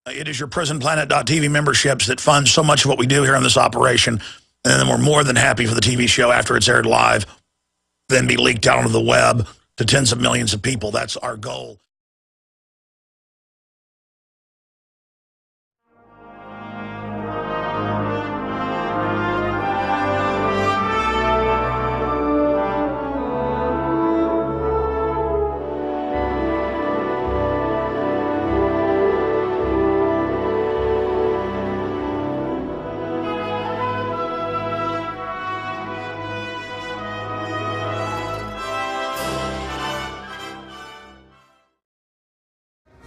It is your prisonplanet.tv memberships that fund so much of what we do here on this operation. And then we're more than happy for the TV show after it's aired live, then be leaked out onto the web to tens of millions of people. That's our goal.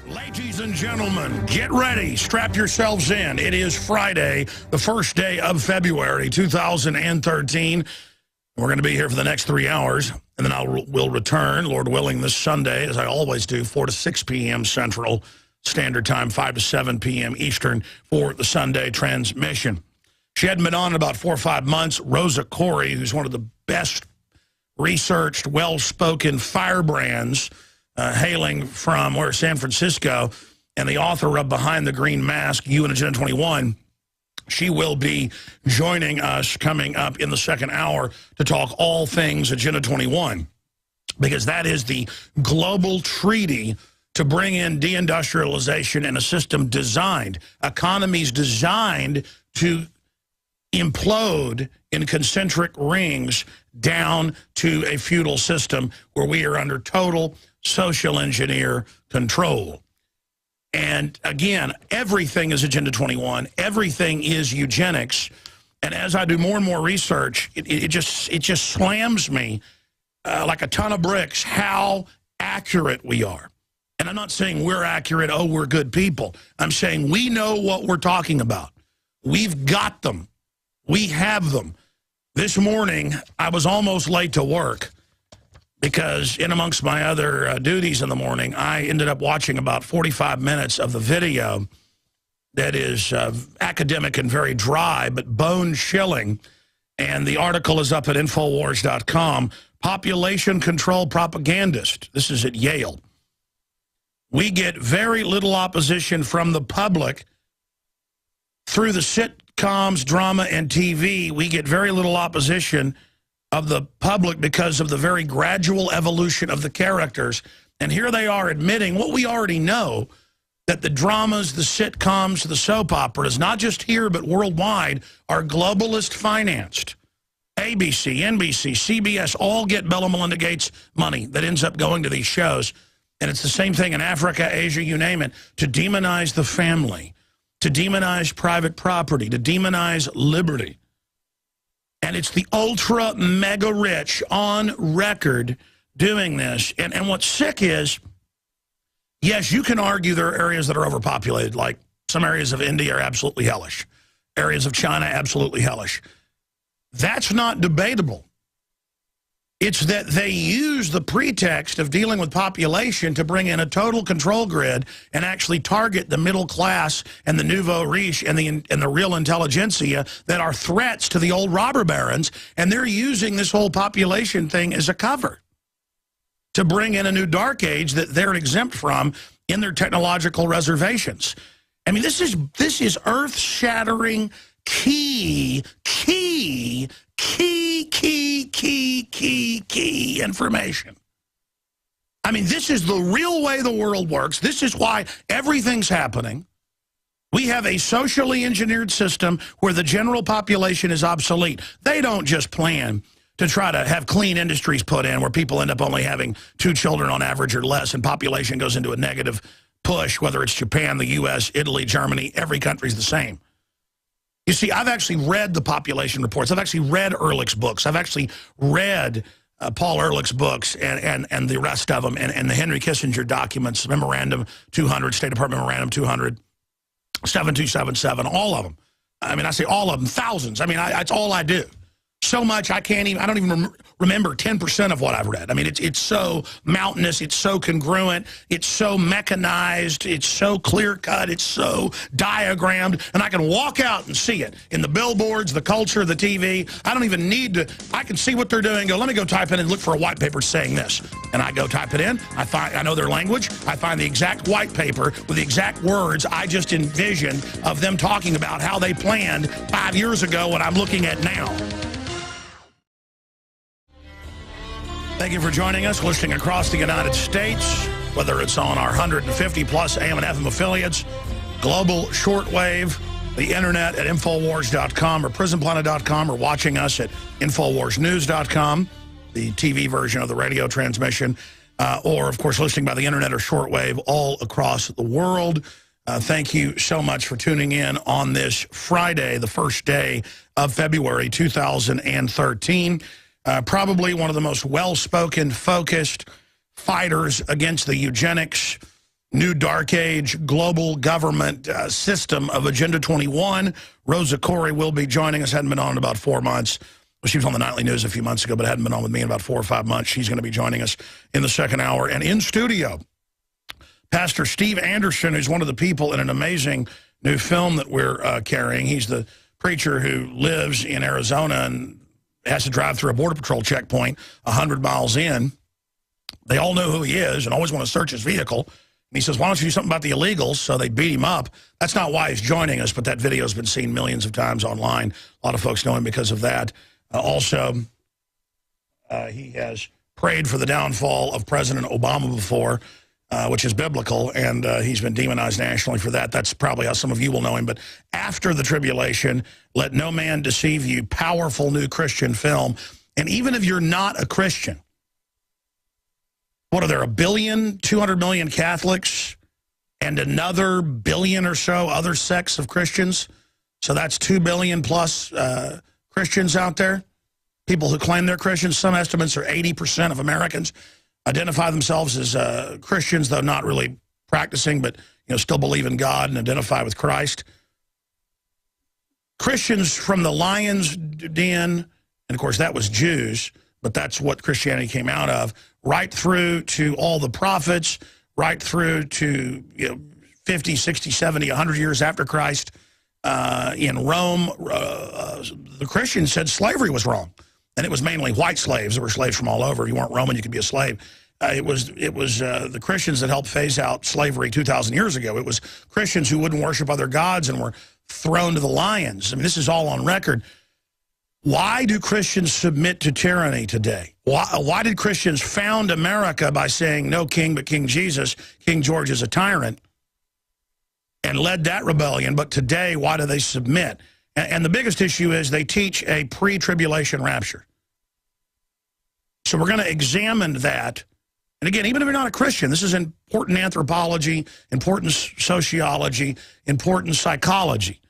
Ladies and gentlemen, get ready. Strap yourselves in. It is Friday, the first day of February 2013. We're going to be here for the next 3 hours, and then we'll return, Lord willing, this Sunday, as I always do, 4 to 6 p.m. Central Standard Time, 5 to 7 p.m. Eastern for the Sunday transmission. She hadn't been on in about 4 or 5 months. Rosa Koire, who's one of the best researched, well-spoken firebrands, hailing from San Francisco, and the author of Behind the Green Mask, You and Agenda 21, she will be joining us coming up in the second hour to talk all things Agenda 21, because that is the global treaty to bring in deindustrialization in a system designed, economies designed to implode in concentric rings down to a feudal system where we are under total social engineer control. And again, everything is Agenda 21. Everything is eugenics. And as I do more and more research, it just slams me like a ton of bricks how accurate we are. And I'm not saying we're accurate, oh, we're good people. I'm saying we know what we're talking about. We've got them. We have them. This morning, I was almost late to work because in amongst my other duties in the morning, I ended up watching about 45 minutes of the video that is academic and very dry, but bone-chilling. And the article is up at Infowars.com. Population control propagandist. This is at Yale. We get very little opposition from the public through the sitcoms, drama, and TV. We get very little opposition of the public because of the very gradual evolution of the characters. And here they are admitting what we already know, that the dramas, the sitcoms, the soap operas, not just here but worldwide, are globalist financed. ABC, NBC, CBS all get Bill and Melinda Gates money that ends up going to these shows. And it's the same thing in Africa, Asia, you name it, to demonize the family, to demonize private property, to demonize liberty. And it's the ultra mega rich on record doing this. And what's sick is, yes, you can argue there are areas that are overpopulated, like some areas of India are absolutely hellish. Areas of China, absolutely hellish. That's not debatable. It's that they use the pretext of dealing with population to bring in a total control grid and actually target the middle class and the nouveau riche and the real intelligentsia that are threats to the old robber barons. And they're using this whole population thing as a cover to bring in a new dark age that they're exempt from in their technological reservations. I mean, this is earth-shattering, key information. I mean, this is the real way the world works. This is why everything's happening. We have a socially engineered system where the general population is obsolete. They don't just plan to try to have clean industries put in where people end up only having 2 children on average or less, and population goes into a negative push, whether it's Japan, the U.S., Italy, Germany, every country's the same. You see, I've actually read the population reports. I've actually read Ehrlich's books. I've actually read Paul Ehrlich's books and the rest of them, and the Henry Kissinger documents, Memorandum 200, State Department Memorandum 200, 7277, all of them. I mean, I say all of them, thousands. I mean, it's all I do. So much I don't even remember 10% of what I've read. I mean, it's so mountainous, it's so congruent, it's so mechanized, it's so clear-cut, it's so diagrammed, and I can walk out and see it in the billboards, the culture, the TV. I don't even need to, I can see what they're doing, go, let me go type in and look for a white paper saying this. And I go type it in. I know their language. I find the exact white paper with the exact words I just envisioned of them talking about how they planned 5 years ago what I'm looking at now. Thank you for joining us, listening across the United States, whether it's on our 150-plus AM and FM affiliates, global shortwave, the internet at Infowars.com or PrisonPlanet.com, or watching us at InfoWarsNews.com, the TV version of the radio transmission, or, of course, listening by the internet or shortwave all across the world. Thank you so much for tuning in on this Friday, the first day of February 2013. Probably one of the most well-spoken, focused fighters against the eugenics, new dark age, global government system of Agenda 21. Rosa Koire will be joining us. Hadn't been on in about 4 months. Well, she was on the Nightly News a few months ago, but hadn't been on with me in about 4 or 5 months. She's going to be joining us in the second hour. And in studio, Pastor Steve Anderson, who's one of the people in an amazing new film that we're carrying. He's the preacher who lives in Arizona and has to drive through a Border Patrol checkpoint 100 miles in. They all know who he is and always want to search his vehicle. And he says, why don't you do something about the illegals? So they beat him up. That's not why he's joining us, but that video has been seen millions of times online. A lot of folks know him because of that. Also, he has prayed for the downfall of President Obama before, which is biblical, and he's been demonized nationally for that. That's probably how some of you will know him. But after the tribulation, let no man deceive you, powerful new Christian film. And even if you're not a Christian, what are there, 1 billion, 200 million Catholics, and another billion or so other sects of Christians? So that's 2 billion plus Christians out there, people who claim they're Christians. Some estimates are 80% of Americans identify themselves as Christians, though not really practicing, but still believe in God and identify with Christ. Christians from the lion's den, and of course that was Jews, but that's what Christianity came out of, right through to all the prophets, right through to 50, 60, 70, 100 years after Christ. In Rome, the Christians said slavery was wrong. And it was mainly white slaves. There were slaves from all over. You weren't Roman, you could be a slave. It was the Christians that helped phase out slavery 2,000 years ago. It was Christians who wouldn't worship other gods and were thrown to the lions. I mean, this is all on record. Why do Christians submit to tyranny today? Why did Christians found America by saying no king but King Jesus? King George is a tyrant, and led that rebellion. But today, why do they submit? And the biggest issue is they teach a pre-tribulation rapture. So we're going to examine that. And again, even if you're not a Christian, this is important anthropology, important sociology, important psychology.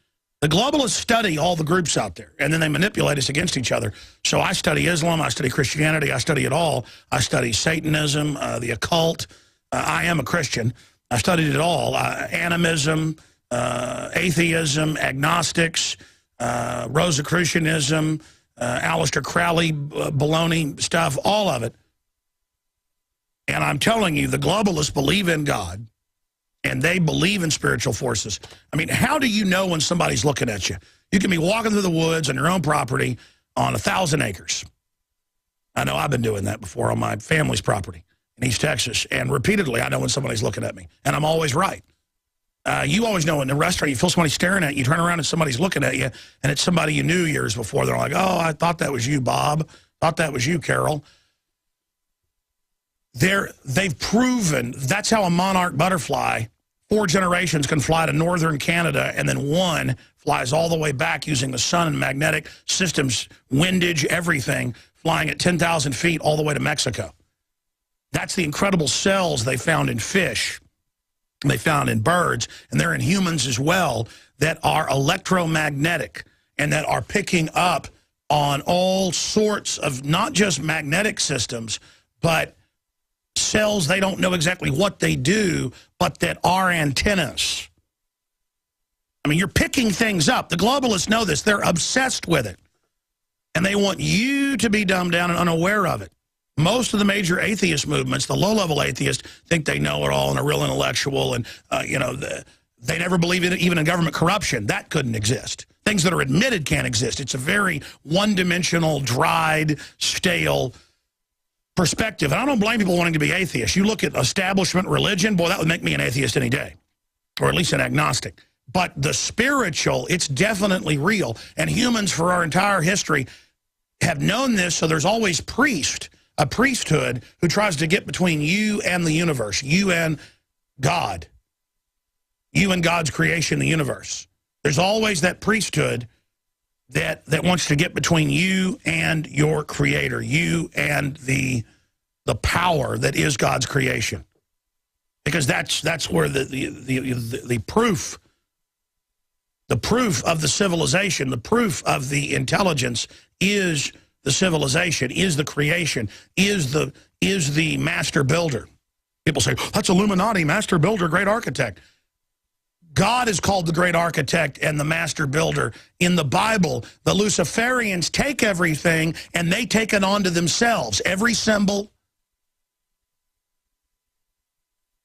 The globalists study all the groups out there, and then they manipulate us against each other. So I study Islam, I study Christianity, I study it all. I study Satanism, the occult. I am a Christian. I studied it all. Animism, atheism, agnostics, Rosicrucianism, Aleister Crowley, baloney stuff, all of it. And I'm telling you, the globalists believe in God, and they believe in spiritual forces. I mean, how do you know when somebody's looking at you? You can be walking through the woods on your own property on 1,000 acres. I know I've been doing that before on my family's property in East Texas, and repeatedly I know when somebody's looking at me, and I'm always right. You always know in the restaurant, you feel somebody staring at you, you turn around and somebody's looking at you, and it's somebody you knew years before. They're like, oh, I thought that was you, Bob. Thought that was you, Carol. They've proven that's how a monarch butterfly, 4 generations can fly to northern Canada, and then one flies all the way back using the sun and magnetic systems, windage, everything, flying at 10,000 feet all the way to Mexico. That's the incredible cells they found in fish, they found in birds, and they're in humans as well, that are electromagnetic and that are picking up on all sorts of not just magnetic systems, but cells they don't know exactly what they do, but that are antennas. I mean, you're picking things up. The globalists know this. They're obsessed with it. And they want you to be dumbed down and unaware of it. Most of the major atheist movements, the low-level atheists, think they know it all and are real intellectual. And, they never believe in even in government corruption. That couldn't exist. Things that are admitted can't exist. It's a very one-dimensional, dried, stale perspective, and I don't blame people wanting to be atheists. You look at establishment religion, boy, that would make me an atheist any day, or at least an agnostic. But the spiritual, it's definitely real. And humans for our entire history have known this, so there's always a priesthood who tries to get between you and the universe, you and God, you and God's creation, the universe. There's always that priesthood that wants to get between you and your creator, you and the power that is God's creation. Because that's where the proof of the civilization, the proof of the intelligence is the civilization, is the creation, is the master builder. People say, that's Illuminati, master builder, great architect. God is called the great architect and the master builder. In the Bible, the Luciferians take everything and they take it onto themselves. Every symbol,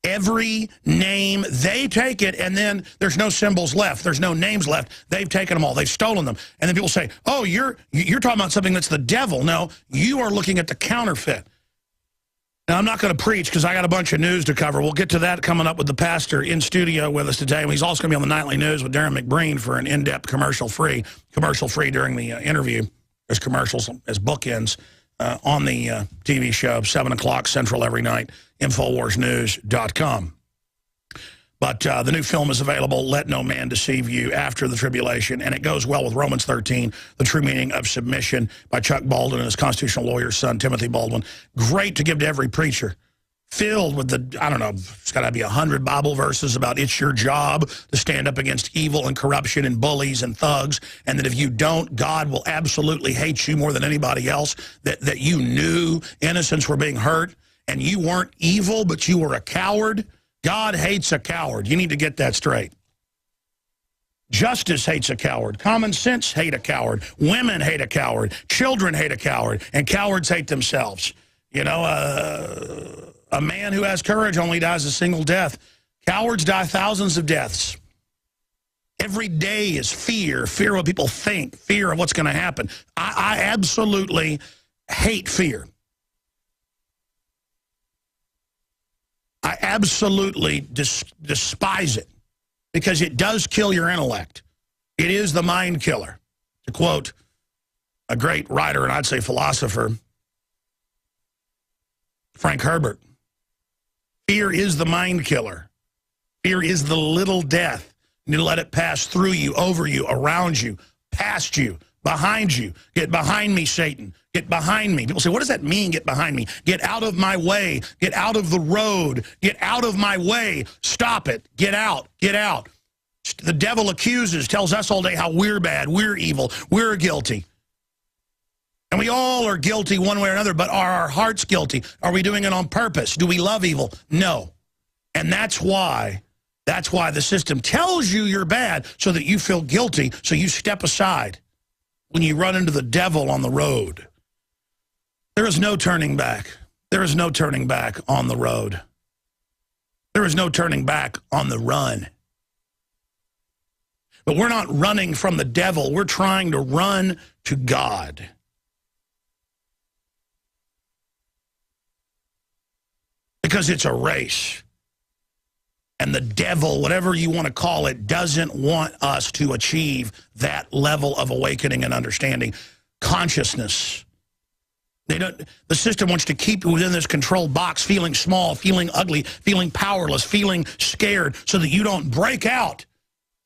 every name, they take it, and then there's no symbols left. There's no names left. They've taken them all. They've stolen them. And then people say, oh, you're talking about something that's the devil. No, you are looking at the counterfeit. Now, I'm not going to preach because I got a bunch of news to cover. We'll get to that coming up with the pastor in studio with us today. He's also going to be on the Nightly News with Darren McBreen for an in-depth commercial-free during the interview. There's commercials as bookends on the TV show, 7 o'clock Central every night, InfoWarsNews.com. But the new film is available, Let No Man Deceive You, After the Tribulation, and it goes well with Romans 13, The True Meaning of Submission, by Chuck Baldwin and his constitutional lawyer's son, Timothy Baldwin. Great to give to every preacher. Filled with I don't know, it's got to be 100 Bible verses about it's your job to stand up against evil and corruption and bullies and thugs, and that if you don't, God will absolutely hate you more than anybody else, that you knew innocents were being hurt, and you weren't evil, but you were a coward. God hates a coward. You need to get that straight. Justice hates a coward. Common sense hate a coward. Women hate a coward. Children hate a coward. And cowards hate themselves. You know, a man who has courage only dies a single death. Cowards die thousands of deaths. Every day is fear. Fear of what people think. Fear of what's going to happen. I absolutely hate fear. I absolutely despise it because it does kill your intellect. It is the mind killer. To quote a great writer, and I'd say philosopher, Frank Herbert, fear is the mind killer. Fear is the little death. You need to let it pass through you, over you, around you, past you, behind you. Get behind me, Satan. Get behind me. People say, what does that mean, get behind me? Get out of my way. Get out of the road. Get out of my way. Stop it. Get out. Get out. The devil accuses, tells us all day how we're bad, we're evil, we're guilty. And we all are guilty one way or another, but are our hearts guilty? Are we doing it on purpose? Do we love evil? No. And that's why the system tells you you're bad so that you feel guilty, so you step aside when you run into the devil on the road. There is no turning back. There is no turning back on the road. There is no turning back on the run. But we're not running from the devil. We're trying to run to God. Because it's a race. And the devil, whatever you want to call it, doesn't want us to achieve that level of awakening and understanding. Consciousness. The system wants to keep you within this controlled box, feeling small, feeling ugly, feeling powerless, feeling scared, so that you don't break out.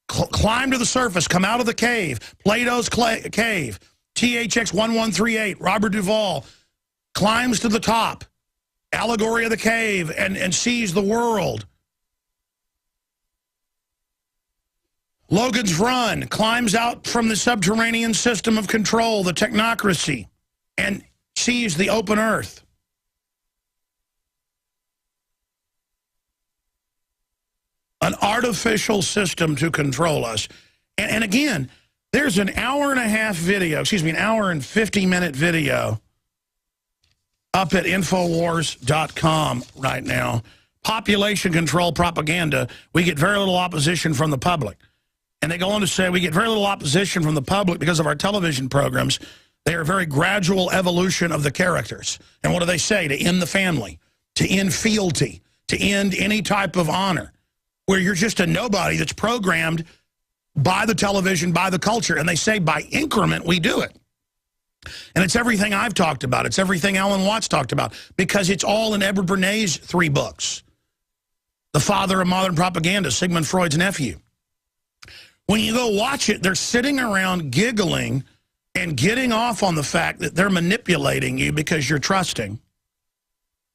Climb to the surface, come out of the cave. Plato's cave. THX 1138, Robert Duvall climbs to the top. Allegory of the cave, and sees the world. Logan's Run climbs out from the subterranean system of control, the technocracy, and sees the open earth. An artificial system to control us. And again, there's an hour and 50-minute video up at Infowars.com right now. Population control propaganda. We get very little opposition from the public. And they go on to say we get very little opposition from the public because of our television programs They are a very gradual evolution of the characters. And what do they say? To end the family, to end fealty, to end any type of honor, where you're just a nobody that's programmed by the television, by the culture. And they say by increment, we do it. And it's everything I've talked about. It's everything Alan Watts talked about, because it's all in Edward Bernays' 3 books. The father of modern propaganda, Sigmund Freud's nephew. When you go watch it, they're sitting around giggling and getting off on the fact that they're manipulating you because you're trusting.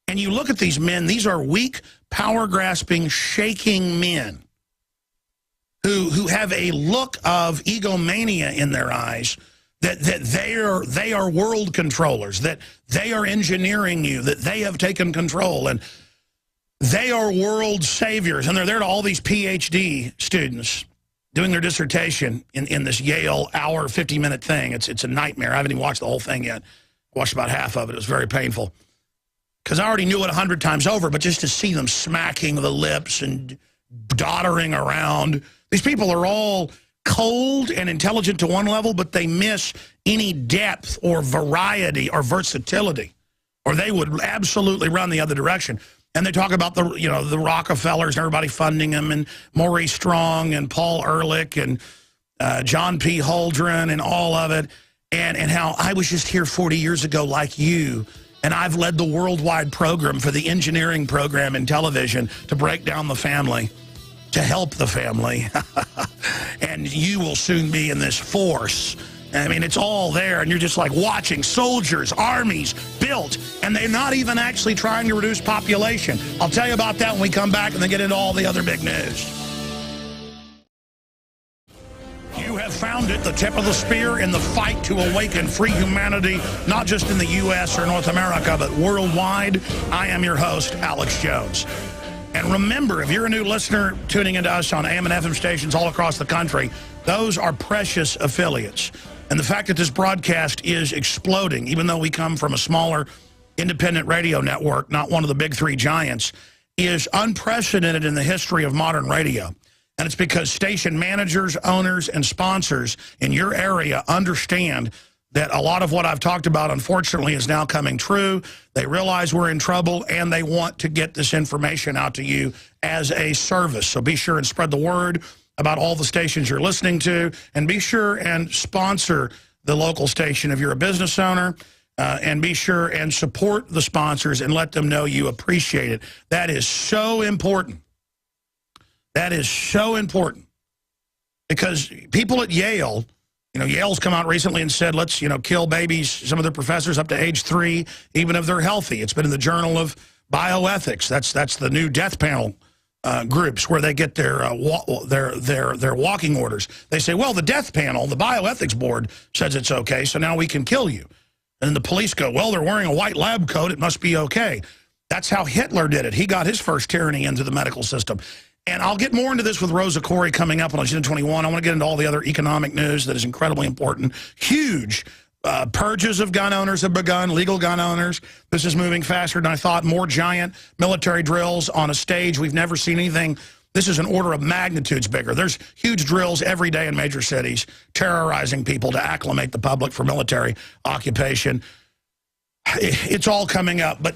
And you look at these men, these are weak, power-grasping, shaking men who have a look of egomania in their eyes, that they are world controllers, that they are engineering you, that they have taken control, and they are world saviors. And they're there to all these PhD students doing their dissertation in this Yale hour, 50-minute thing. It's a nightmare. I haven't even watched the whole thing yet. I watched about half of it. It was very painful, because I already knew it 100 times over, but just to see them smacking the lips and doddering around. These people are all cold and intelligent to one level, but they miss any depth or variety or versatility, or they would absolutely run the other direction. And they talk about the Rockefellers and everybody funding them, and Maurice Strong and Paul Ehrlich and John P. Holdren and all of it, and how I was just here 40 years ago like you, and I've led the worldwide program for the engineering program in television to break down the family, to help the family, and you will soon be in this force. I mean, it's all there, and you're just like watching soldiers, armies built, and they're not even actually trying to reduce population. I'll tell you about that when we come back and then get into all the other big news. You have found it, the tip of the spear in the fight to awaken free humanity, not just in the U.S. or North America, but worldwide. I am your host, Alex Jones. And remember, if you're a new listener tuning into us on AM and FM stations all across the country, those are precious affiliates. And the fact that this broadcast is exploding, even though we come from a smaller independent radio network, not one of the big 3 giants, is unprecedented in the history of modern radio. And it's because station managers, owners, and sponsors in your area understand that a lot of what I've talked about, unfortunately, is now coming true. They realize we're in trouble, and they want to get this information out to you as a service. So be sure and spread the word about all the stations you're listening to, and be sure and sponsor the local station if you're a business owner, and be sure and support the sponsors and let them know you appreciate it. That is so important. That is so important, because people at Yale, Yale's come out recently and said, let's, kill babies, some of their professors up to age 3, even if they're healthy. It's been in the Journal of Bioethics. That's the new death panel groups where they get their walking orders. They say, well, the death panel, the bioethics board says it's okay, so now we can kill you. And the police go, well, they're wearing a white lab coat, it must be okay. That's how Hitler did it. He got his first tyranny into the medical system. And I'll get more into this with Rosa Koire coming up on Agenda 21. I want to get into all the other economic news that is incredibly important. Huge purges of gun owners have begun, legal gun owners. This is moving faster than I thought. More giant military drills on a stage. We've never seen anything. This is an order of magnitudes bigger. There's huge drills every day in major cities, terrorizing people to acclimate the public for military occupation. It's all coming up. But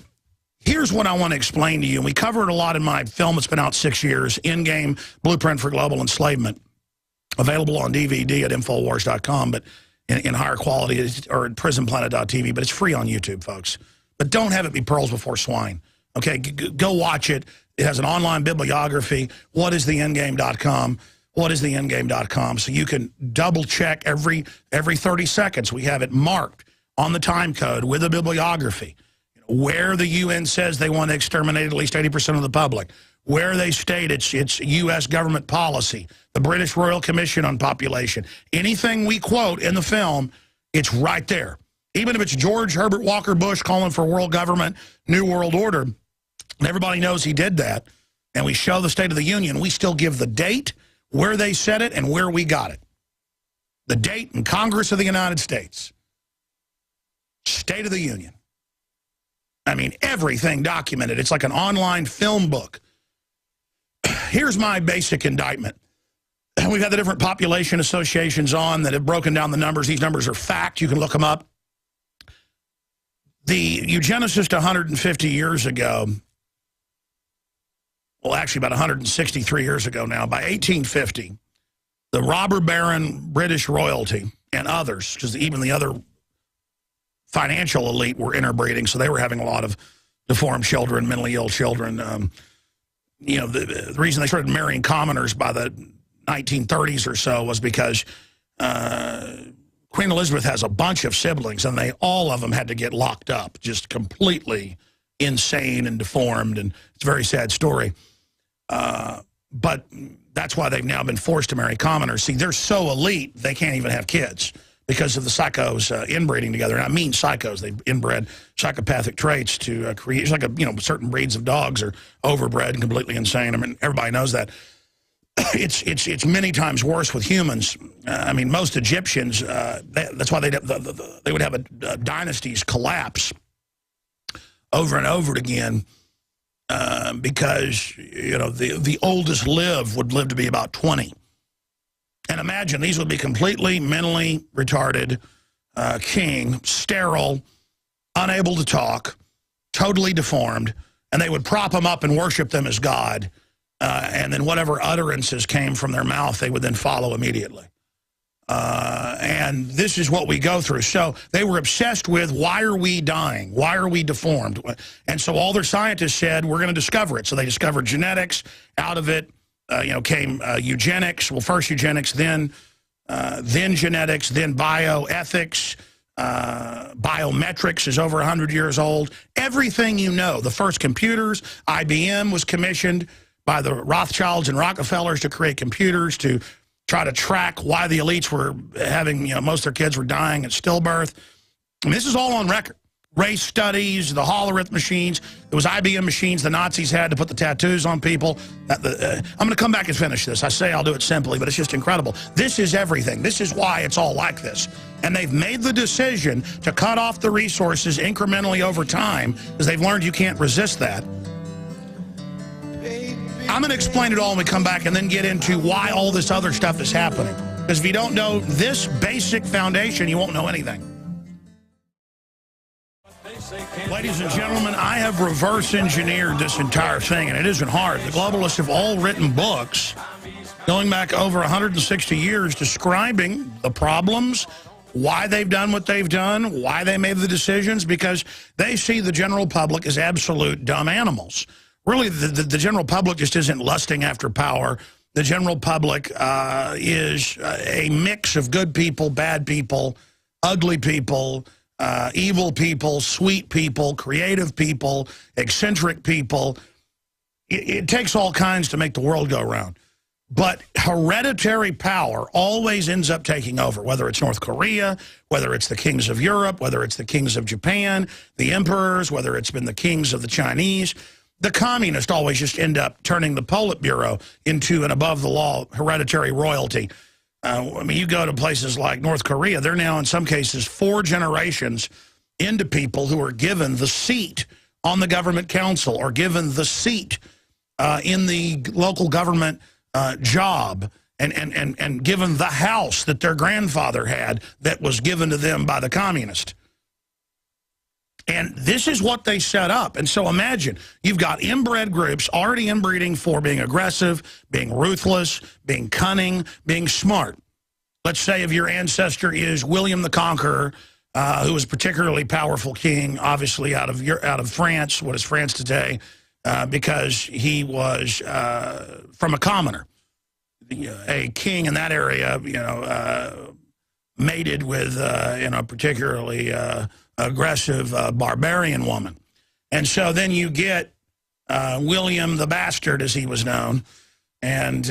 here's what I want to explain to you. And we cover it a lot in my film that's been out 6 years, Endgame, Blueprint for Global Enslavement, available on DVD at Infowars.com, but in higher quality, or at prisonplanet.tv, but it's free on YouTube, folks. But don't have it be pearls before swine. Okay, go watch it. It has an online bibliography. Whatistheendgame.com. Whatistheendgame.com. So you can double check every 30 seconds. We have it marked on the time code with a bibliography. Where the UN says they want to exterminate at least 80% of the public, where they state it's U.S. government policy, the British Royal Commission on Population. Anything we quote in the film, it's right there. Even if it's George Herbert Walker Bush calling for world government, new world order, and everybody knows he did that, and we show the State of the Union, we still give the date, where they said it, and where we got it. The date in Congress of the United States. State of the Union. I mean, everything documented. It's like an online film book. Here's my basic indictment. We've had the different population associations on that have broken down the numbers. These numbers are fact. You can look them up. The eugenicist 150 years ago, well, actually about 163 years ago now, by 1850, the robber baron British royalty and others, because even the other financial elite were interbreeding, so they were having a lot of deformed children, mentally ill children. You know, the reason they started marrying commoners by the 1930s or so was because Queen Elizabeth has a bunch of siblings, and all of them had to get locked up, just completely insane and deformed, and it's a very sad story. But that's why they've now been forced to marry commoners. See, they're so elite, they can't even have kids because of the psychos inbreeding together. And I mean psychos. They've inbred psychopathic traits to create, it's like certain breeds of dogs are overbred and completely insane. I mean, everybody knows that. It's many times worse with humans. I mean, most Egyptians, that's why they would have dynasties collapse over and over again. Because, you know, the oldest would live to be about 20. And imagine, these would be completely mentally retarded, king, sterile, unable to talk, totally deformed, and they would prop them up and worship them as God, and then whatever utterances came from their mouth, they would then follow immediately. And this is what we go through. So they were obsessed with, why are we dying? Why are we deformed? And so all their scientists said, we're going to discover it. So they discovered genetics. Out of it, came eugenics. Well, first eugenics, then genetics, then bioethics. Biometrics is over 100 years old. Everything you know. The first computers, IBM was commissioned by the Rothschilds and Rockefellers to create computers to try to track why the elites were having, most of their kids were dying at stillbirth. I mean, this is all on record. Race studies, the holograph machines. There was IBM machines the Nazis had to put the tattoos on people. I'm going to come back and finish this. I say I'll do it simply, but it's just incredible. This is everything. This is why it's all like this. And they've made the decision to cut off the resources incrementally over time because they've learned you can't resist that. I'm going to explain it all when we come back and then get into why all this other stuff is happening. Because if you don't know this basic foundation, you won't know anything. Ladies and gentlemen, I have reverse engineered this entire thing, and it isn't hard. The globalists have all written books going back over 160 years describing the problems, why they've done what they've done, why they made the decisions, because they see the general public as absolute dumb animals. Really, the general public just isn't lusting after power. The general public is a mix of good people, bad people, ugly people, evil people, sweet people, creative people, eccentric people. It takes all kinds to make the world go round. But hereditary power always ends up taking over, whether it's North Korea, whether it's the kings of Europe, whether it's the kings of Japan, the emperors, whether it's been the kings of the Chinese. The communists always just end up turning the Politburo into an above-the-law hereditary royalty. I mean, you go to places like North Korea, they're now in some cases 4 generations into people who are given the seat on the government council or given the seat in the local government job and given the house that their grandfather had that was given to them by the communist. And this is what they set up. And so imagine, you've got inbred groups already inbreeding for being aggressive, being ruthless, being cunning, being smart. Let's say if your ancestor is William the Conqueror, who was a particularly powerful king, obviously out of France, what is France today, because he was from a commoner. A king in that area, mated with, particularly aggressive barbarian woman. And so then you get William the Bastard, as he was known, and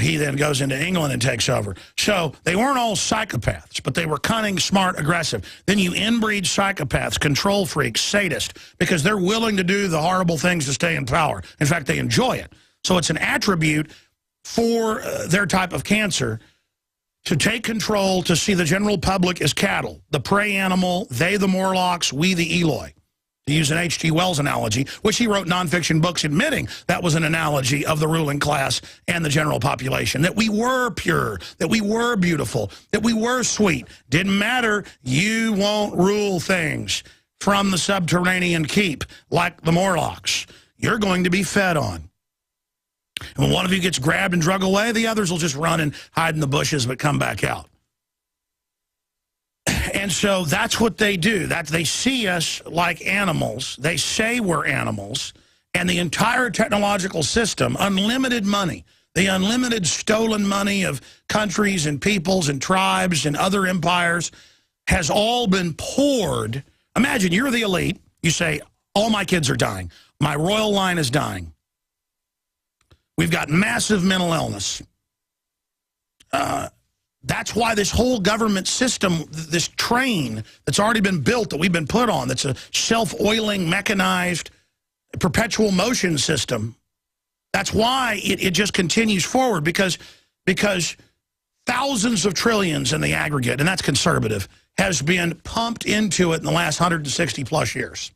he then goes into England and takes over. So they weren't all psychopaths, but they were cunning, smart, aggressive. Then you inbreed psychopaths, control freaks, sadists, because they're willing to do the horrible things to stay in power. In fact, they enjoy it. So it's an attribute for their type of cancer to take control, to see the general public as cattle, the prey animal, they the Morlocks, we the Eloi. To use an H.G. Wells analogy, which he wrote nonfiction books admitting that was an analogy of the ruling class and the general population, that we were pure, that we were beautiful, that we were sweet. Didn't matter, you won't rule things. from the subterranean keep, like the Morlocks. You're going to be fed on. And when one of you gets grabbed and drug away, the others will just run and hide in the bushes but come back out. And so that's what they do. That they see us like animals. They say we're animals. And the entire technological system, unlimited money, the unlimited stolen money of countries and peoples and tribes and other empires has all been poured. Imagine you're the elite. You say, all my kids are dying. My royal line is dying. We've got massive mental illness. That's why this whole government system, this train that's already been built, that we've been put on, that's a self-oiling, mechanized, perpetual motion system, that's why it just continues forward, because thousands of trillions in the aggregate, and that's conservative, has been pumped into it in the last 160-plus years.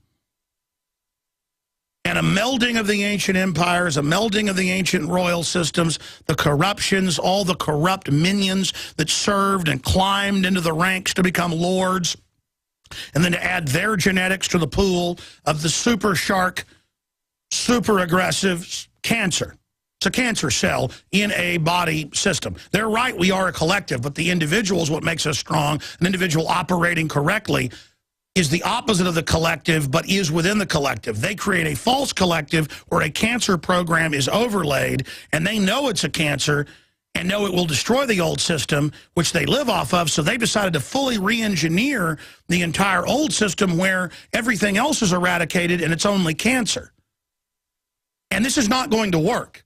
And a melding of the ancient empires, a melding of the ancient royal systems, the corruptions, all the corrupt minions that served and climbed into the ranks to become lords, and then to add their genetics to the pool of the super shark, super aggressive cancer. It's a cancer cell in a body system. They're right, we are a collective, but the individual is what makes us strong. An individual operating correctly is the opposite of the collective, but is within the collective. They create a false collective where a cancer program is overlaid, and they know it's a cancer and know it will destroy the old system, which they live off of, so they've decided to fully re-engineer the entire old system where everything else is eradicated and it's only cancer. And this is not going to work.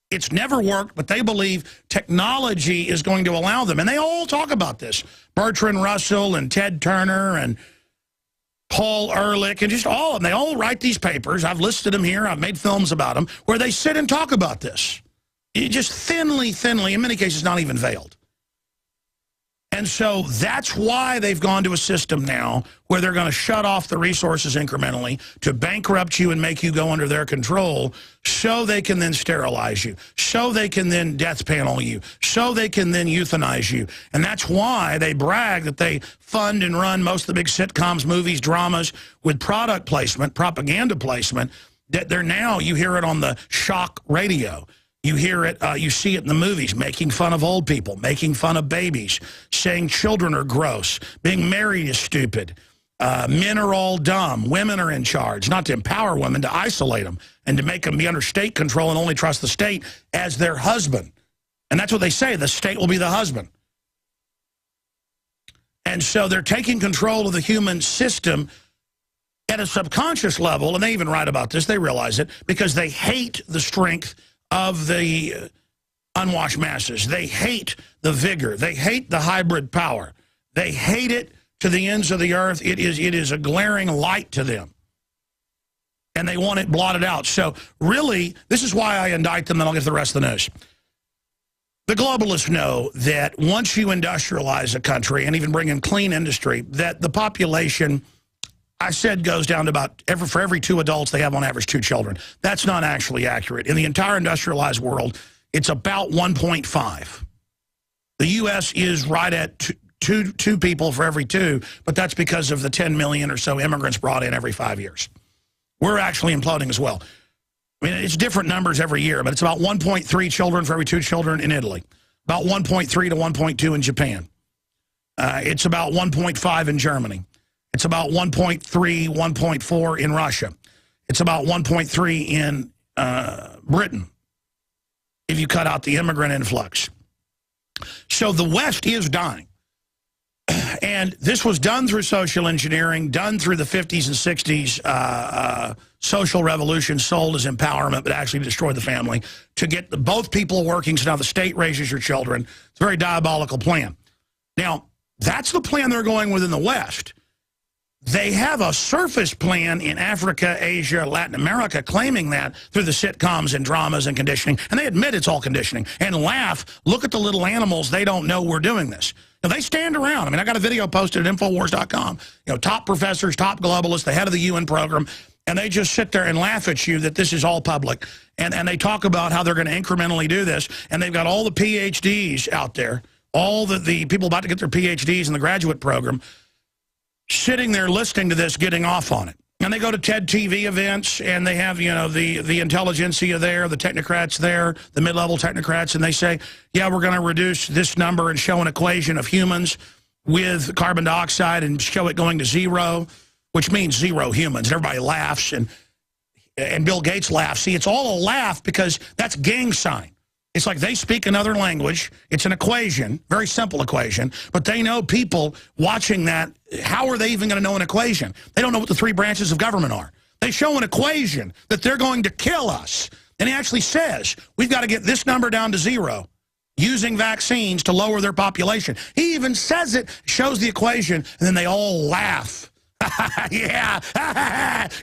It's never worked, but they believe technology is going to allow them. And they all talk about this. Bertrand Russell and Ted Turner and Paul Ehrlich, and just all of them. They all write these papers. I've listed them here. I've made films about them, where they sit and talk about this. Just thinly, in many cases, not even veiled. And so that's why they've gone to a system now where they're going to shut off the resources incrementally to bankrupt you and make you go under their control, so they can then sterilize you, so they can then death panel you, so they can then euthanize you. And that's why they brag that they fund and run most of the big sitcoms, movies, dramas with product placement, propaganda placement, that they're now, you hear it on the shock radio. You hear it, you see it in the movies, making fun of old people, making fun of babies, saying children are gross, being married is stupid, men are all dumb, women are in charge, not to empower women, to isolate them and to make them be under state control and only trust the state as their husband. And that's what they say, the state will be the husband. And so they're taking control of the human system at a subconscious level, and they even write about this, they realize it, because they hate the strength of the unwashed masses. They hate the vigor. They hate the hybrid power. They hate it to the ends of the earth. It is a glaring light to them. And they want it blotted out. So really, this is why I indict them, and I'll get to the rest of the news. The globalists know that once you industrialize a country and even bring in clean industry, that the population, I said, goes down to about, for every 2 adults, they have on average 2 children. That's not actually accurate. In the entire industrialized world, it's about 1.5. The U.S. is right at two people for every 2, but that's because of the 10 million or so immigrants brought in every 5 years. We're actually imploding as well. I mean, it's different numbers every year, but it's about 1.3 children for every 2 children in Italy, about 1.3 to 1.2 in Japan. It's about 1.5 in Germany. It's about 1.3, 1.4 in Russia. It's about 1.3 in Britain, if you cut out the immigrant influx. So the West is dying. And this was done through social engineering, done through the 50s and 60s social revolution, sold as empowerment, but actually destroyed the family, to get both people working, so now the state raises your children. It's a very diabolical plan. Now, that's the plan they're going with in the West. They have a surface plan in Africa, Asia, Latin America, claiming that through the sitcoms and dramas and conditioning. And they admit it's all conditioning and laugh. Look at the little animals. They don't know we're doing this. Now, they stand around. I mean, I got a video posted at Infowars.com. You know, top professors, top globalists, the head of the UN program, and they just sit there and laugh at you that this is all public. And they talk about how they're going to incrementally do this. And they've got all the PhDs out there, all the people about to get their PhDs in the graduate program, sitting there listening to this, getting off on it. And they go to TED TV events, and they have, you know, the intelligentsia there, the technocrats there, the mid-level technocrats, and they say, yeah, we're going to reduce this number and show an equation of humans with carbon dioxide and show it going to zero, which means zero humans. And everybody laughs, and Bill Gates laughs. See, it's all a laugh because that's gang sign. It's like they speak another language. It's an equation, very simple equation, but they know people watching that, how are they even going to know an equation? They don't know what the three branches of government are. They show an equation that they're going to kill us. And he actually says, we've got to get this number down to zero using vaccines to lower their population. He even says it, shows the equation, and then they all laugh. Yeah,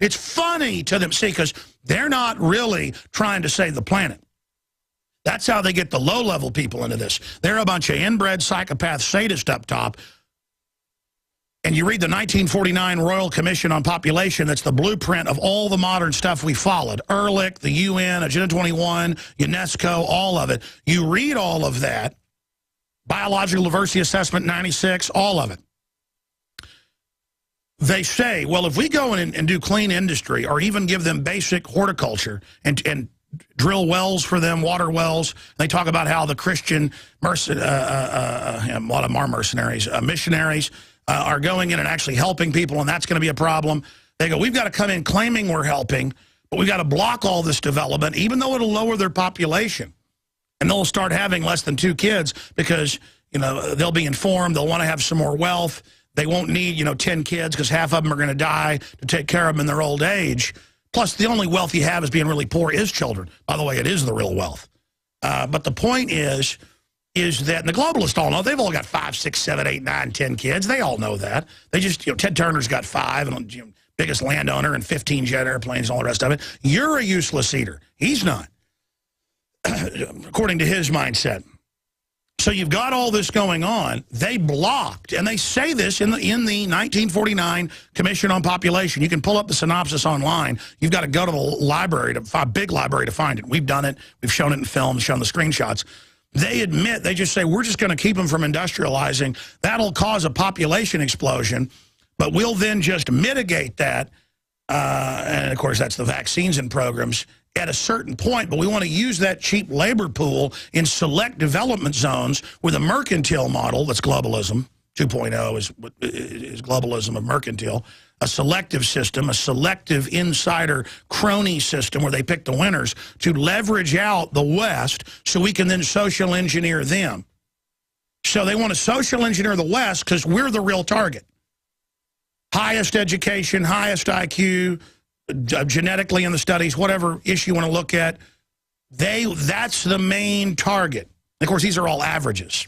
it's funny to them, see, because they're not really trying to save the planet. That's how they get the low-level people into this. They're a bunch of inbred psychopath sadists up top. And you read the 1949 Royal Commission on Population, that's the blueprint of all the modern stuff we followed. Ehrlich, the UN, Agenda 21, UNESCO, all of it. You read all of that, Biological Diversity Assessment 96, all of it. They say, well, if we go in and do clean industry or even give them basic horticulture and drill wells for them, water wells. They talk about how the Christian a lot of them are mercenaries, missionaries are going in and actually helping people, and that's going to be a problem. They go, we've got to come in claiming we're helping, but we've got to block all this development, even though it'll lower their population. And they'll start having less than 2 kids because, you know, they'll be informed, they'll want to have some more wealth. They won't need, you know, 10 kids because half of them are going to die to take care of them in their old age. Plus, the only wealth you have is being really poor is children. By the way, it is the real wealth. But the point is that, and the globalists all know, they've all got 5, 6, 7, 8, 9, 10 kids. They all know that. They just, you know, Ted Turner's got 5, and, you know, biggest landowner and 15 jet airplanes and all the rest of it. You're a useless eater. He's not, according to his mindset. So you've got all this going on. They blocked, and they say this in the 1949 Commission on Population. You can pull up the synopsis online. You've got to go to the library, a big library, to find it. We've done it. We've shown it in film, shown the screenshots. They admit, they just say, we're just going to keep them from industrializing. That'll cause a population explosion, but we'll then just mitigate that. And, of course, that's the vaccines and programs at a certain point, but we want to use that cheap labor pool in select development zones with a mercantile model. That's globalism. 2.0 is globalism of mercantile. A selective system, a selective insider crony system where they pick the winners to leverage out the West so we can then social engineer them. So they want to social engineer the West because we're the real target. Highest education, highest IQ, genetically in the studies, whatever issue you want to look at, that's the main target. Of course, these are all averages.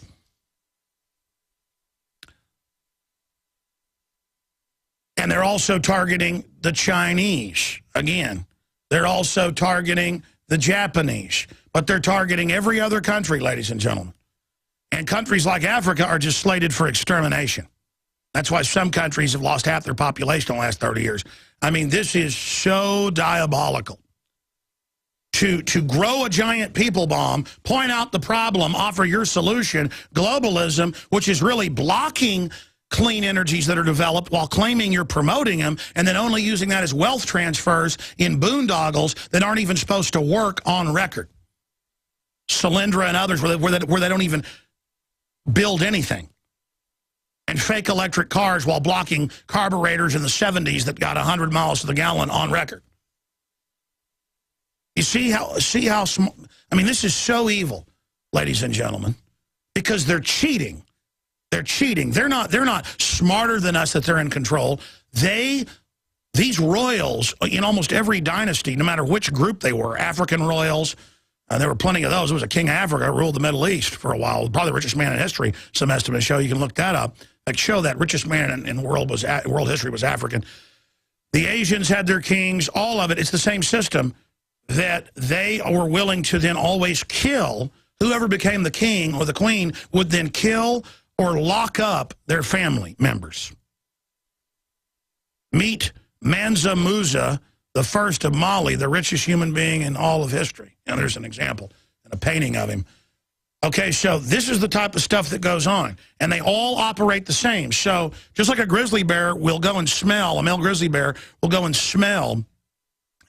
And they're also targeting the Chinese. Again, they're also targeting the Japanese. But they're targeting every other country, ladies and gentlemen. And countries like Africa are just slated for extermination. That's why some countries have lost half their population in the last 30 years. I mean, this is so diabolical. To grow a giant people bomb, point out the problem, offer your solution, globalism, which is really blocking clean energies that are developed while claiming you're promoting them, and then only using that as wealth transfers in boondoggles that aren't even supposed to work on record. Solyndra and others where they don't even build anything. And fake electric cars while blocking carburetors in the 70s that got 100 miles to the gallon on record. You see how I mean, this is so evil, ladies and gentlemen, because they're cheating. They're cheating. They're not smarter than us that they're in control. These royals in almost every dynasty, no matter which group they were, African royals, there were plenty of those. There was a king of Africa who ruled the Middle East for a while, probably the richest man in history. Some estimates show, you can look that up. Like show that richest man in world history was African. The Asians had their kings, all of it. It's the same system that they were willing to then always kill. Whoever became the king or the queen would then kill or lock up their family members. Meet Mansa Musa, the first of Mali, the richest human being in all of history. And there's an example and a painting of him. Okay, so this is the type of stuff that goes on, and they all operate the same. So just like a grizzly bear will go and smell, a male grizzly bear will go and smell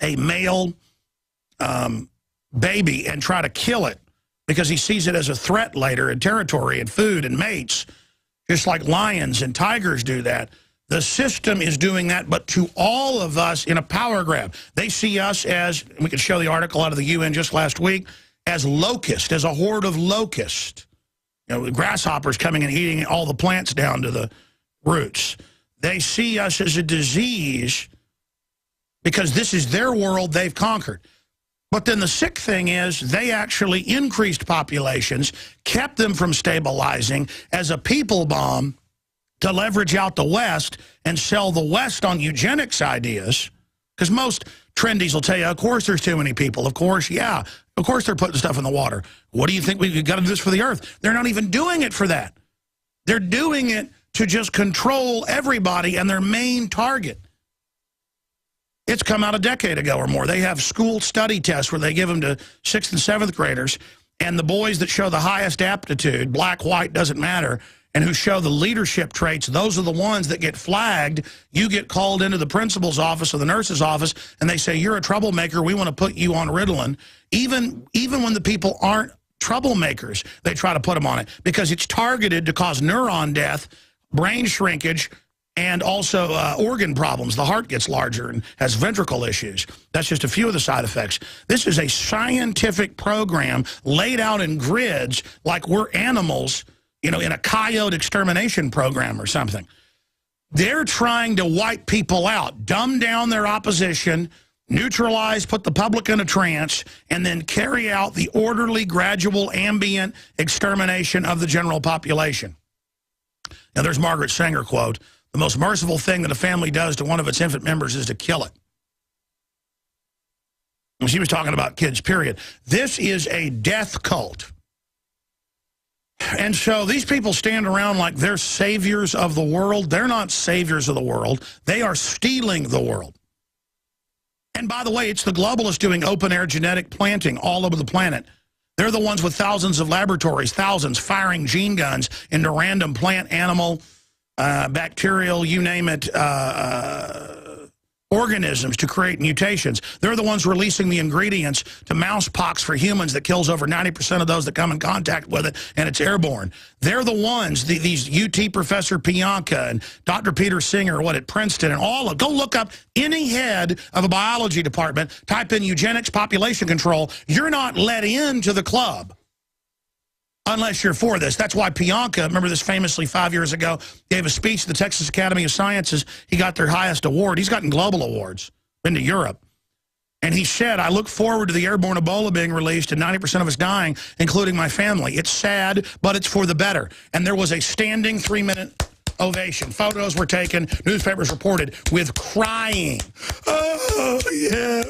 a male baby and try to kill it because he sees it as a threat later in territory and food and mates, just like lions and tigers do that. The system is doing that, but to all of us in a power grab. They see us as, we could show the article out of the UN just last week, as locust, as a horde of locusts. You know, grasshoppers coming and eating all the plants down to the roots. They see us as a disease because this is their world they've conquered. But then the sick thing is they actually increased populations, kept them from stabilizing as a people bomb to leverage out the West and sell the West on eugenics ideas. Because most trendies will tell you, of course there's too many people. Of course, yeah. Of course they're putting stuff in the water. What do you think we've got to do this for the earth? They're not even doing it for that. They're doing it to just control everybody and their main target. It's come out a decade ago or more. They have school study tests where they give them to 6th and 7th graders, and the boys that show the highest aptitude, black, white, doesn't matter, and who show the leadership traits, those are the ones that get flagged. You get called into the principal's office or the nurse's office, and they say, you're a troublemaker, we want to put you on Ritalin. Even when the people aren't troublemakers, they try to put them on it because it's targeted to cause neuron death, brain shrinkage, and also organ problems. The heart gets larger and has ventricle issues. That's just a few of the side effects. This is a scientific program laid out in grids like we're animals, you know, in a coyote extermination program or something. They're trying to wipe people out, dumb down their opposition, neutralize, put the public in a trance, and then carry out the orderly, gradual, ambient extermination of the general population. Now, there's Margaret Sanger quote, "The most merciful thing that a family does to one of its infant members is to kill it." And she was talking about kids, period. This is a death cult. And so these people stand around like they're saviors of the world. They're not saviors of the world. They are stealing the world. And by the way, it's the globalists doing open-air genetic planting all over the planet. They're the ones with thousands of laboratories, thousands, firing gene guns into random plant, animal, bacterial, you name it, organisms to create mutations. They're the ones releasing the ingredients to mousepox for humans that kills over 90% of those that come in contact with it, and it's airborne. They're the ones, these UT Professor Pianka and Dr. Peter Singer, at Princeton, and all of, go look up any head of a biology department, type in eugenics, population control. You're not let into the club unless you're for this. That's why Pianka, remember this famously 5 years ago, gave a speech to the Texas Academy of Sciences. He got their highest award. He's gotten global awards, been to Europe. And he said, I look forward to the airborne Ebola being released and 90% of us dying, including my family. It's sad, but it's for the better. And there was a standing 3-minute ovation. Photos were taken, newspapers reported, with crying. Oh, yeah.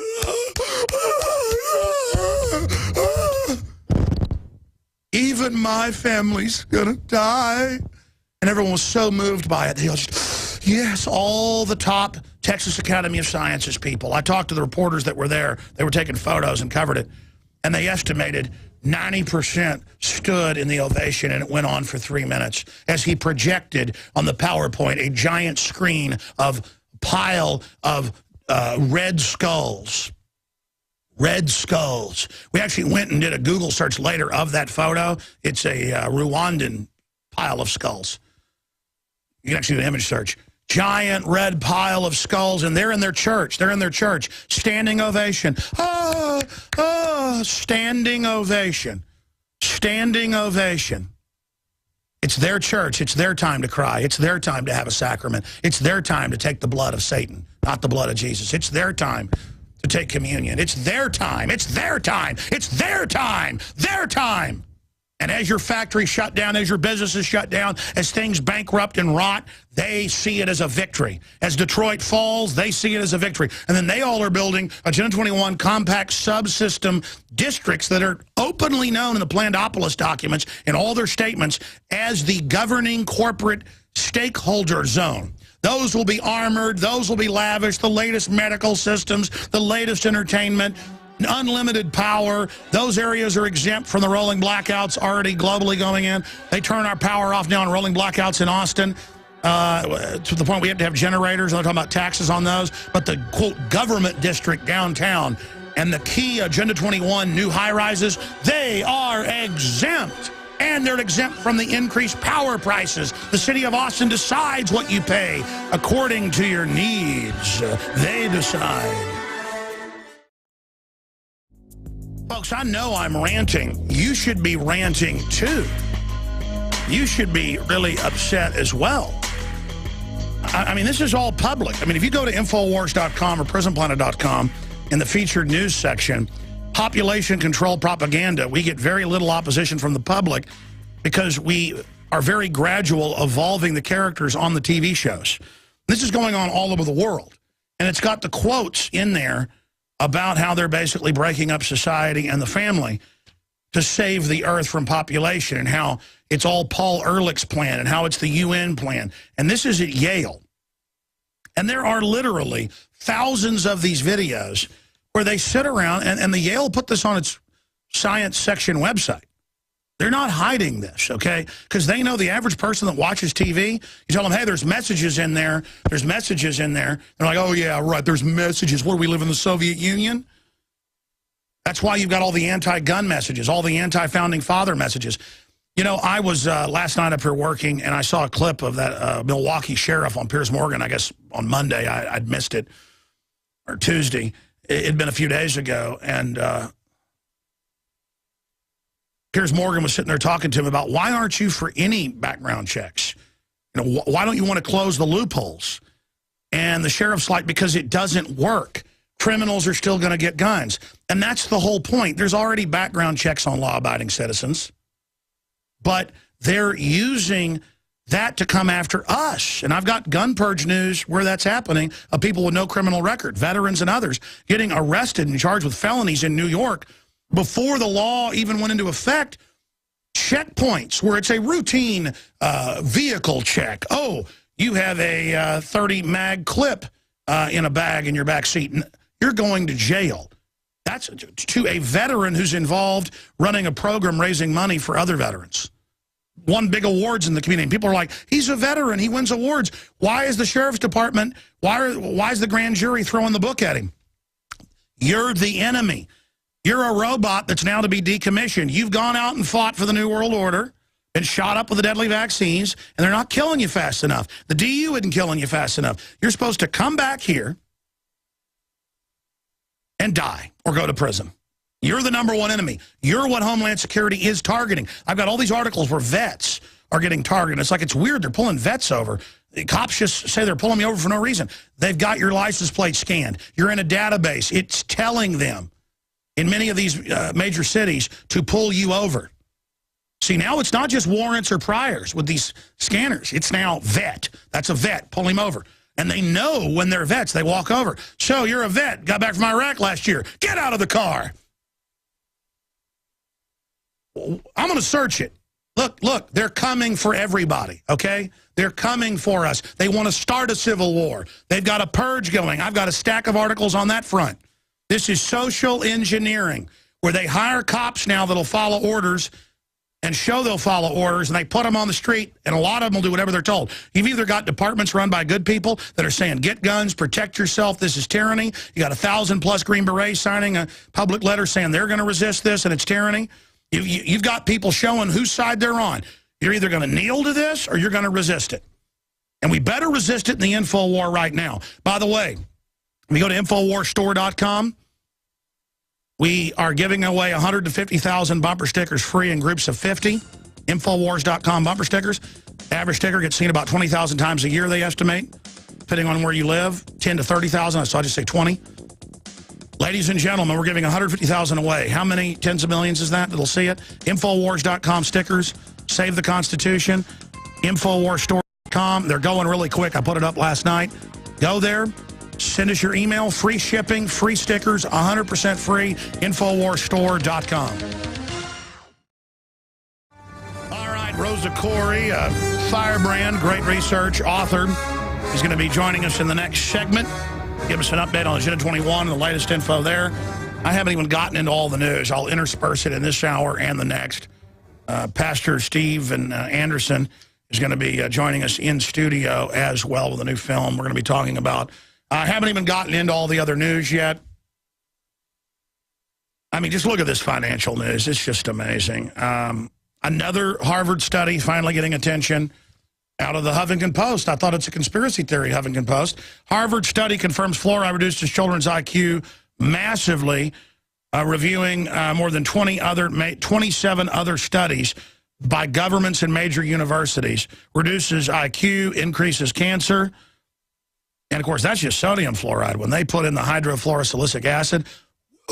Even my family's gonna die. And everyone was so moved by it. They all just, yes, all the top Texas Academy of Sciences people. I talked to the reporters that were there. They were taking photos and covered it. And they estimated 90% stood in the ovation, and it went on for 3 minutes as he projected on the PowerPoint a giant screen of pile of red skulls. Red skulls. We actually went and did a Google search later of that photo. It's a Rwandan pile of skulls. You can actually do an image search. Giant red pile of skulls, and they're in their church. They're in their church. Standing ovation. Oh, oh, standing ovation. Standing ovation. It's their church. It's their time to cry. It's their time to have a sacrament. It's their time to take the blood of Satan, not the blood of Jesus. It's their time to take communion. It's their time. It's their time. It's their time. Their time. And as your factory shut down, as your businesses shut down, as things bankrupt and rot, they see it as a victory. As Detroit falls, they see it as a victory. And then they all are building Agenda 21 compact subsystem districts that are openly known in the Plandopolis documents and all their statements as the governing corporate stakeholder zone. Those will be armored. Those will be lavish. The latest medical systems, the latest entertainment. unlimited power. Those areas are exempt from the rolling blackouts already globally going in. They turn our power off now on rolling blackouts in Austin to the point we have to have generators. I'm talking about taxes on those. But the, quote, government district downtown and the key Agenda 21 new high-rises, they are exempt. And they're exempt from the increased power prices. The city of Austin decides what you pay according to your needs. They decide. Folks, I know I'm ranting. You should be ranting too. You should be really upset as well. I mean, this is all public. I mean, if you go to Infowars.com or PrisonPlanet.com in the featured news section, population control propaganda, we get very little opposition from the public because we are very gradual evolving the characters on the TV shows. This is going on all over the world. And it's got the quotes in there about how they're basically breaking up society and the family to save the earth from population, and how it's all Paul Ehrlich's plan and how it's the UN plan. And this is at Yale. And there are literally thousands of these videos where they sit around, and the Yale put this on its science section website. They're not hiding this, okay? Because they know the average person that watches TV, you tell them, hey, there's messages in there. There's messages in there. They're like, oh, yeah, right, there's messages. What, do we live in the Soviet Union? That's why you've got all the anti-gun messages, all the anti-founding father messages. You know, I was last night up here working, and I saw a clip of that Milwaukee sheriff on Piers Morgan, I guess on Monday. I'd missed it, or Tuesday. It'd been a few days ago, and Piers Morgan was sitting there talking to him about, why aren't you for any background checks? You know, why don't you want to close the loopholes? And the sheriff's like, because it doesn't work. Criminals are still going to get guns. And that's the whole point. There's already background checks on law-abiding citizens, but they're using that to come after us. And I've got gun purge news where that's happening, of people with no criminal record, veterans and others, getting arrested and charged with felonies in New York before the law even went into effect. Checkpoints where it's a routine vehicle check. Oh, you have a 30 mag clip in a bag in your back seat. You're going to jail. That's to a veteran who's involved running a program raising money for other veterans. Won big awards in the community. People are like, he's a veteran, he wins awards. Why is the sheriff's department, why is the grand jury throwing the book at him? You're the enemy. You're a robot that's now to be decommissioned. You've gone out and fought for the New World Order, been shot up with the deadly vaccines, and they're not killing you fast enough. The DU isn't killing you fast enough. You're supposed to come back here and die or go to prison. You're the #1 enemy. You're what Homeland Security is targeting. I've got all these articles where vets are getting targeted. It's like, it's weird they're pulling vets over. The cops just say they're pulling me over for no reason. They've got your license plate scanned. You're in a database. It's telling them in many of these major cities to pull you over. See, now it's not just warrants or priors with these scanners. It's now vet. That's a vet. Pull him over. And they know when they're vets. They walk over. So you're a vet. Got back from Iraq last year. Get out of the car. I'm going to search it. Look, they're coming for everybody, okay? They're coming for us. They want to start a civil war. They've got a purge going. I've got a stack of articles on that front. This is social engineering, where they hire cops now that'll follow orders and show they'll follow orders, and they put them on the street, and a lot of them will do whatever they're told. You've either got departments run by good people that are saying, get guns, protect yourself, this is tyranny. You got 1,000+ Green Berets signing a public letter saying they're going to resist this and it's tyranny. You've got people showing whose side they're on. You're either going to kneel to this or you're going to resist it. And we better resist it in the info war right now. By the way, when you go to InfoWarsStore.com, we are giving away 150,000 bumper stickers free in groups of 50. Infowars.com bumper stickers. Average sticker gets seen about 20,000 times a year, they estimate, depending on where you live. 10 to 30,000, so I just say 20. Ladies and gentlemen, we're giving 150,000 away. How many tens of millions is that that'll see it? Infowars.com stickers. Save the Constitution. Infowarsstore.com. They're going really quick. I put it up last night. Go there. Send us your email. Free shipping. Free stickers. 100% free. Infowarsstore.com. All right. Rosa Koire, firebrand, great research author, is going to be joining us in the next segment. Give us an update on Agenda 21 and the latest info there. I haven't even gotten into all the news. I'll intersperse it in this hour and the next. Pastor Steve and Anderson is going to be joining us in studio as well with a new film we're going to be talking about. I haven't even gotten into all the other news yet. I mean, just look at this financial news. It's just amazing. Another Harvard study finally getting attention out of the Huffington Post. I thought it's a conspiracy theory, Huffington Post. Harvard study confirms fluoride reduces children's IQ massively, reviewing more than 27 other studies by governments and major universities. Reduces IQ, increases cancer. And, of course, that's just sodium fluoride. When they put in the hydrofluorosilicic acid,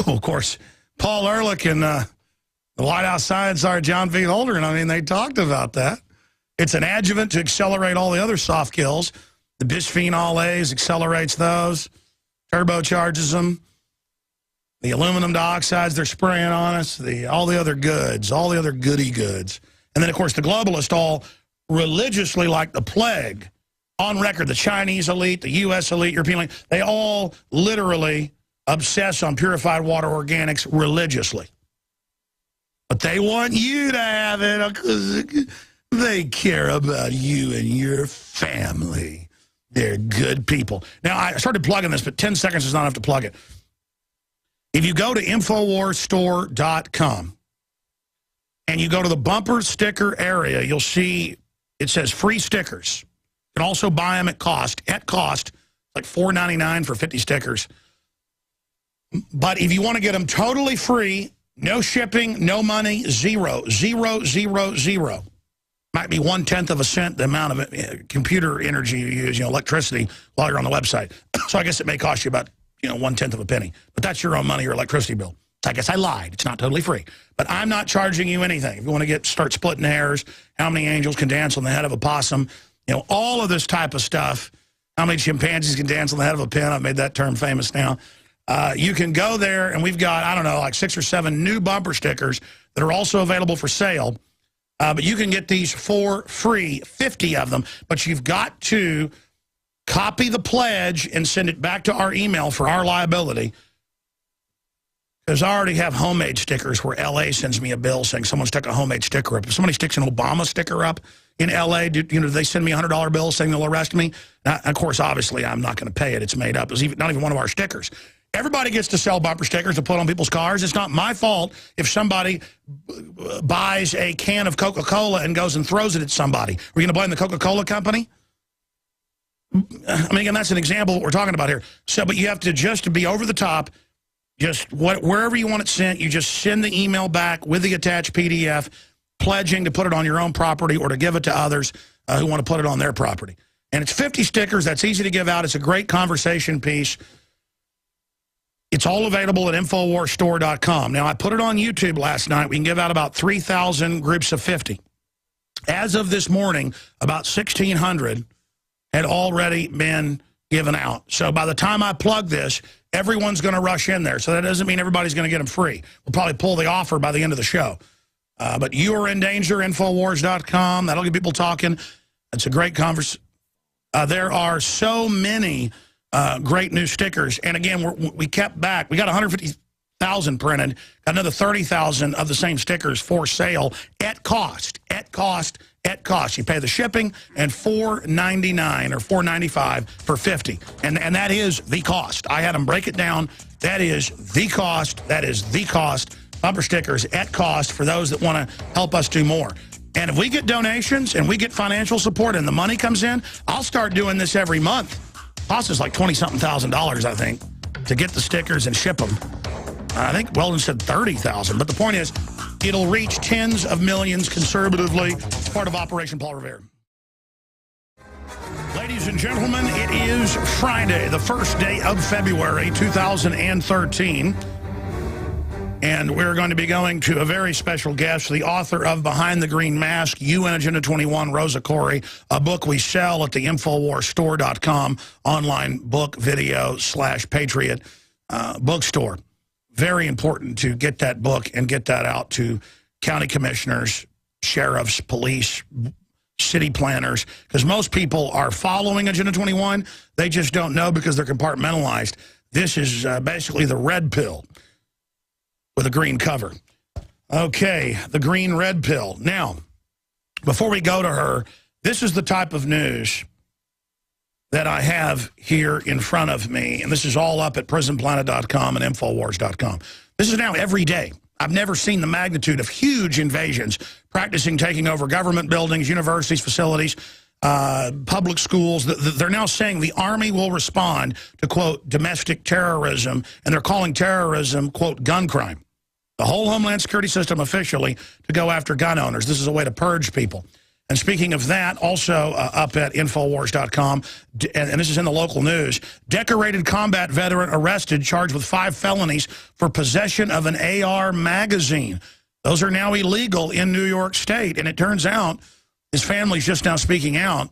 of course, Paul Ehrlich and the White House Science Czar John V. Holder, I mean, they talked about that. It's an adjuvant to accelerate all the other soft kills. The bisphenol A's accelerates those, turbocharges them. The aluminum dioxides they're spraying on us, all the other goods, all the other goody goods. And then, of course, the globalists all religiously, like the plague, on record, the Chinese elite, the U.S. elite, European elite, they all literally obsess on purified water organics religiously. But they want you to have it because they care about you and your family. They're good people. Now, I started plugging this, but 10 seconds is not enough to plug it. If you go to InfoWarsStore.com and you go to the bumper sticker area, you'll see it says free stickers. You can also buy them at cost, like $4.99 for 50 stickers. But if you want to get them totally free, no shipping, no money, zero. Might be 1/10 of a cent the amount of computer energy you use, electricity, while you're on the website. So I guess it may cost you about 1/10 of a penny. But that's your own money or electricity bill. So I guess I lied. It's not totally free. But I'm not charging you anything. If you want to start splitting hairs, how many angels can dance on the head of a possum, all of this type of stuff, how many chimpanzees can dance on the head of a pin, I've made that term famous now. You can go there, and we've got, I don't know, like 6 or 7 new bumper stickers that are also available for sale. But you can get these for free, 50 of them. But you've got to copy the pledge and send it back to our email for our liability. Because I already have homemade stickers where L.A. sends me a bill saying someone stuck a homemade sticker up. If somebody sticks an Obama sticker up in L.A., do they send me a $100 bill saying they'll arrest me? Now, of course, obviously, I'm not going to pay it. It's made up. It's not even one of our stickers. Everybody gets to sell bumper stickers to put on people's cars. It's not my fault if somebody buys a can of Coca-Cola and goes and throws it at somebody. Are you going to blame the Coca-Cola company? I mean, again, that's an example of what we're talking about here. So, but you have to just be over the top. Just wherever you want it sent, you just send the email back with the attached PDF, pledging to put it on your own property or to give it to others who want to put it on their property. And it's 50 stickers. That's easy to give out. It's a great conversation piece. It's all available at InfoWarsStore.com. Now, I put it on YouTube last night. We can give out about 3,000 groups of 50. As of this morning, about 1,600 had already been given out. So by the time I plug this, everyone's going to rush in there. So that doesn't mean everybody's going to get them free. We'll probably pull the offer by the end of the show. But you are in danger, Infowars.com. That'll get people talking. It's a great conversation. There are so many great new stickers. And again, we kept back. We got 150,000 printed. Got another 30,000 of the same stickers for sale at cost. At cost. You pay the shipping and $4.99 or $4.95 for 50. And that is the cost. I had them break it down. That is the cost. That is the cost. Bumper stickers at cost for those that want to help us do more. And if we get donations and we get financial support and the money comes in, I'll start doing this every month. Costs us like $20-something thousand, I think, to get the stickers and ship them. I think Weldon said 30,000, but the point is, it'll reach tens of millions conservatively. It's part of Operation Paul Revere. Ladies and gentlemen, it is Friday, the first day of February 2013. And we're going to be going to a very special guest, the author of Behind the Green Mask, UN Agenda 21, Rosa Koire, a book we sell at the InfoWarsStore.com online book, video / Patriot bookstore. Very important to get that book and get that out to county commissioners, sheriffs, police, city planners, because most people are following Agenda 21. They just don't know because they're compartmentalized. This is basically the red pill. with a green cover. Okay, the green red pill. Now, before we go to her, this is the type of news that I have here in front of me, and this is all up at prisonplanet.com and Infowars.com. This is now every day. I've never seen the magnitude of huge invasions practicing taking over government buildings, universities, facilities, public schools. They're now saying the Army will respond to, quote, domestic terrorism, and they're calling terrorism, quote, gun crime. The whole Homeland Security system officially to go after gun owners. This is a way to purge people. And speaking of that, also up at Infowars.com, and this is in the local news, decorated combat veteran arrested, charged with 5 felonies for possession of an AR magazine. Those are now illegal in New York State. And it turns out his family's just now speaking out.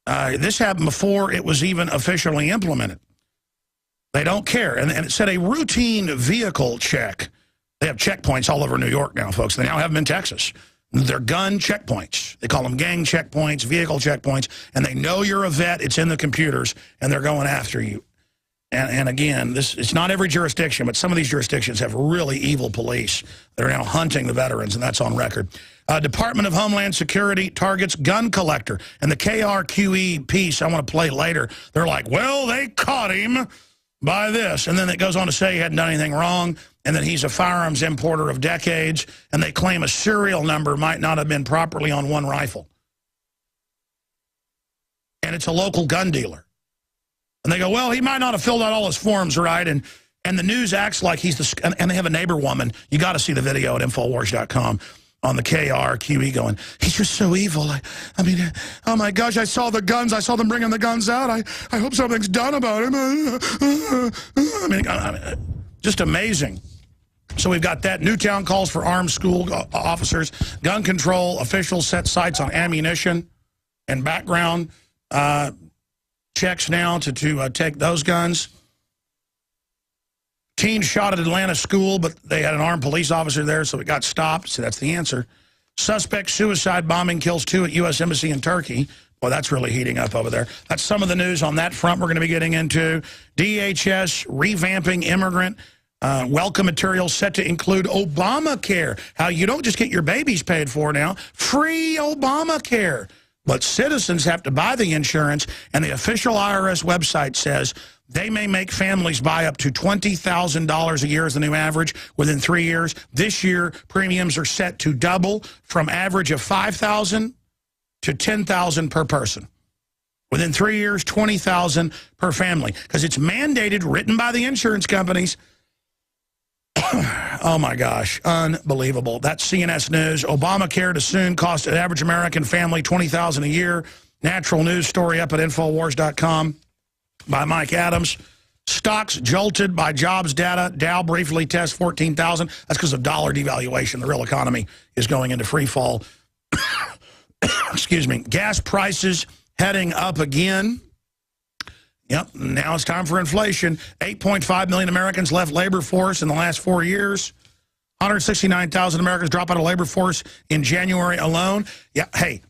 This happened before it was even officially implemented. They don't care. And it said a routine vehicle check. They have checkpoints all over New York now, folks. They now have them in Texas. They're gun checkpoints. They call them gang checkpoints, vehicle checkpoints, and they know you're a vet. It's in the computers, and they're going after you. And again, it's not every jurisdiction, but some of these jurisdictions have really evil police. They're now hunting the veterans, and that's on record. Department of Homeland Security targets gun collector. And the KRQE piece I want to play later, they're like, well, they caught him by this. And then it goes on to say he hadn't done anything wrong, and that he's a firearms importer of decades, and they claim a serial number might not have been properly on one rifle. And it's a local gun dealer. And they go, well, he might not have filled out all his forms right, and the news acts like he's the... And they have a neighbor woman. You got to see the video at Infowars.com on the KRQE going, he's just so evil. I mean, oh my gosh, I saw the guns. I saw them bringing the guns out. I hope something's done about him. I mean, just amazing. So we've got that. Newtown calls for armed school officers. Gun control officials set sights on ammunition and background checks now to take those guns. Teen shot at Atlanta school, but they had an armed police officer there, so it got stopped. So that's the answer. Suspect suicide bombing kills 2 at U.S. Embassy in Turkey. Boy, that's really heating up over there. That's some of the news on that front we're going to be getting into. DHS revamping immigrant welcome material set to include Obamacare. How you don't just get your babies paid for now. Free Obamacare. But citizens have to buy the insurance, and the official IRS website says they may make families buy up to $20,000 a year as the new average within 3 years. This year, premiums are set to double from average of $5,000 to $10,000 per person. Within 3 years, $20,000 per family. Because it's mandated, written by the insurance companies. Oh, my gosh. Unbelievable. That's CNS News. Obamacare to soon cost an average American family $20,000 a year. Natural news story up at Infowars.com by Mike Adams. Stocks jolted by jobs data. Dow briefly tests 14,000. That's because of dollar devaluation. The real economy is going into free fall. Excuse me. Gas prices heading up again. Yep, now it's time for inflation. 8.5 million Americans left labor force in the last 4 years. 169,000 Americans drop out of labor force in January alone. Yeah, hey,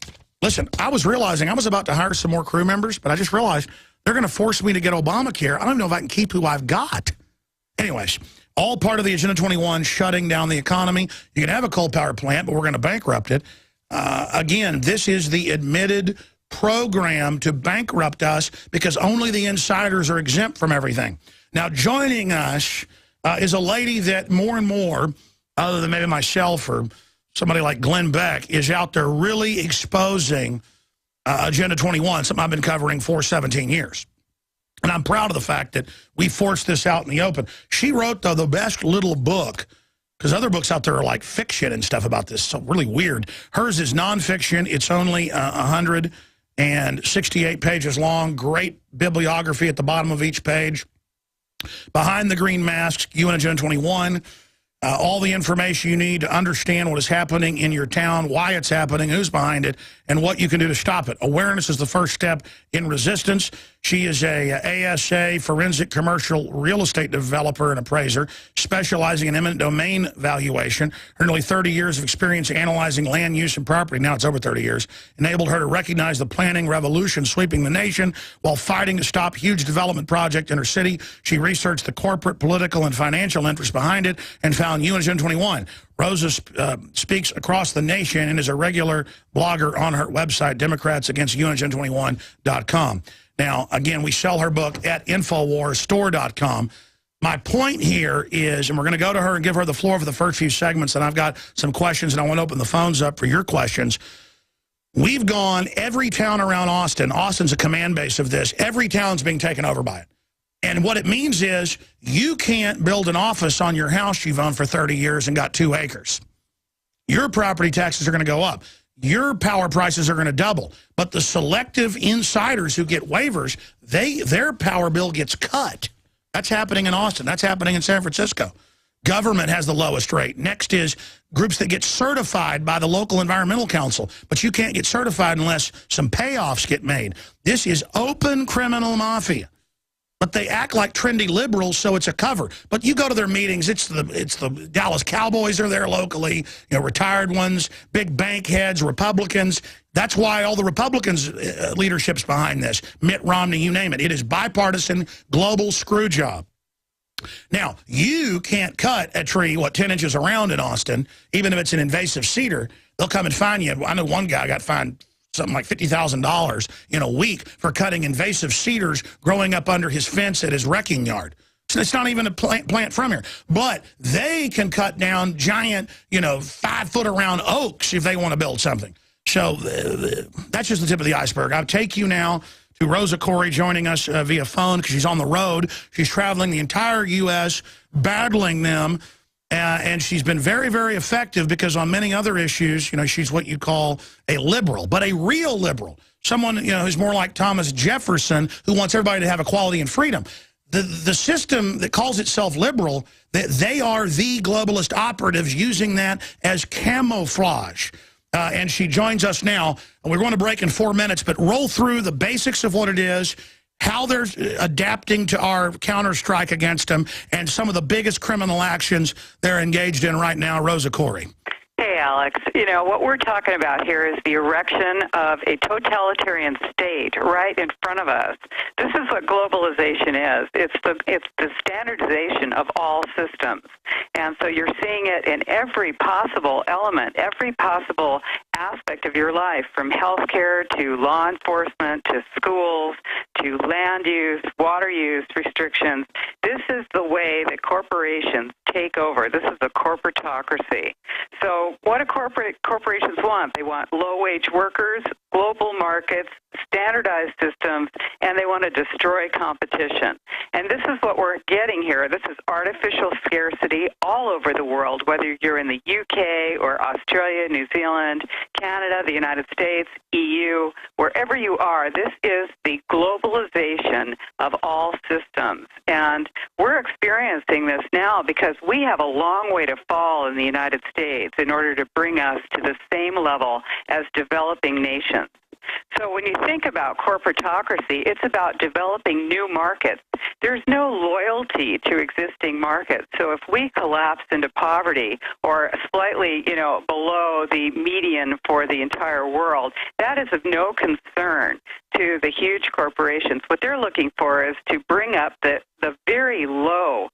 listen, I was realizing I was about to hire some more crew members, but I just realized they're going to force me to get Obamacare. I don't even know if I can keep who I've got. Anyways, all part of the Agenda 21 shutting down the economy. You can have a coal power plant, but we're going to bankrupt it. Again, this is the admitted program to bankrupt us because only the insiders are exempt from everything. Now, joining us is a lady that more and more, other than maybe myself or somebody like Glenn Beck, is out there really exposing Agenda 21, something I've been covering for 17 years. And I'm proud of the fact that we forced this out in the open. She wrote, though, the best little book, because other books out there are like fiction and stuff about this, so really weird. Hers is nonfiction. It's only 168 pages long. Great bibliography at the bottom of each page. Behind the Green Mask, UN Agenda 21. All the information you need to understand what is happening in your town, why it's happening, who's behind it, and what you can do to stop it. Awareness is the first step in resistance. She is a ASA, forensic commercial real estate developer and appraiser, specializing in eminent domain valuation. Her nearly 30 years of experience analyzing land use and property, now it's over 30 years, enabled her to recognize the planning revolution sweeping the nation while fighting to stop huge development project in her city. She researched the corporate, political, and financial interests behind it and found Unit 21. Rosa speaks across the nation and is a regular blogger on her website, DemocratsAgainstUnit21.com. Now, again, we sell her book at InfoWarsStore.com. My point here is, and we're going to go to her and give her the floor for the first few segments, and I've got some questions, and I want to open the phones up for your questions. We've gone every town around Austin. Austin's a command base of this. Every town's being taken over by it. And what it means is you can't build an office on your house you've owned for 30 years and got 2 acres. Your property taxes are going to go up. Your power prices are going to double. But the selective insiders who get waivers, their power bill gets cut. That's happening in Austin. That's happening in San Francisco. Government has the lowest rate. Next is groups that get certified by the local environmental council. But you can't get certified unless some payoffs get made. This is open criminal mafia. But they act like trendy liberals, so it's a cover. But you go to their meetings, it's the Dallas Cowboys are there locally, you know, retired ones, big bank heads, Republicans. That's why all the Republicans' leadership's behind this. Mitt Romney, you name it. It is bipartisan, global screw job. Now, you can't cut a tree, 10 inches around in Austin, even if it's an invasive cedar. They'll come and fine you. I know one guy got fined something like $50,000 in a week for cutting invasive cedars growing up under his fence at his wrecking yard. So it's not even a plant from here. But they can cut down giant, 5-foot-around oaks if they want to build something. So that's just the tip of the iceberg. I'll take you now to Rosa Koire joining us via phone because she's on the road. She's traveling the entire U.S., battling them. And she's been very, very effective because on many other issues, she's what you call a liberal, but a real liberal. Someone, who's more like Thomas Jefferson, who wants everybody to have equality and freedom. The system that calls itself liberal, they are the globalist operatives using that as camouflage. And she joins us now. We're going to break in 4 minutes, but roll through the basics of what it is, how they're adapting to our counter-strike against them, and some of the biggest criminal actions they're engaged in right now. Rosa Koire. Hey, Alex. What we're talking about here is the erection of a totalitarian state right in front of us. This is what globalization is. It's the standardization of all systems. And so you're seeing it in every possible element, every possible aspect of your life, from healthcare to law enforcement to schools to land use, water use restrictions. This is the way that corporations take over. This is a corporatocracy. So what do corporations want? They want low-wage workers, global markets, standardized systems, and they want to destroy competition. And this is what we're getting here. This is artificial scarcity all over the world, whether you're in the UK or Australia, New Zealand, Canada, the United States, EU, wherever you are. This is the globalization of all systems. And we're experiencing this now because we have a long way to fall in the United States in order to bring us to the same level as developing nations. So when you think about corporatocracy, it's about developing new markets. There's no loyalty to existing markets. So if we collapse into poverty or slightly, below the median for the entire world, that is of no concern to the huge corporations. What they're looking for is to bring up the very low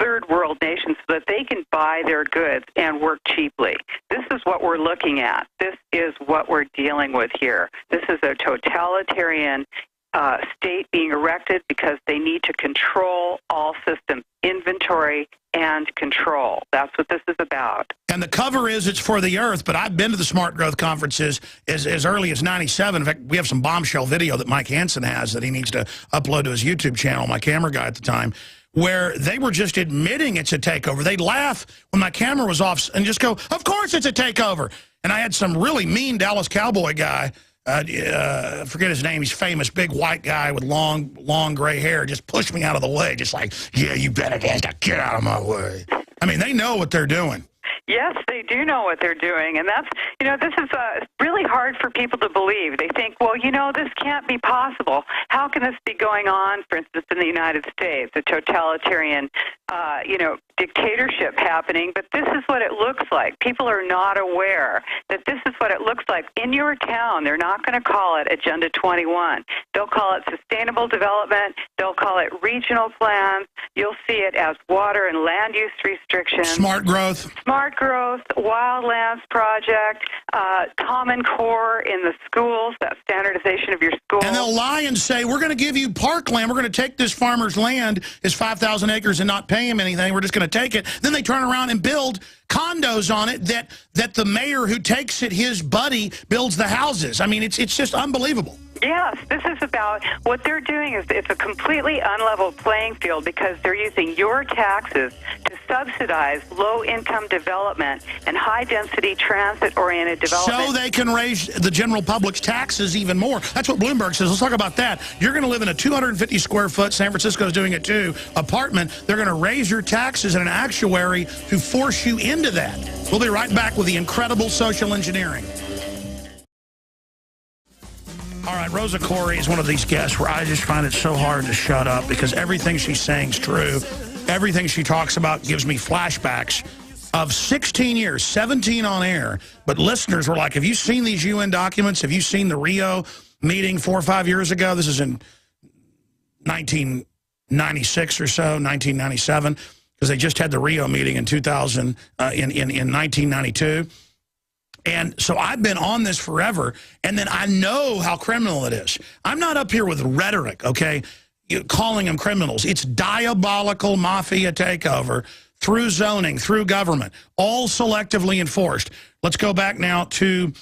third world nations so that they can buy their goods and work cheaply. This is what we're looking at. This is what we're dealing with here. This is a totalitarian state being erected because they need to control all systems, inventory and control. That's what this is about. And the cover is it's for the earth, but I've been to the smart growth conferences as early as '97. In fact, we have some bombshell video that Mike Hansen has that he needs to upload to his YouTube channel, my camera guy at the time, where they were just admitting it's a takeover. They'd laugh when my camera was off and just go, of course it's a takeover. And I had some really mean Dallas Cowboy guy, forget his name, he's famous, big white guy with long gray hair, just push me out of the way, just like, yeah, you better get out of my way. I mean, they know what they're doing. Yes, they do know what they're doing, and that's, this is really hard for people to believe. They think, well, this can't be possible. How can this be going on, for instance, in the United States, a totalitarian, dictatorship happening, but this is what it looks like. People are not aware that this is what it looks like. In your town, they're not going to call it Agenda 21. They'll call it sustainable development. They'll call it regional plans. You'll see it as water and land use restrictions. Smart growth. Smart growth, wildlands project, Common Core in the schools, that standardization of your schools. And they'll lie and say, we're going to give you parkland. We're going to take this farmer's land, his 5,000 acres, and not pay him anything. We're just going to take it. Then they turn around and build condos on it that the mayor who takes it, his buddy, builds the houses. I mean, it's just unbelievable. Yes, this is about what they're doing is it's a completely unlevel playing field because they're using your taxes to subsidize low-income development and high-density transit-oriented development. So they can raise the general public's taxes even more. That's what Bloomberg says. Let's talk about that. You're going to live in a 250-square-foot, San Francisco's doing it too, apartment. They're going to raise your taxes and an actuary to force you into that. We'll be right back with the incredible social engineering. All right, Rosa Koire is one of these guests where I just find it so hard to shut up because everything she's saying is true. Everything she talks about gives me flashbacks of 16 years, 17 on air. But listeners were like, have you seen these UN documents? Have you seen the Rio meeting 4 or 5 years ago? This is in 1996 or so, 1997, because they just had the Rio meeting in 2000, in 1992. And so I've been on this forever, and then I know how criminal it is. I'm not up here with rhetoric, okay, calling them criminals. It's diabolical mafia takeover through zoning, through government, all selectively enforced. Let's go back now to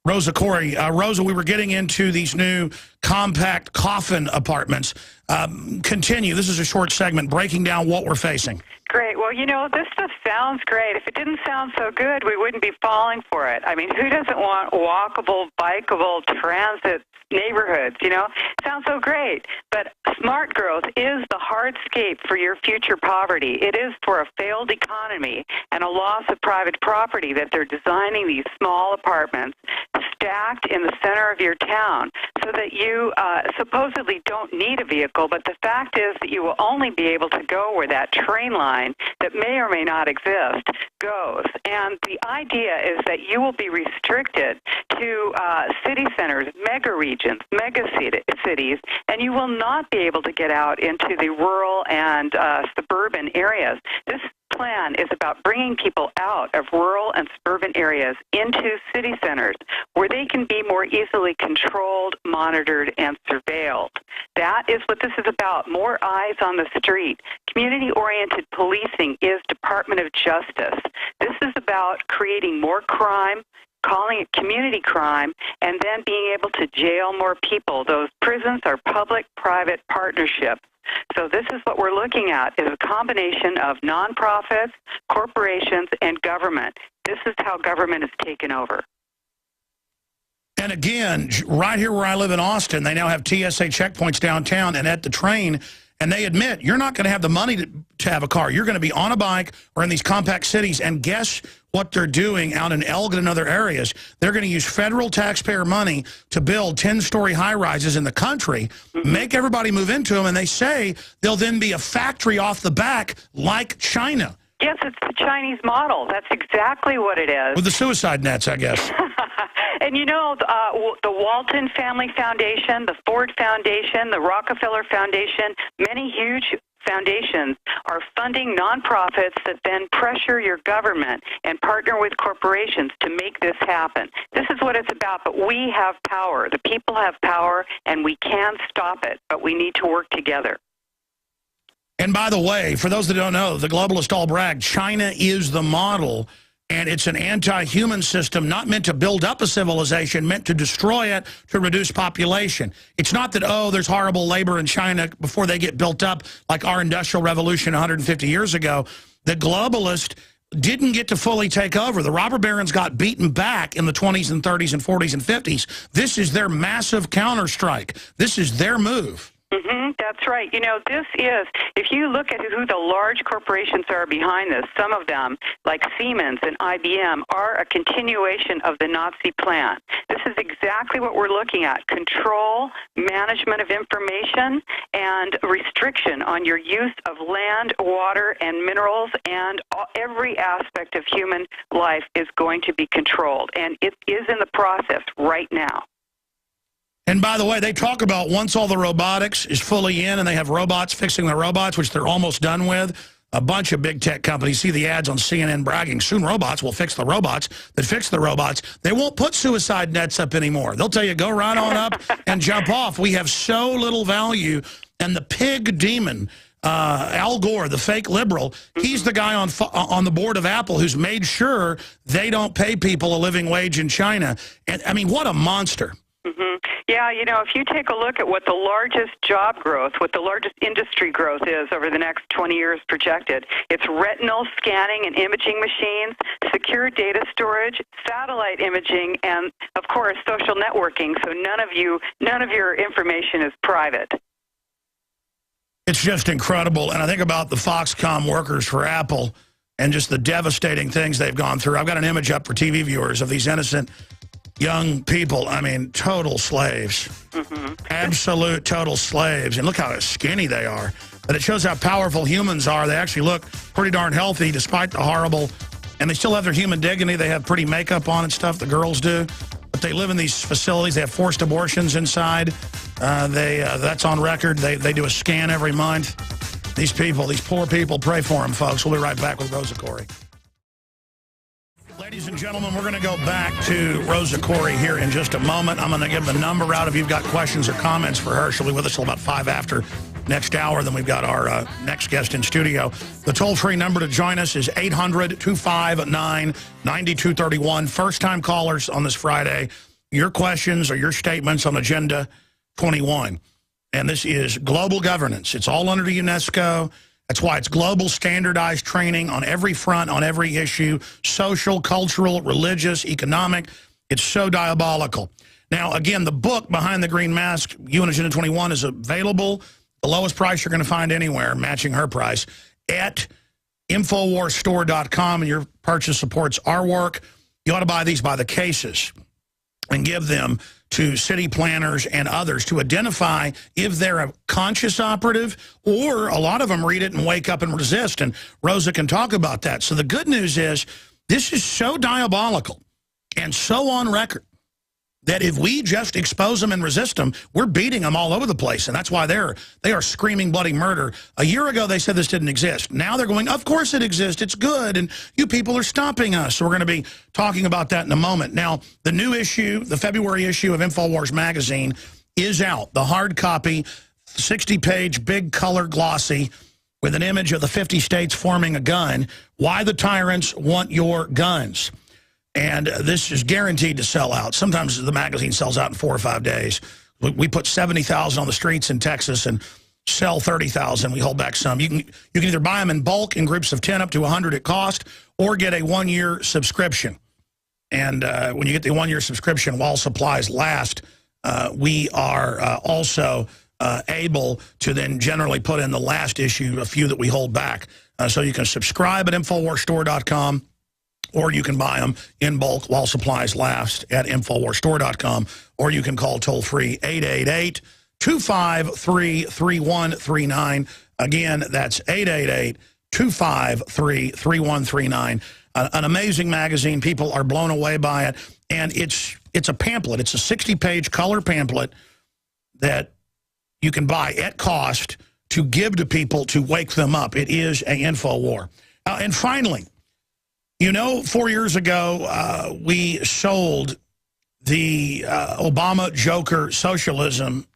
Rosa Koire. Rosa, we were getting into these new compact coffin apartments. Continue. This is a short segment breaking down what we're facing. Great. Well, this stuff sounds great. If it didn't sound so good, we wouldn't be falling for it. I mean, who doesn't want walkable, bikeable, transit neighborhoods, Sounds so great. But smart growth is the hardscape for your future poverty. It is for a failed economy and a loss of private property that they're designing these small apartments stacked in the center of your town so that you supposedly don't need a vehicle, but the fact is that you will only be able to go where that train line that may or may not exist goes. And the idea is that you will be restricted to city centers, mega regions, mega cities, and you will not be able to get out into the rural and suburban areas. This plan is about bringing people out of rural and suburban areas into city centers where they can be more easily controlled, monitored, and surveilled. That is what this is about, more eyes on the street. Community-oriented policing is Department of Justice. This is about creating more crime, calling it community crime, and then being able to jail more people. Those prisons are public-private partnerships. So this is what we're looking at, is a combination of nonprofits, corporations, and government. This is how government is taken over. And again, right here where I live in Austin, they now have TSA checkpoints downtown and at the train, and they admit you're not going to have the money to have a car. You're going to be on a bike or in these compact cities, and guess what they're doing out in Elgin and other areas? They're going to use federal taxpayer money to build 10-story high-rises in the country, make everybody move into them, and they say there'll then be a factory off the back like China. Yes, it's the Chinese model. That's exactly what it is. With the suicide nets, I guess. And the Walton Family Foundation, the Ford Foundation, the Rockefeller Foundation, many huge foundations are funding nonprofits that then pressure your government and partner with corporations to make this happen. This is what it's about, but we have power. The people have power, and we can stop it, but we need to work together. And by the way, for those that don't know, the globalists all brag, China is the model, and it's an anti-human system not meant to build up a civilization, meant to destroy it, to reduce population. It's not that, oh, there's horrible labor in China before they get built up like our Industrial Revolution 150 years ago. The globalists didn't get to fully take over. The robber barons got beaten back in the 20s and 30s and 40s and 50s. This is their massive counterstrike. This is their move. That's right. You know, this is, if you look at who the large corporations are behind this, some of them, like Siemens and IBM, are a continuation of the Nazi plan. This is exactly what we're looking at: control, management of information, and restriction on your use of land, water, and minerals, and every aspect of human life is going to be controlled, and it is in the process right now. And by the way, they talk about once all the robotics is fully in and they have robots fixing the robots, which they're almost done with, a bunch of big tech companies see the ads on CNN bragging, soon robots will fix the robots that fix the robots. They won't put suicide nets up anymore. They'll tell you, go right on up and jump off. We have so little value. And the pig demon, Al Gore, the fake liberal, he's the guy on the board of Apple who's made sure they don't pay people a living wage in China. And I mean, what a monster. Yeah, you know, if you take a look at what the largest job growth, what the largest industry growth is over the next 20 years projected, it's retinal scanning and imaging machines, secure data storage, satellite imaging, and, of course, social networking. So none of your information is private. It's just incredible. And I think about the Foxconn workers for Apple and just the devastating things they've gone through. I've got an image up for TV viewers of these innocent young people. I mean, total slaves. Absolute total slaves. And look how skinny they are. But it shows how powerful humans are. They actually look pretty darn healthy despite the horrible, and they still have their human dignity. They have pretty makeup on and stuff, the girls do. But they live in these facilities. They have forced abortions inside. That's on record. They do a scan every month. These people, these poor people, pray for them, folks. We'll be right back with Rosa Koire. Ladies and gentlemen, we're going to go back to Rosa Koire here in just a moment. I'm going to give the number out if you've got questions or comments for her. She'll be with us till about 5 after next hour. Then we've got our next guest in studio. The toll-free number to join us is 800-259-9231. First-time callers on this Friday. Your questions or your statements on Agenda 21. And this is global governance. It's all under UNESCO. That's why it's global standardized training on every front, on every issue, social, cultural, religious, economic. It's so diabolical. Now, again, the book Behind the Green Mask, UN Agenda 21, is available. The lowest price you're going to find anywhere, matching her price, at InfowarsStore.com, and your purchase supports our work. You ought to buy these by the cases and give them to city planners and others to identify if they're a conscious operative, or a lot of them read it and wake up and resist, and Rosa can talk about that. So the good news is this is so diabolical and so on record that if we just expose them and resist them, we're beating them all over the place, and that's why they are screaming bloody murder. A year ago, they said this didn't exist. Now they're going, of course it exists. It's good, and you people are stopping us. So we're going to be talking about that in a moment. Now, the new issue, the February issue of Infowars magazine is out. The hard copy, 60-page, big color glossy, with an image of the 50 states forming a gun. Why the tyrants want your guns. And this is guaranteed to sell out. Sometimes the magazine sells out in 4 or 5 days. We put 70,000 on the streets in Texas and sell 30,000. We hold back some. You can either buy them in bulk in groups of 10 up to 100 at cost, or get a 1-year subscription. And when you get the 1-year subscription while supplies last, we are also able to then generally put in the last issue, a few that we hold back. So you can subscribe at InfowarsStore.com. Or you can buy them in bulk while supplies last at InfowarsStore.com. Or you can call toll-free 888-253-3139. Again, that's 888-253-3139. An amazing magazine. People are blown away by it. And it's a pamphlet. It's a 60-page color pamphlet that you can buy at cost to give to people to wake them up. It is an InfoWar. And finally, you know, 4 years ago, we sold the Obama Joker socialism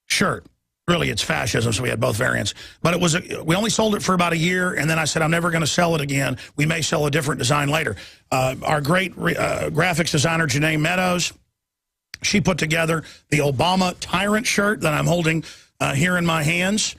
shirt. Really, it's fascism, so we had both variants. But it was we only sold it for about a year, and then I said, I'm never going to sell it again. We may sell a different design later. Our great graphics designer, Janae Meadows, she put together the Obama Tyrant shirt that I'm holding here in my hands.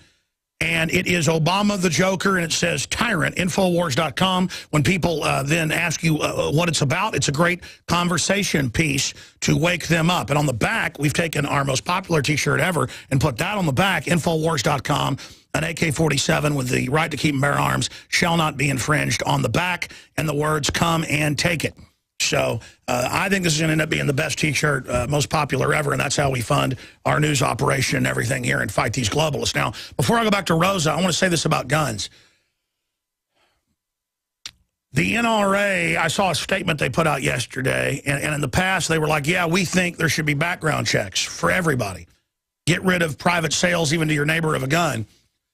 And it is Obama the Joker, and it says tyrant, Infowars.com. When people then ask you what it's about, it's a great conversation piece to wake them up. And on the back, we've taken our most popular T-shirt ever and put that on the back, Infowars.com. An AK-47 with the right to keep and bear arms shall not be infringed on the back, and the words "come and take it." So I think this is going to end up being the best T-shirt, most popular ever, and that's how we fund our news operation and everything here and fight these globalists. Now, before I go back to Rosa, I want to say this about guns. The NRA, I saw a statement they put out yesterday, and in the past they were like, yeah, we think there should be background checks for everybody. Get rid of private sales even to your neighbor of a gun.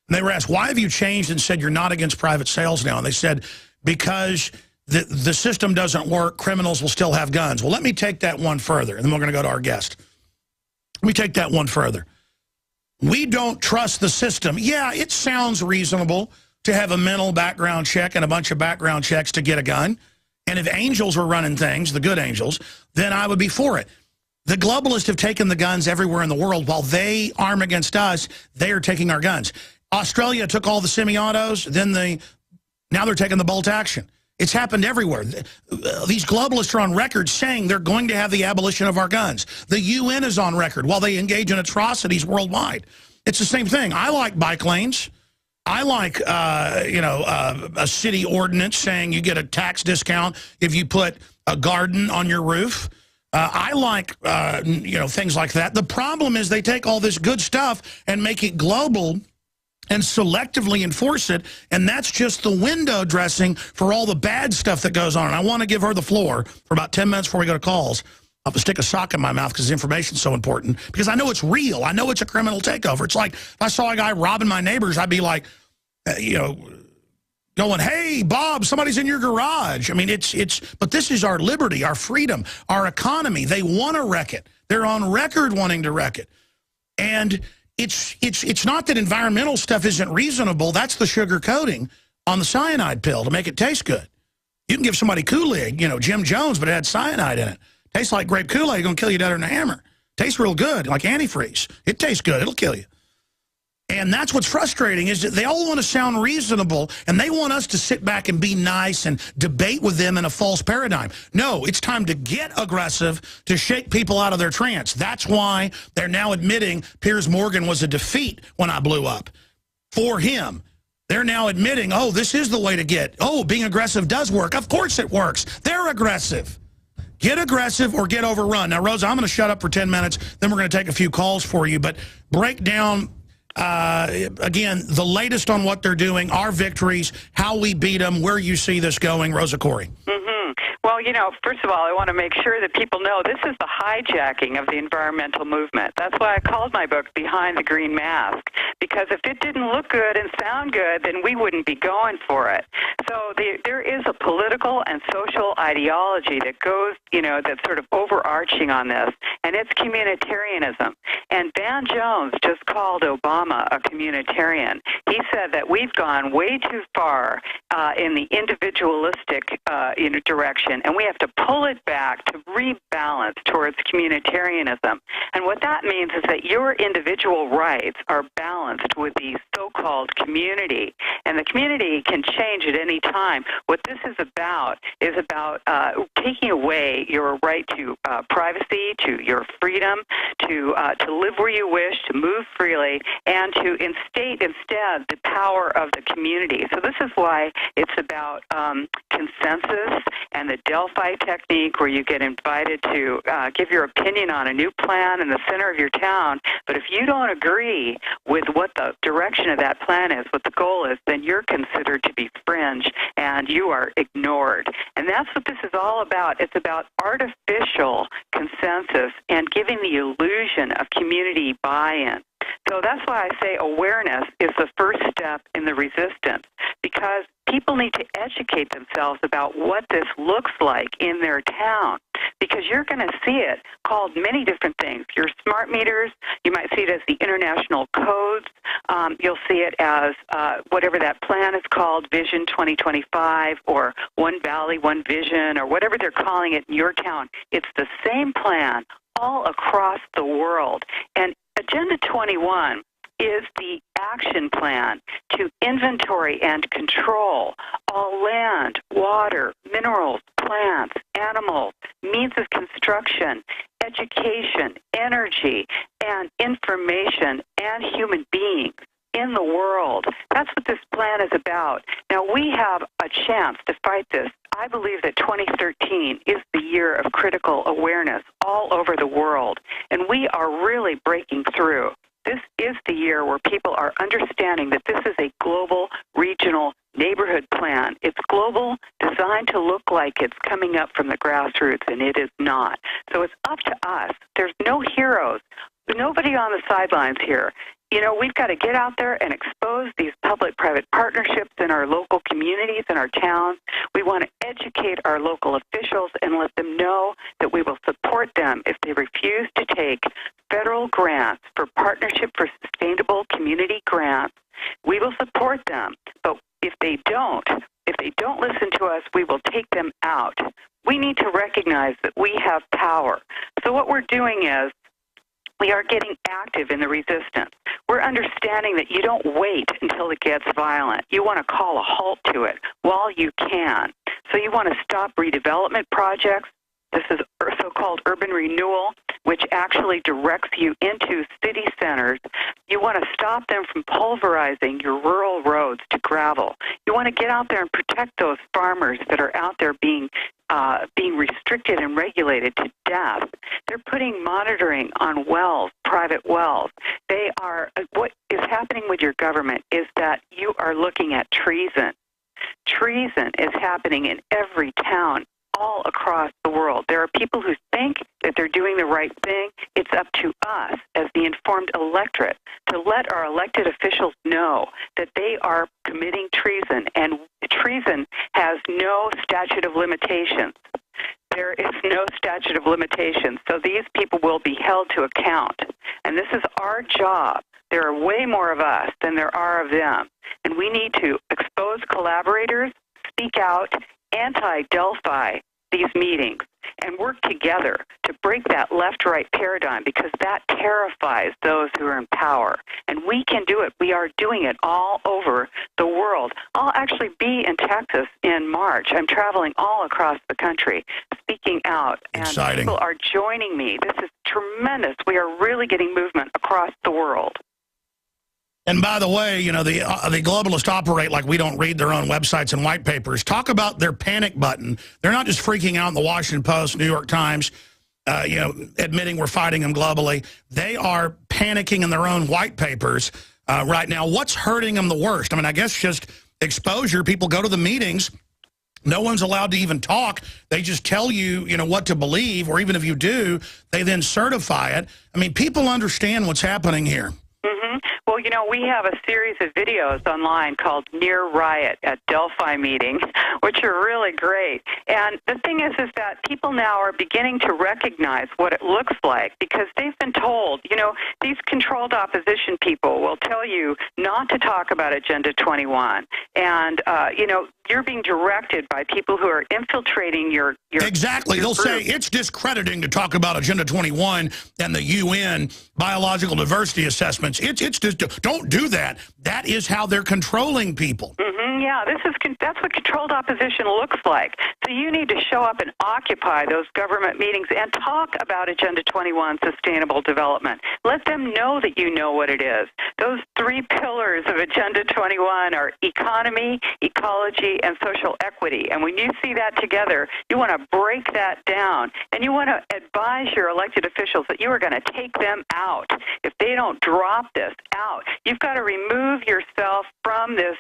And they were asked, why have you changed and said you're not against private sales now? And they said, because the system doesn't work, criminals will still have guns. Well, let me take that one further, and then we're going to go to our guest. Let me take that one further. We don't trust the system. Yeah, it sounds reasonable to have a mental background check and a bunch of background checks to get a gun. And if angels were running things, the good angels, then I would be for it. The globalists have taken the guns everywhere in the world. While they arm against us, they are taking our guns. Australia took all the semi-autos, now they're taking the bolt action. It's happened everywhere. These globalists are on record saying they're going to have the abolition of our guns. The UN is on record while they engage in atrocities worldwide. It's the same thing. I like bike lanes. I like, a city ordinance saying you get a tax discount if you put a garden on your roof. I like, things like that. The problem is they take all this good stuff and make it global and selectively enforce it, and that's just the window dressing for all the bad stuff that goes on. And I want to give her the floor for about 10 minutes before we go to calls. I'll have to stick a sock in my mouth because the information's so important, because I know it's real. I know it's a criminal takeover. It's like if I saw a guy robbing my neighbors, I'd be like, going, hey, Bob, somebody's in your garage. I mean, but this is our liberty, our freedom, our economy. They want to wreck it. They're on record wanting to wreck it. And it's not that environmental stuff isn't reasonable. That's the sugar coating on the cyanide pill to make it taste good. You can give somebody Kool-Aid, Jim Jones, but it had cyanide in it. Tastes like grape Kool-Aid, going to kill you deader than a hammer. Tastes real good, like antifreeze. It tastes good. It'll kill you. And that's what's frustrating, is that they all want to sound reasonable, and they want us to sit back and be nice and debate with them in a false paradigm. No, it's time to get aggressive to shake people out of their trance. That's why they're now admitting Piers Morgan was a defeat when I blew up. For him, they're now admitting, oh, this is the way to get. Oh, being aggressive does work. Of course it works. They're aggressive. Get aggressive or get overrun. Now, Rosa, I'm going to shut up for 10 minutes. Then we're going to take a few calls for you. But break down, again, the latest on what they're doing, our victories, how we beat them, where you see this going. Rosa Koire. Well, first of all, I want to make sure that people know this is the hijacking of the environmental movement. That's why I called my book Behind the Green Mask, because if it didn't look good and sound good, then we wouldn't be going for it. So there is a political and social ideology that goes, that's sort of overarching on this, and it's communitarianism. And Van Jones just called Obama a communitarian. He said that we've gone way too far in the individualistic direction, and we have to pull it back to rebalance towards communitarianism. And what that means is that your individual rights are balanced with the so-called community, and the community can change at any time. What this is about taking away your right to privacy, to your freedom, to live where you wish, to move freely, and to instate instead the power of the community. So this is why it's about consensus and the Delphi technique, where you get invited to give your opinion on a new plan in the center of your town. But if you don't agree with what the direction of that plan is, what the goal is, then you're considered to be fringe and you are ignored. And that's what this is all about. It's about artificial consensus and giving the illusion of community buy-in. So that's why I say awareness is the first step in the resistance, because people need to educate themselves about what this looks like in their town, because you're going to see it called many different things. Your smart meters, you might see it as the international codes. You'll see it as whatever that plan is called, Vision 2025, or One Valley, One Vision, or whatever they're calling it in your town. It's the same plan all across the world. And Agenda 21 is the action plan to inventory and control all land, water, minerals, plants, animals, means of construction, education, energy, and information, and human beings in the world. That's what this plan is about. Now, we have a chance to fight this. I believe that 2013 is the year of critical awareness all over the world, and we are really breaking through. This is the year where people are understanding that this is a global, regional neighborhood plan. It's global, designed to look like it's coming up from the grassroots, and it is not. So it's up to us. There's no heroes. Nobody on the sidelines here. You know, we've got to get out there and expose these public-private partnerships in our local communities and our towns. We want to educate our local officials and let them know that we will support them if they refuse to take federal grants for Partnership for Sustainable Community grants. We will support them, but if they don't listen to us, we will take them out. We need to recognize that we have power. So what we're doing is we are getting active in the resistance. We're understanding that you don't wait until it gets violent. You want to call a halt to it while you can. So you want to stop redevelopment projects. This is so-called urban renewal, which actually directs you into city centers. You want to stop them from pulverizing your rural roads to gravel. You want to get out there and protect those farmers that are out there being restricted and regulated to death. They're putting monitoring on wells, private wells. They are, what is happening with your government is that you are looking at treason. Treason is happening in every town all across the world. There are people who think that they're doing the right thing. It's up to us as the informed electorate to let our elected officials know that they are committing treason, and treason has no statute of limitations. There is no statute of limitations, so these people will be held to account. And this is our job. There are way more of us than there are of them, and we need to expose collaborators, speak out, anti-Delphi these meetings, and work together to break that left-right paradigm, because that terrifies those who are in power. And we can do it. We are doing it all over the world. I'll actually be in Texas in March. I'm traveling all across the country, speaking out, and Exciting. People are joining me. This is tremendous. We are really getting movement across the world. And by the way, you know, the globalists operate like we don't read their own websites and white papers. Talk about their panic button. They're not just freaking out in the Washington Post, New York Times, you know, admitting we're fighting them globally. They are panicking in their own white papers right now. What's hurting them the worst? I mean, I guess just exposure. People go to the meetings. No one's allowed to even talk. They just tell you, you know, what to believe, or even if you do, they then certify it. I mean, people understand what's happening here. Well, you know, we have a series of videos online called Near Riot at Delphi meeting, which are really great. And the thing is that people now are beginning to recognize what it looks like, because they've been told, you know, these controlled opposition people will tell you not to talk about Agenda 21. And, you know, you're being directed by people who are infiltrating your Exactly. They'll say it's discrediting to talk about Agenda 21 and the UN biological diversity assessments. It's just, don't do that. That is how they're controlling people. Yeah, that's what controlled opposition looks like. So you need to show up and occupy those government meetings and talk about Agenda 21 sustainable development. Let them know that you know what it is. Those three pillars of Agenda 21 are economy, ecology, and social equity. And when you see that together, you want to break that down. And you want to advise your elected officials that you are going to take them out if they don't drop this out. You've got to remove yourself from this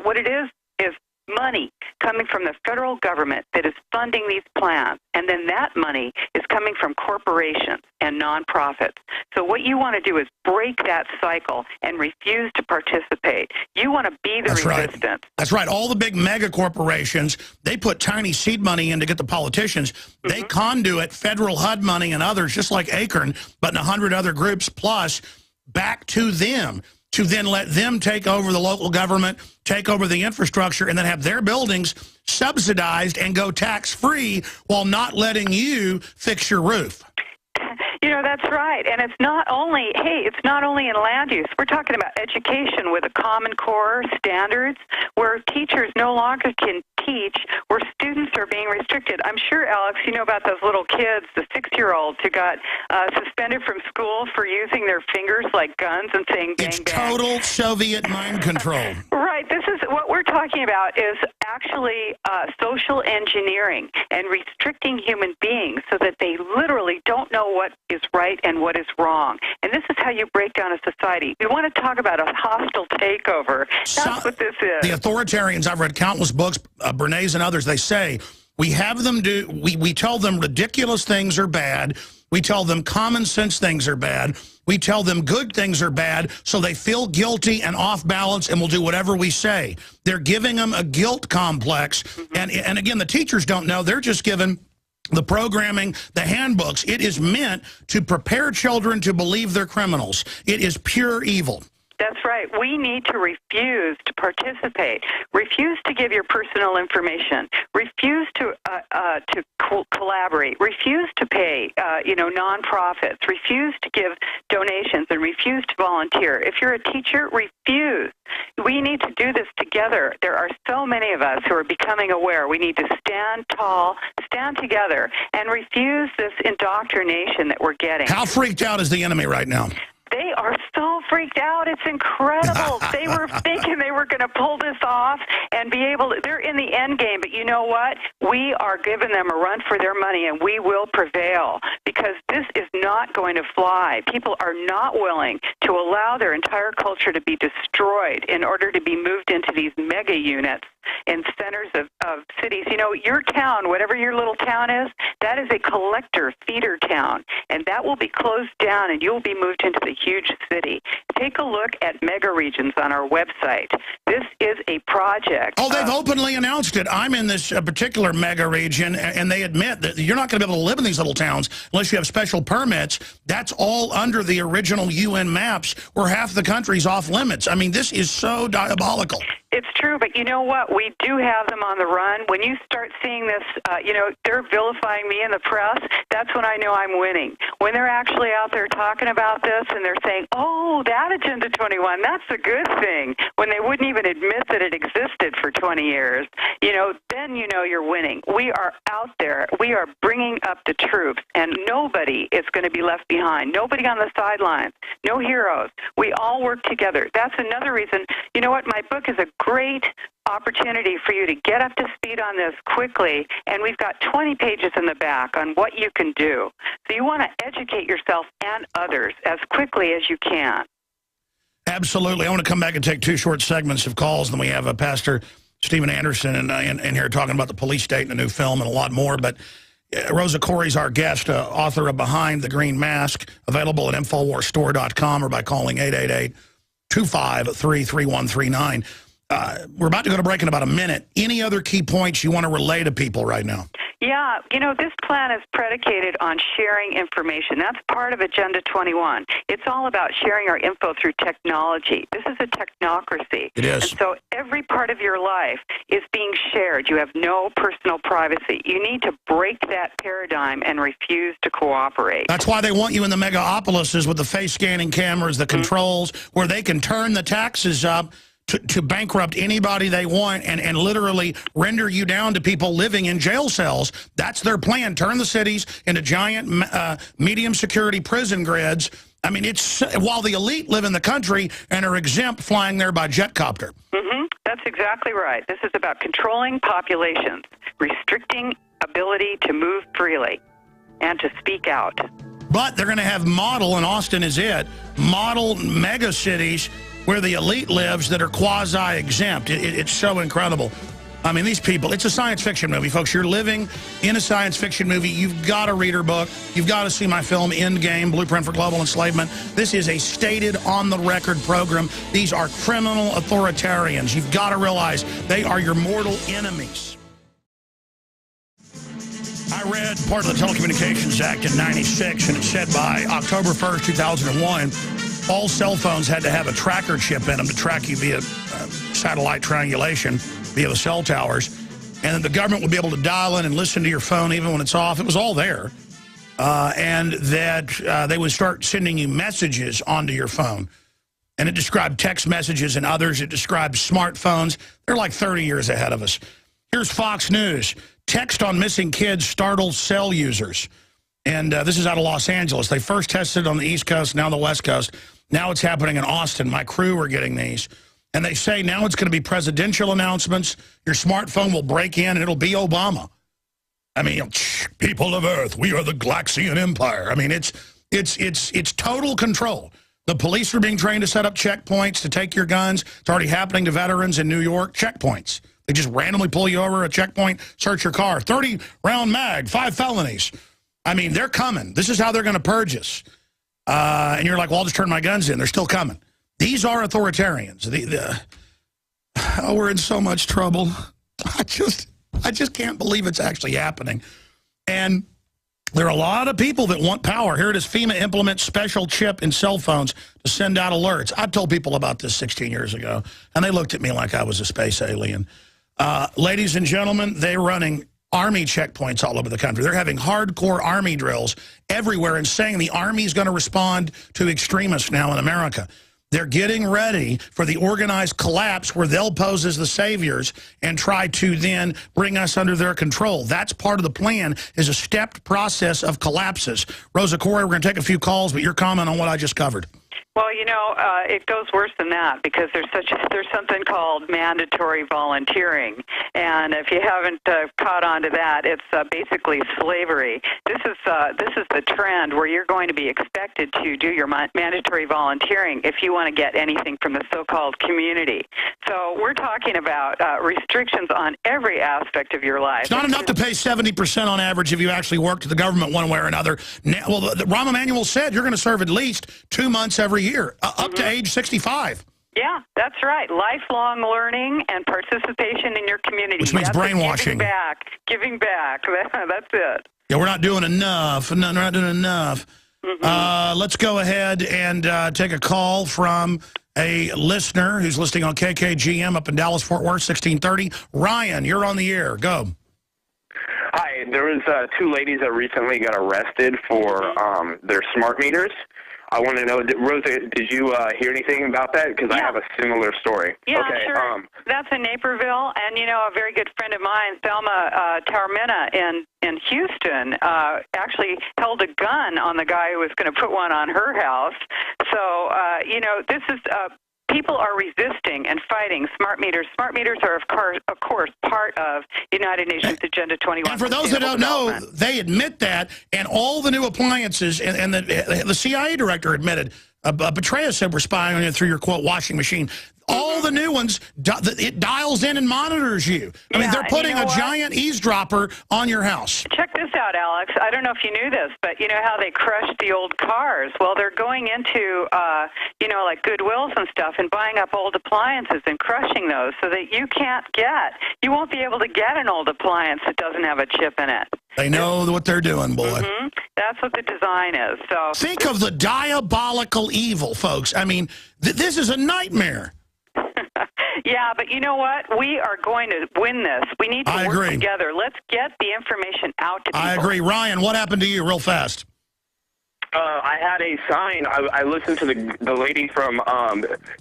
what it is money coming from the federal government that is funding these plans, and then that money is coming from corporations and nonprofits. So what you want to do is break that cycle and refuse to participate. You want to be the resistance. Right. That's right. All the big mega corporations, they put tiny seed money in to get the politicians. They conduit federal HUD money and others, just like Acorn, but in 100 other groups plus, back to them, to then let them take over the local government, take over the infrastructure, and then have their buildings subsidized and go tax-free while not letting you fix your roof. You know, that's right. And it's not only, hey, it's not only in land use. We're talking about education with a Common Core standards where teachers no longer can teach, where students are being restricted. I'm sure, Alex, you know about those little kids, the 6-year-olds who got suspended from school for using their fingers like guns and saying bang, it's bang. Total Soviet mind control. Right. This is what we're talking about is actually social engineering and restricting human beings so that they literally don't know what is right and what is wrong. And this is how you break down a society. We want to talk about a hostile takeover. That's what this is. The authoritarians, I've read countless books, Bernays and others, they say, we have them do, we tell them ridiculous things are bad. We tell them common sense things are bad. We tell them good things are bad, so they feel guilty and off balance and will do whatever we say. They're giving them a guilt complex. And again, the teachers don't know. They're just given the programming, the handbooks. It is meant to prepare children to believe they're criminals. It is pure evil. That's right. We need to refuse to participate, refuse to give your personal information, refuse to collaborate, refuse to pay, nonprofits, refuse to give donations, and refuse to volunteer. If you're a teacher, refuse. We need to do this together. There are so many of us who are becoming aware. We need to stand tall, stand together, and refuse this indoctrination that we're getting. How freaked out is the enemy right now? They are so freaked out. It's incredible. They were thinking they were going to pull this off and be able to. They're in the end game, but you know what? We are giving them a run for their money, and we will prevail because this is not going to fly. People are not willing to allow their entire culture to be destroyed in order to be moved into these mega units in centers of cities. You know, your town, whatever your little town is, that is a collector feeder town, and that will be closed down, and you'll be moved into the huge city. Take a look at mega regions on our website. This is a project. Oh, they've openly announced it. I'm in this particular mega region, and they admit that you're not going to be able to live in these little towns unless you have special permits. That's all under the original UN maps where half the country's off limits. I mean, this is so diabolical. It's true, but you know what? We do have them on the run. When you start seeing this, they're vilifying me in the press, that's when I know I'm winning. When they're actually out there talking about this and they're saying, oh, that Agenda 21, that's a good thing, when they wouldn't even admit that it existed for 20 years, then you know you're winning. We are out there. We are bringing up the troops, and nobody is going to be left behind. Nobody on the sidelines. No heroes. We all work together. That's another reason. You know what? My book is a great opportunity for you to get up to speed on this quickly, and we've got 20 pages in the back on what you can do. So you want to educate yourself and others as quickly as you can. Absolutely. I want to come back and take 2 short segments of calls, and then we have Pastor Stephen Anderson in here talking about the police state and a new film and a lot more. But Rosa Koire is our guest, author of Behind the Green Mask, available at InfoWarsStore.com or by calling 888-253-3139. We're about to go to break in about a minute. Any other key points you want to relay to people right now? Yeah, this plan is predicated on sharing information. That's part of Agenda 21. It's all about sharing our info through technology. This is a technocracy. It is. And so every part of your life is being shared. You have no personal privacy. You need to break that paradigm and refuse to cooperate. That's why they want you in the megapolises with the face scanning cameras, the controls, where they can turn the taxes up to bankrupt anybody they want and literally render you down to people living in jail cells. That's their plan. Turn the cities into giant medium security prison grids. I mean, it's while the elite live in the country and are exempt flying there by jet copter. That's exactly right. This is about controlling populations, restricting ability to move freely and to speak out. But they're going to have model, and Austin is it, model mega cities where the elite lives that are quasi-exempt. It's so incredible. I mean, these people, it's a science fiction movie, folks. You're living in a science fiction movie. You've got to read her book. You've got to see my film, Endgame, Blueprint for Global Enslavement. This is a stated, on-the-record program. These are criminal authoritarians. You've got to realize they are your mortal enemies. I read part of the Telecommunications Act in '96, and it said by October 1st, 2001, all cell phones had to have a tracker chip in them to track you via satellite triangulation via the cell towers. And then the government would be able to dial in and listen to your phone even when it's off. It was all there. and that they would start sending you messages onto your phone. And it described text messages, and others it described smartphones. They're like 30 years ahead of us. Here's Fox News. Text on missing kids startles cell users. And this is out of Los Angeles. They first tested on the East Coast, now the West Coast. Now it's happening in Austin. My crew are getting these. And they say now it's going to be presidential announcements. Your smartphone will break in, and it'll be Obama. I mean, people of Earth, we are the Glaxian Empire. I mean, it's total control. The police are being trained to set up checkpoints to take your guns. It's already happening to veterans in New York. Checkpoints. They just randomly pull you over at a checkpoint, search your car. 30-round mag, 5 felonies. I mean, they're coming. This is how they're going to purge us. And you're like, well, I'll just turn my guns in. They're still coming. These are authoritarians. Oh, we're in so much trouble. I just can't believe it's actually happening. And there are a lot of people that want power. Here it is, FEMA implements special chip in cell phones to send out alerts. I told people about this 16 years ago, and they looked at me like I was a space alien. Ladies and gentlemen, they're running Army checkpoints all over the country. They're having hardcore Army drills everywhere and saying the Army is going to respond to extremists now in America. They're getting ready for the organized collapse where they'll pose as the saviors and try to then bring us under their control. That's part of the plan, is a stepped process of collapses. Rosa Koire, we're going to take a few calls, but your comment on what I just covered. Well, you know, it goes worse than that, because there's something called mandatory volunteering, and if you haven't caught on to that, it's basically slavery. This is the trend where you're going to be expected to do your mandatory volunteering if you want to get anything from the so-called community. So we're talking about restrictions on every aspect of your life. It's not enough to pay 70% on average if you actually work to the government one way or another. Well, the Rahm Emanuel said you're going to serve at least 2 months every year, up to age 65. Yeah, that's right. Lifelong learning and participation in your community. Which means brainwashing. Giving back. That's it. Yeah, we're not doing enough. No, we're not doing enough. Let's go ahead and take a call from a listener who's listening on KKGM up in Dallas, Fort Worth, 1630. Ryan, you're on the air. Go. Hi. There was 2 ladies that recently got arrested for their smart meters. I want to know, Rosa, did you hear anything about that? Because I have a similar story. Yeah, okay, sure. That's in Naperville, and, you know, a very good friend of mine, Thelma Taormina in Houston, actually held a gun on the guy who was going to put one on her house. So, you know, this is... people are resisting and fighting smart meters. Smart meters are, of course, part of United Nations Agenda 21. And for those that don't know, they admit that, and all the new appliances, and the CIA director admitted, Petraeus said we're spying on you through your, quote, washing machine. All the new ones, it dials in and monitors you. I mean, they're putting a giant eavesdropper on your house. Check this out, Alex. I don't know if you knew this, but you know how they crushed the old cars? Well, they're going into, you know, like Goodwills and stuff and buying up old appliances and crushing those so that you won't be able to get an old appliance that doesn't have a chip in it. They know what they're doing, boy. That's what the design is. So think of the diabolical evil, folks. I mean, this is a nightmare. Yeah, but you know what? We are going to win this. We need to work together. Let's get the information out to people. I agree. Ryan, what happened to you real fast? I had a sign. I listened to the lady from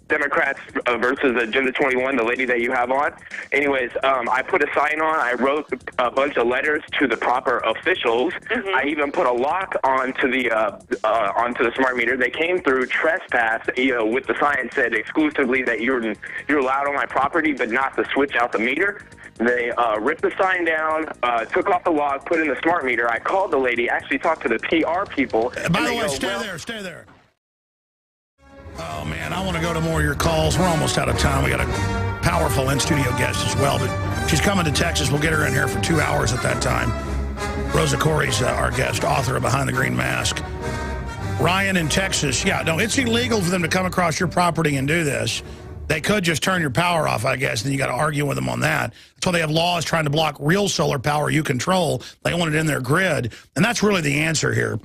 Democrats versus Agenda 21, the lady that you have on. Anyways, I put a sign on. I wrote a bunch of letters to the proper officials. I even put a lock onto the smart meter. They came through trespass, you know, with the sign said exclusively that you're allowed on my property, but not to switch out the meter. They ripped the sign down, took off the lock, put in the smart meter. I called the lady, actually talked to the PR people. By the way, stay there. Oh, man, I want to go to more of your calls. We're almost out of time. We got a powerful in-studio guest as well, but she's coming to Texas. We'll get her in here for 2 hours at that time. Rosa Koire's our guest, author of Behind the Green Mask. Ryan in Texas, yeah, no, it's illegal for them to come across your property and do this. They could just turn your power off, I guess, and then you got to argue with them on that. That's why they have laws trying to block real solar power you control. They want it in their grid, and that's really the answer here,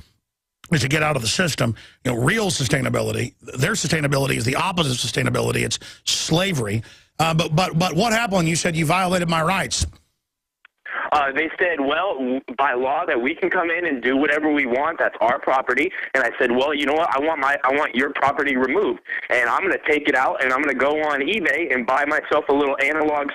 is to get out of the system. You know, real sustainability, their sustainability is the opposite of sustainability. It's slavery. But what happened when you said you violated my rights? They said, well, by law that we can come in and do whatever we want. That's our property. And I said, well, you know what? I want your property removed, and I'm going to take it out, and I'm going to go on eBay and buy myself a little analog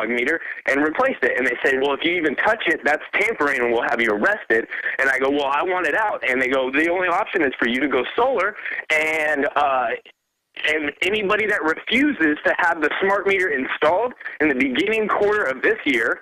meter and replace it. And they said, well, if you even touch it, that's tampering, and we'll have you arrested. And I go, well, I want it out. And they go, the only option is for you to go solar, and anybody that refuses to have the smart meter installed in the beginning quarter of this year,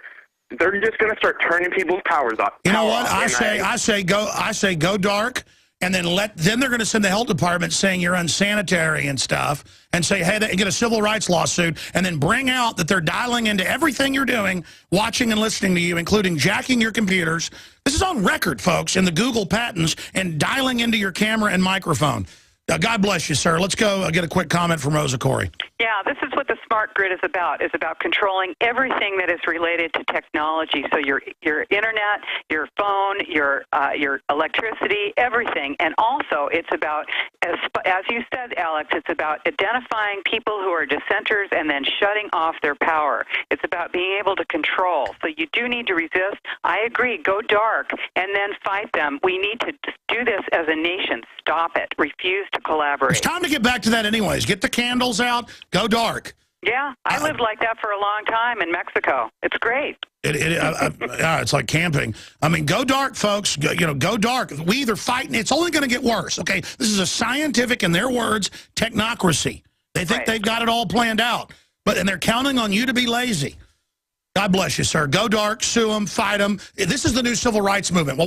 they're just going to start turning people's powers off. You know what? I say go dark, and then they're going to send the health department saying you're unsanitary and stuff, and say, hey, they get a civil rights lawsuit, and then bring out that they're dialing into everything you're doing, watching and listening to you, including jacking your computers. This is on record, folks, in the Google patents, and dialing into your camera and microphone. God bless you, sir. Let's go get a quick comment from Rosa Koire. Yeah, this is what the smart grid is about controlling everything that is related to technology. So your internet, your phone, your electricity, everything. And also it's about, as you said, Alex, it's about identifying people who are dissenters and then shutting off their power. It's about being able to control. So you do need to resist. I agree. Go dark and then fight them. We need to do this as a nation. Stop it. Refuse to collaborate. It's time to get back to that anyways. Get the candles out. Go dark. Yeah, I lived like that for a long time in Mexico. It's great. It's like camping. I mean, go dark, folks. Go dark. We either fight, and it's only going to get worse. Okay, this is a scientific, in their words, technocracy. They think they've got it all planned out, and they're counting on you to be lazy. God bless you, sir. Go dark, sue them, fight them. This is the new civil rights movement.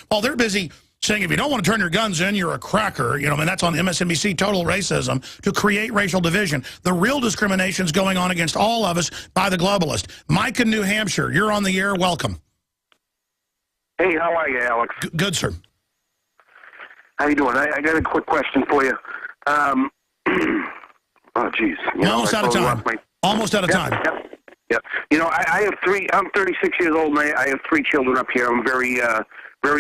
While they're busy saying if you don't want to turn your guns in, you're a cracker, and that's on MSNBC, total racism, to create racial division. The real discrimination is going on against all of us by the globalist. Mike in New Hampshire, you're on the air. Welcome. Hey, how are you, Alex? Good, sir. How you doing? I got a quick question for you. Oh, jeez. Almost out of time. Almost out of time. Yep. I have three. I'm 36 years old, and I have three children up here. I'm very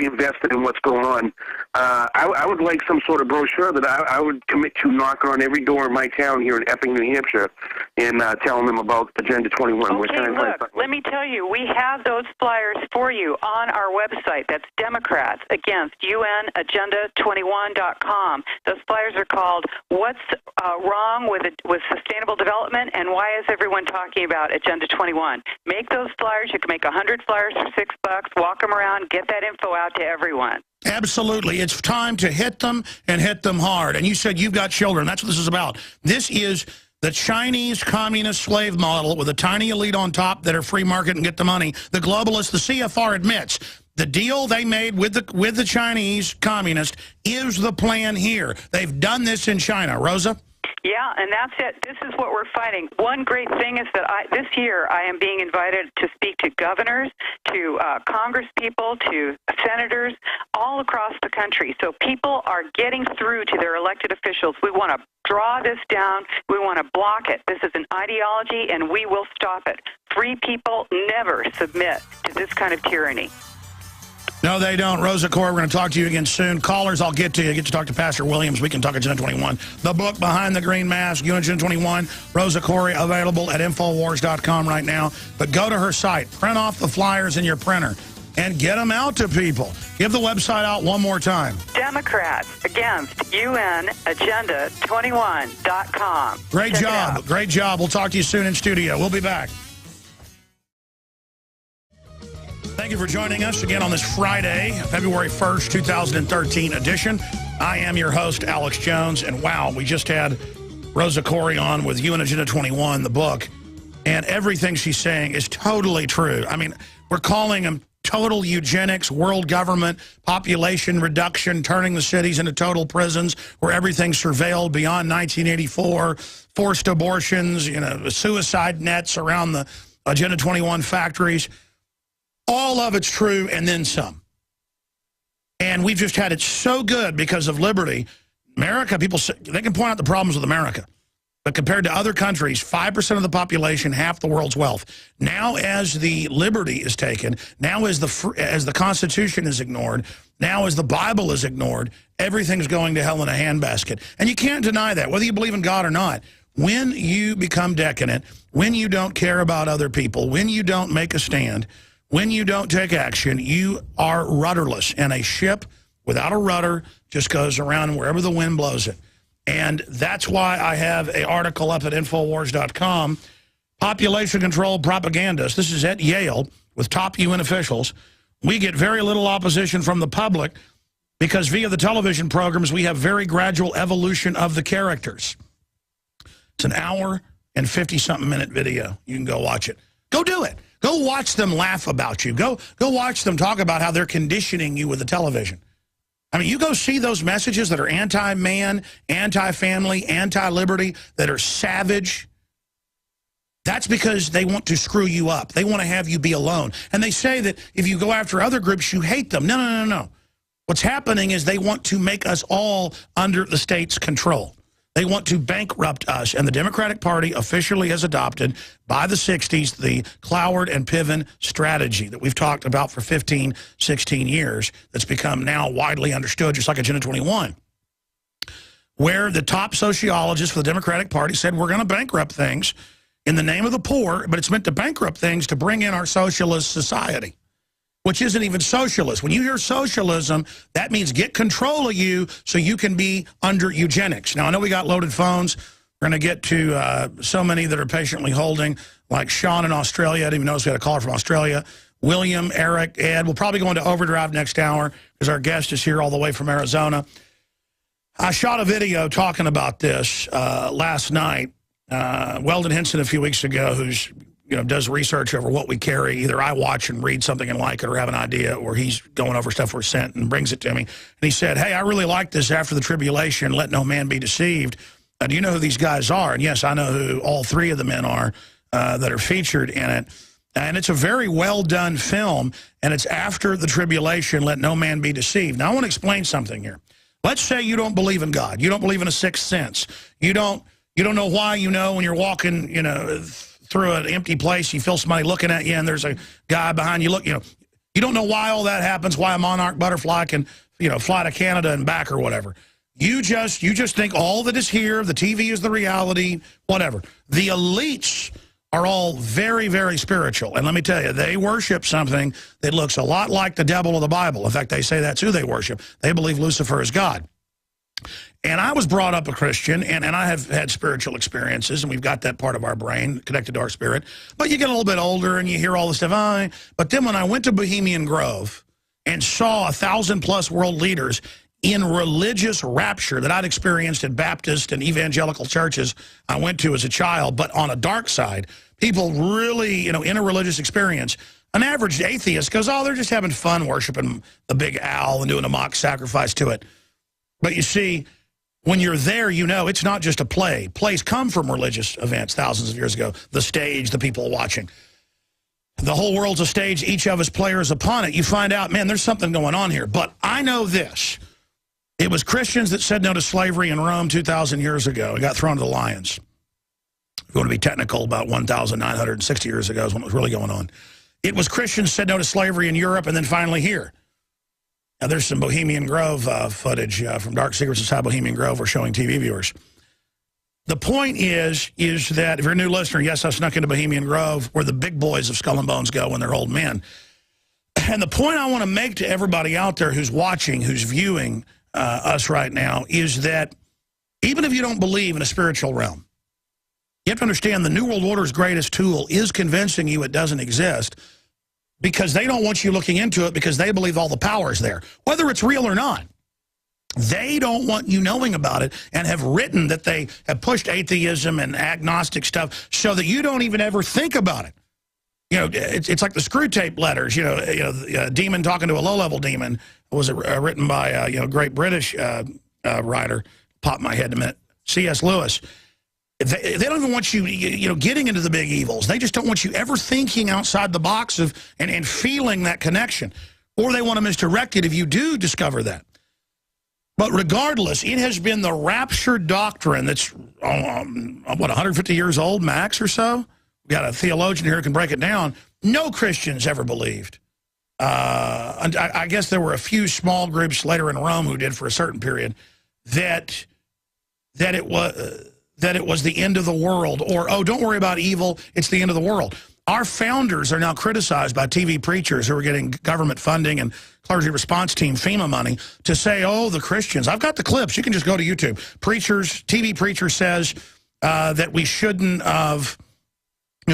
invested in what's going on. I would like some sort of brochure that I would commit to knocking on every door in my town here in Epping, New Hampshire, and telling them about Agenda 21. Okay, look, let me tell you, we have those flyers for you on our website. That's Democrats Against UNAgenda21.com. Those flyers are called What's Wrong with Sustainable Development, and Why is Everyone Talking About Agenda 21? Make those flyers. You can make 100 flyers for $6. Walk them around. Get that info out to everyone. Absolutely. It's time to hit them and hit them hard. And you said you've got children. That's what this is about. This is the Chinese communist slave model with a tiny elite on top that are free market and get the money. The globalists, the CFR admits, the deal they made with the Chinese communist is the plan here. They've done this in China. Rosa? Yeah, and that's it. This is what we're fighting. One great thing is that this year I am being invited to speak to governors, to Congress people, to senators all across the country. So people are getting through to their elected officials. We want to draw this down. We want to block it. This is an ideology, and we will stop it. Free people never submit to this kind of tyranny. No, they don't. Rosa Koire, we're going to talk to you again soon. Callers, I'll get to you. Get to talk to Pastor Williams. We can talk Agenda 21. The book, Behind the Green Mask, Agenda 21. Rosa Koire, available at Infowars.com right now. But go to her site. Print off the flyers in your printer and get them out to people. Give the website out one more time. Democrats Against UNAgenda21.com. Great job. Great job. We'll talk to you soon in studio. We'll be back. Thank you for joining us again on this Friday, February 1st, 2013 edition. I am your host, Alex Jones, and wow, we just had Rosa Koire on with Agenda 21, the book, and everything she's saying is totally true. I mean, we're calling them total eugenics, world government, population reduction, turning the cities into total prisons where everything's surveilled beyond 1984, forced abortions, suicide nets around the Agenda 21 factories. All of it's true, and then some. And we've just had it so good because of liberty. America, people say, they can point out the problems with America. But compared to other countries, 5% of the population, half the world's wealth. Now as the liberty is taken, now as the Constitution is ignored, now as the Bible is ignored, everything's going to hell in a handbasket. And you can't deny that, whether you believe in God or not. When you become decadent, when you don't care about other people, when you don't make a stand, when you don't take action, you are rudderless, and a ship without a rudder just goes around wherever the wind blows it. And that's why I have an article up at Infowars.com, Population Control Propagandists. This is at Yale with top UN officials. We get very little opposition from the public because via the television programs, we have very gradual evolution of the characters. It's an hour and 50-something minute video. You can go watch it. Go do it. Go watch them laugh about you. Go watch them talk about how they're conditioning you with the television. I mean, you go see those messages that are anti-man, anti-family, anti-liberty, that are savage. That's because they want to screw you up. They want to have you be alone. And they say that if you go after other groups, you hate them. No, no, no, no. What's happening is they want to make us all under the state's control. They want to bankrupt us. And the Democratic Party officially has adopted, by the 60s, the Cloward and Piven strategy that we've talked about for 15, 16 years that's become now widely understood, just like Agenda 21, where the top sociologists for the Democratic Party said we're going to bankrupt things in the name of the poor, but it's meant to bankrupt things to bring in our socialist society, which isn't even socialist. When you hear socialism, that means get control of you so you can be under eugenics. Now, I know we got loaded phones. We're going to get to so many that are patiently holding, like Sean in Australia. I didn't even notice we had a caller from Australia. William, Eric, Ed. We'll probably go into overdrive next hour because our guest is here all the way from Arizona. I shot a video talking about this last night. Weldon Henson a few weeks ago, who's does research over what we carry. Either I watch and read something and like it or have an idea, or he's going over stuff we're sent and brings it to me. And he said, hey, I really like this after the tribulation, let no man be deceived. Do you know who these guys are? And yes, I know who all three of the men are that are featured in it. And it's a very well-done film, and it's after the tribulation, let no man be deceived. Now, I want to explain something here. Let's say you don't believe in God. You don't believe in a sixth sense. You don't know why when you're walking, through an empty place, you feel somebody looking at you, and there's a guy behind you. You don't know why all that happens, why a monarch butterfly can, fly to Canada and back or whatever. You just think all that is here, the TV is the reality, whatever. The elites are all very, very spiritual. And let me tell you, they worship something that looks a lot like the devil of the Bible. In fact, they say that's who they worship. They believe Lucifer is God. And I was brought up a Christian, and I have had spiritual experiences, and we've got that part of our brain connected to our spirit. But you get a little bit older, and you hear all this stuff. But then when I went to Bohemian Grove and saw 1,000+ world leaders in religious rapture that I'd experienced in Baptist and evangelical churches I went to as a child, but on a dark side, people really, in a religious experience, an average atheist goes, oh, they're just having fun worshiping the big owl and doing a mock sacrifice to it. But you see, when you're there, it's not just a play. Plays come from religious events thousands of years ago. The stage, the people watching. The whole world's a stage. Each of us players upon it. You find out, man, there's something going on here. But I know this. It was Christians that said no to slavery in Rome 2,000 years ago and got thrown to the lions. If you want to be technical, about 1,960 years ago is when it was really going on. It was Christians said no to slavery in Europe and then finally here. Now, there's some Bohemian Grove footage from Dark Secrets Inside Bohemian Grove we're showing TV viewers. The point is that if you're a new listener, yes, I snuck into Bohemian Grove, where the big boys of Skull and Bones go when they're old men. And the point I want to make to everybody out there who's watching, who's viewing us right now, is that even if you don't believe in a spiritual realm, you have to understand the New World Order's greatest tool is convincing you it doesn't exist, because they don't want you looking into it because they believe all the power is there, whether it's real or not. They don't want you knowing about it, and have written that they have pushed atheism and agnostic stuff so that you don't even ever think about it. It's like the screw tape letters, a demon talking to a low-level demon. Was written by a great British writer, popped my head in a minute, C.S. Lewis. They don't even want you, getting into the big evils. They just don't want you ever thinking outside the box and feeling that connection. Or they want to misdirect it if you do discover that. But regardless, it has been the rapture doctrine that's, 150 years old, max or so? We got a theologian here who can break it down. No Christians ever believed. And I guess there were a few small groups later in Rome who did for a certain period that it was the end of the world, or, oh, don't worry about evil, it's the end of the world. Our founders are now criticized by TV preachers who are getting government funding and clergy response team FEMA money to say, oh, the Christians. I've got the clips. You can just go to YouTube. TV preacher says that we shouldn't have,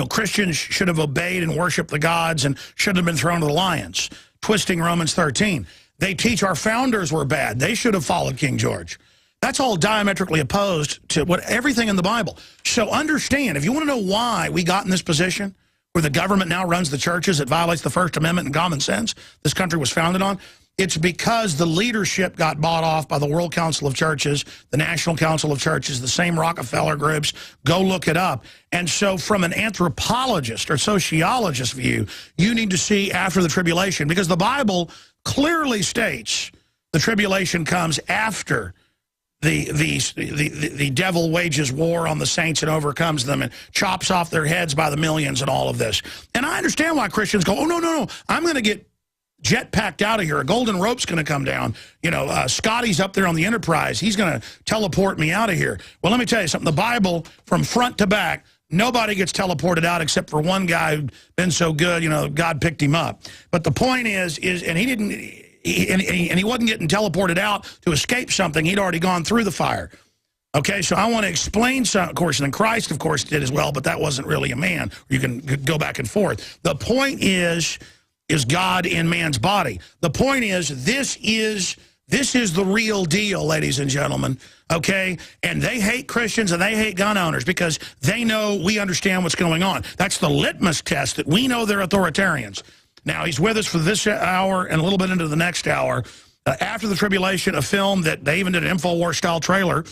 Christians should have obeyed and worshiped the gods and shouldn't have been thrown to the lions, twisting Romans 13. They teach our founders were bad. They should have followed King George. That's all diametrically opposed to everything in the Bible. So understand, if you want to know why we got in this position, where the government now runs the churches, it violates the First Amendment and common sense this country was founded on, it's because the leadership got bought off by the World Council of Churches, the National Council of Churches, the same Rockefeller groups. Go look it up. And so from an anthropologist or sociologist view, you need to see after the tribulation, because the Bible clearly states the tribulation comes after the devil wages war on the saints and overcomes them and chops off their heads by the millions and all of this. And I understand why Christians go, oh, no, I'm going to get jet-packed out of here. A golden rope's going to come down. Scotty's up there on the Enterprise. He's going to teleport me out of here. Well, let me tell you something. The Bible, from front to back, nobody gets teleported out except for one guy who'd been so good, God picked him up. But the point is and he didn't... he wasn't getting teleported out to escape something. He'd already gone through the fire. Okay, so I want to explain some, of course, and Christ, of course, did as well, but that wasn't really a man. You can go back and forth. The point is God in man's body. The point is this is the real deal, ladies and gentlemen, okay? And they hate Christians and they hate gun owners because they know we understand what's going on. That's the litmus test that we know they're authoritarians. Now, he's with us for this hour and a little bit into the next hour. After the Tribulation, a film that they even did an Infowars-style trailer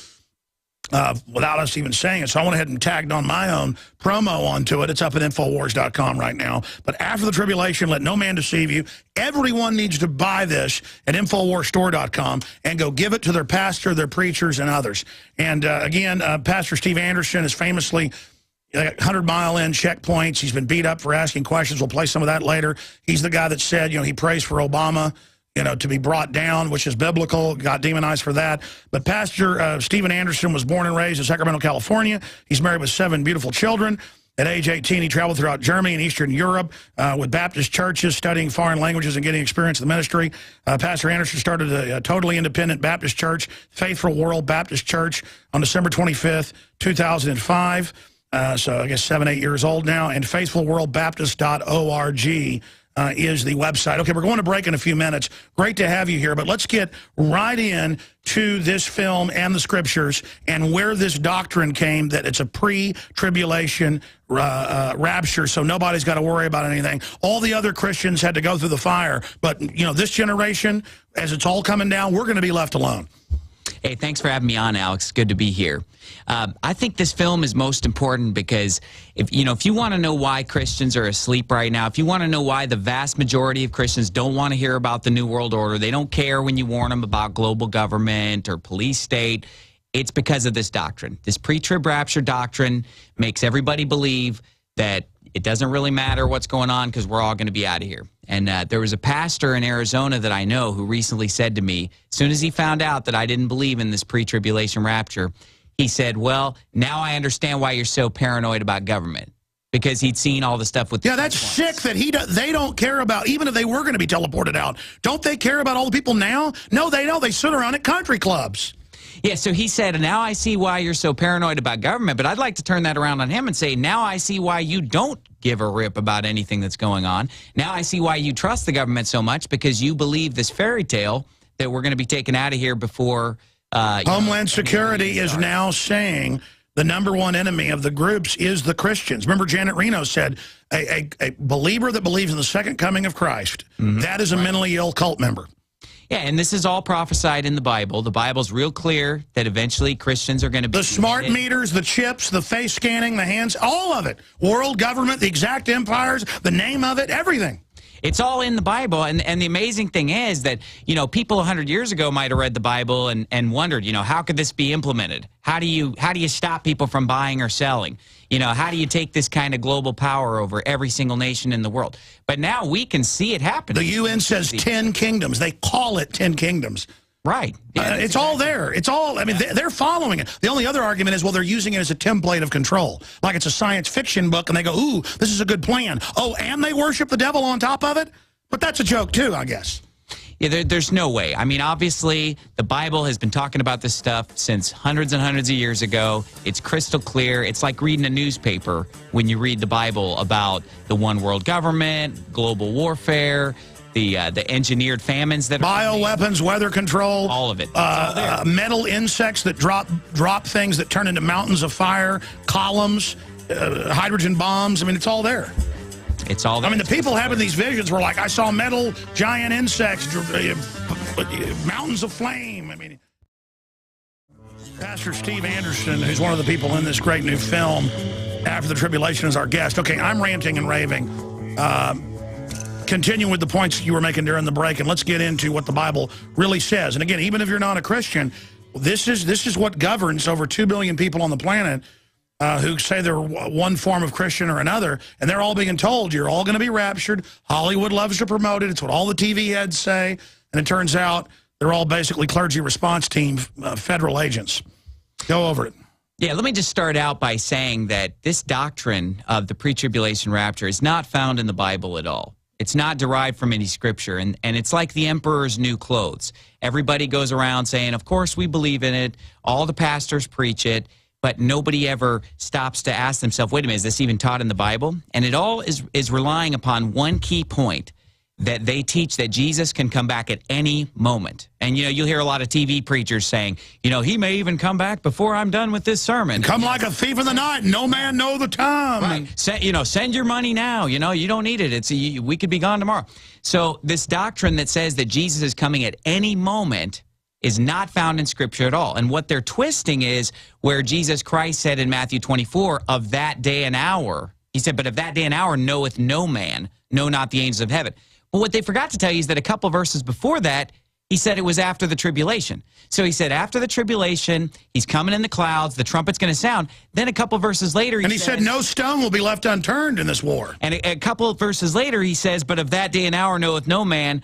without us even saying it. So I went ahead and tagged on my own promo onto it. It's up at Infowars.com right now. But After the Tribulation, let no man deceive you. Everyone needs to buy this at InfoWarsStore.com and go give it to their pastor, their preachers, and others. And again, Pastor Steve Anderson is famously... 100-mile-in checkpoints. He's been beat up for asking questions. We'll play some of that later. He's the guy that said, he prays for Obama, to be brought down, which is biblical, got demonized for that. But Pastor Stephen Anderson was born and raised in Sacramento, California. He's married with 7 beautiful children. At age 18, he traveled throughout Germany and Eastern Europe with Baptist churches, studying foreign languages and getting experience in the ministry. Pastor Anderson started a totally independent Baptist church, Faithful World Baptist Church, on December 25th, 2005. So I guess 7, 8 years old now, and faithfulworldbaptist.org is the website. Okay, we're going to break in a few minutes. Great to have you here, but let's get right in to this film and the scriptures and where this doctrine came, that it's a pre-tribulation rapture, so nobody's got to worry about anything. All the other Christians had to go through the fire, but, this generation, as it's all coming down, we're going to be left alone. Hey, thanks for having me on, Alex. Good to be here. I think this film is most important because if you want to know why Christians are asleep right now, if you want to know why the vast majority of Christians don't want to hear about the New World Order, they don't care when you warn them about global government or police state, it's because of this doctrine. This pre-trib rapture doctrine makes everybody believe that it doesn't really matter what's going on because we're all going to be out of here. And there was a pastor in Arizona that I know who recently said to me, as soon as he found out that I didn't believe in this pre-tribulation rapture, he said, well, now I understand why you're so paranoid about government. Because he'd seen all the stuff with... Yeah, that's sick that they don't care about, even if they were going to be teleported out, don't they care about all the people now? No, they don't. They sit around at country clubs. Yeah, so he said, now I see why you're so paranoid about government, but I'd like to turn that around on him and say, now I see why you don't give a rip about anything that's going on. Now I see why you trust the government so much, because you believe this fairy tale that we're going to be taken out of here before... Homeland Security is now saying the #1 enemy of the groups is the Christians. Remember, Janet Reno said, a believer that believes in the second coming of Christ, that is a mentally ill cult member. Yeah, and this is all prophesied in the Bible. The Bible's real clear that eventually Christians are going to be... The smart meters, the chips, the face scanning, the hands, all of it. World government, the exact empires, the name of it, everything. It's all in the Bible, and the amazing thing is that, people 100 years ago might have read the Bible and wondered, how could this be implemented? How do you stop people from buying or selling? How do you take this kind of global power over every single nation in the world? But now we can see it happening. The UN says 10 kingdoms. They call it 10 kingdoms. Right. Yeah, it's all there. It's all, I mean, they're following it. The only other argument is, well, they're using it as a template of control. Like it's a science fiction book, and they go, ooh, this is a good plan. Oh, and they worship the devil on top of it? But that's a joke, too, I guess. Yeah, there's no way. I mean, obviously, the Bible has been talking about this stuff since hundreds and hundreds of years ago. It's crystal clear. It's like reading a newspaper when you read the Bible about the one world government, global warfare, the engineered famines that are bioweapons, weather control, all of it. Metal insects that drop things that turn into mountains of fire, columns, hydrogen bombs. I mean, it's all there. It's all there. I mean, the people having these visions were like, I saw metal giant insects, mountains of flame. I mean, Pastor Steve Anderson, who's one of the people in this great new film, After the Tribulation, is our guest. Okay, I'm ranting and raving. Continue with the points you were making during the break, and let's get into what the Bible really says. And again, even if you're not a Christian, this is what governs over 2 billion people on the planet who say they're one form of Christian or another, and they're all being told you're all going to be raptured. Hollywood loves to promote it. It's what all the TV heads say, and it turns out they're all basically clergy response team federal agents. Go over it. Yeah, let me just start out by saying that this doctrine of the pre-tribulation rapture is not found in the Bible at all. It's not derived from any scripture, and it's like the emperor's new clothes. Everybody goes around saying, of course we believe in it, all the pastors preach it, but nobody ever stops to ask themselves, wait a minute, is this even taught in the Bible? And it all is relying upon one key point, that they teach that Jesus can come back at any moment. And, you know, you'll hear a lot of TV preachers saying, you know, he may even come back before I'm done with this sermon. Come like a thief in the night, no man know the time. Right. Send your money now. You know, you don't need it. We could be gone tomorrow. So this doctrine that says that Jesus is coming at any moment is not found in Scripture at all. And what they're twisting is where Jesus Christ said in Matthew 24, of that day and hour, he said, but of that day and hour knoweth no man, no, not the angels of heaven. But what they forgot to tell you is that a couple verses before that, he said it was after the tribulation. So he said after the tribulation, he's coming in the clouds, the trumpet's going to sound. Then a couple verses later, he said no stone will be left unturned in this war. And a couple of verses later, he says, but of that day and hour knoweth no man,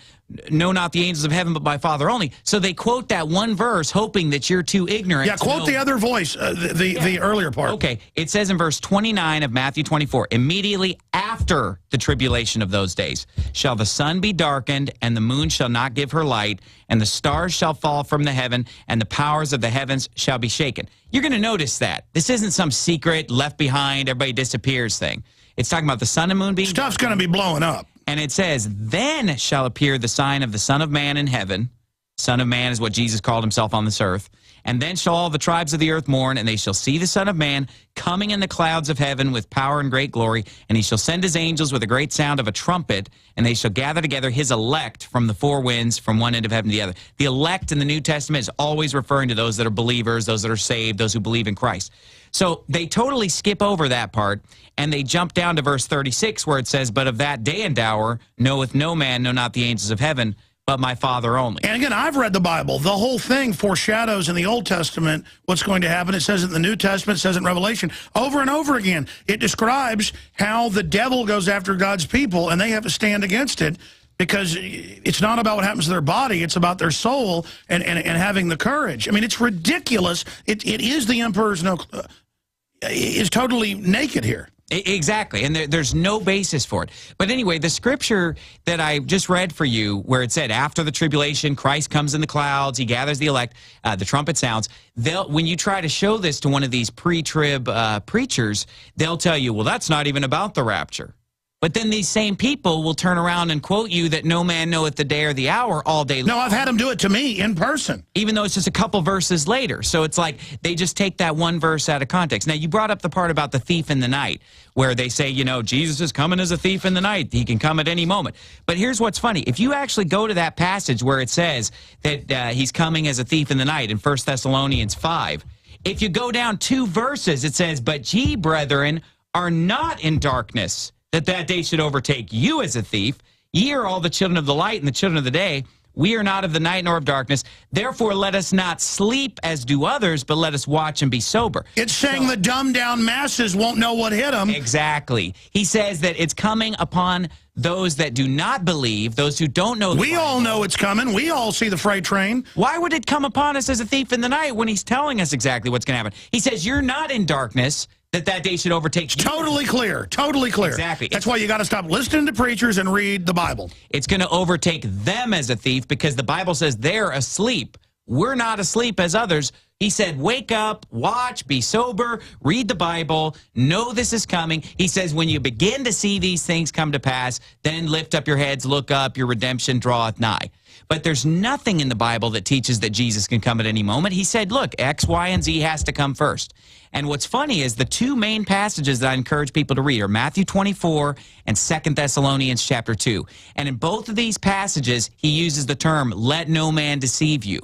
no, not the angels of heaven, but my Father only. So they quote that one verse, hoping that you're too ignorant. Yeah, quote the other voice, the earlier part. Okay, it says in verse 29 of Matthew 24, immediately after the tribulation of those days shall the sun be darkened, and the moon shall not give her light, and the stars shall fall from the heaven, and the powers of the heavens shall be shaken. You're going to notice that. This isn't some secret, left behind, everybody disappears thing. It's talking about the sun and moon being Stuff's going to be blowing up. And it says, then shall appear the sign of the Son of Man in heaven. Son of Man is what Jesus called himself on this earth. And then shall all the tribes of the earth mourn, and they shall see the Son of Man coming in the clouds of heaven with power and great glory. And he shall send his angels with a great sound of a trumpet, and they shall gather together his elect from the four winds, from one end of heaven to the other. The elect in the New Testament is always referring to those that are believers, those that are saved, those who believe in Christ. So they totally skip over that part, and they jump down to verse 36 where it says, but of that day and hour knoweth no man, no, not the angels of heaven, but my Father only. And again, I've read the Bible. The whole thing foreshadows in the Old Testament what's going to happen. It says it in the New Testament, it says it in Revelation. Over and over again, it describes how the devil goes after God's people, and they have to stand against it, because it's not about what happens to their body. It's about their soul and having the courage. I mean, it's ridiculous. It is the emperor's is totally naked here. Exactly, and there's no basis for it. But anyway, the scripture that I just read for you, where it said, after the tribulation, Christ comes in the clouds, he gathers the elect, the trumpet sounds, when you try to show this to one of these pre-trib preachers, they'll tell you, well, that's not even about the rapture. But then these same people will turn around and quote you that no man knoweth the day or the hour all day long. No, I've had them do it to me in person. Even though it's just a couple verses later. So it's like they just take that one verse out of context. Now, you brought up the part about the thief in the night, where they say, you know, Jesus is coming as a thief in the night. He can come at any moment. But here's what's funny. If you actually go to that passage where it says that he's coming as a thief in the night in 1 Thessalonians 5, if you go down 2 verses, it says, but ye, brethren, are not in darkness, that day should overtake you as a thief. Ye are all the children of the light and the children of the day. We are not of the night nor of darkness. Therefore, let us not sleep as do others, but let us watch and be sober. It's saying the dumbed-down masses won't know what hit them. Exactly. He says that it's coming upon those that do not believe, those who don't know the We all know it's coming. We all see the freight train. Why would it come upon us as a thief in the night when he's telling us exactly what's going to happen? He says, you're not in darkness, that day should overtake you. Totally clear. Totally clear. Exactly. That's why you got to stop listening to preachers and read the Bible. It's going to overtake them as a thief because the Bible says they're asleep. We're not asleep as others. He said, wake up, watch, be sober, read the Bible, know this is coming. He says, when you begin to see these things come to pass, then lift up your heads, look up, your redemption draweth nigh. But there's nothing in the Bible that teaches that Jesus can come at any moment. He said, look, X, Y, and Z has to come first. And what's funny is the two main passages that I encourage people to read are Matthew 24 and 2 Thessalonians chapter 2. And in both of these passages, he uses the term, let no man deceive you.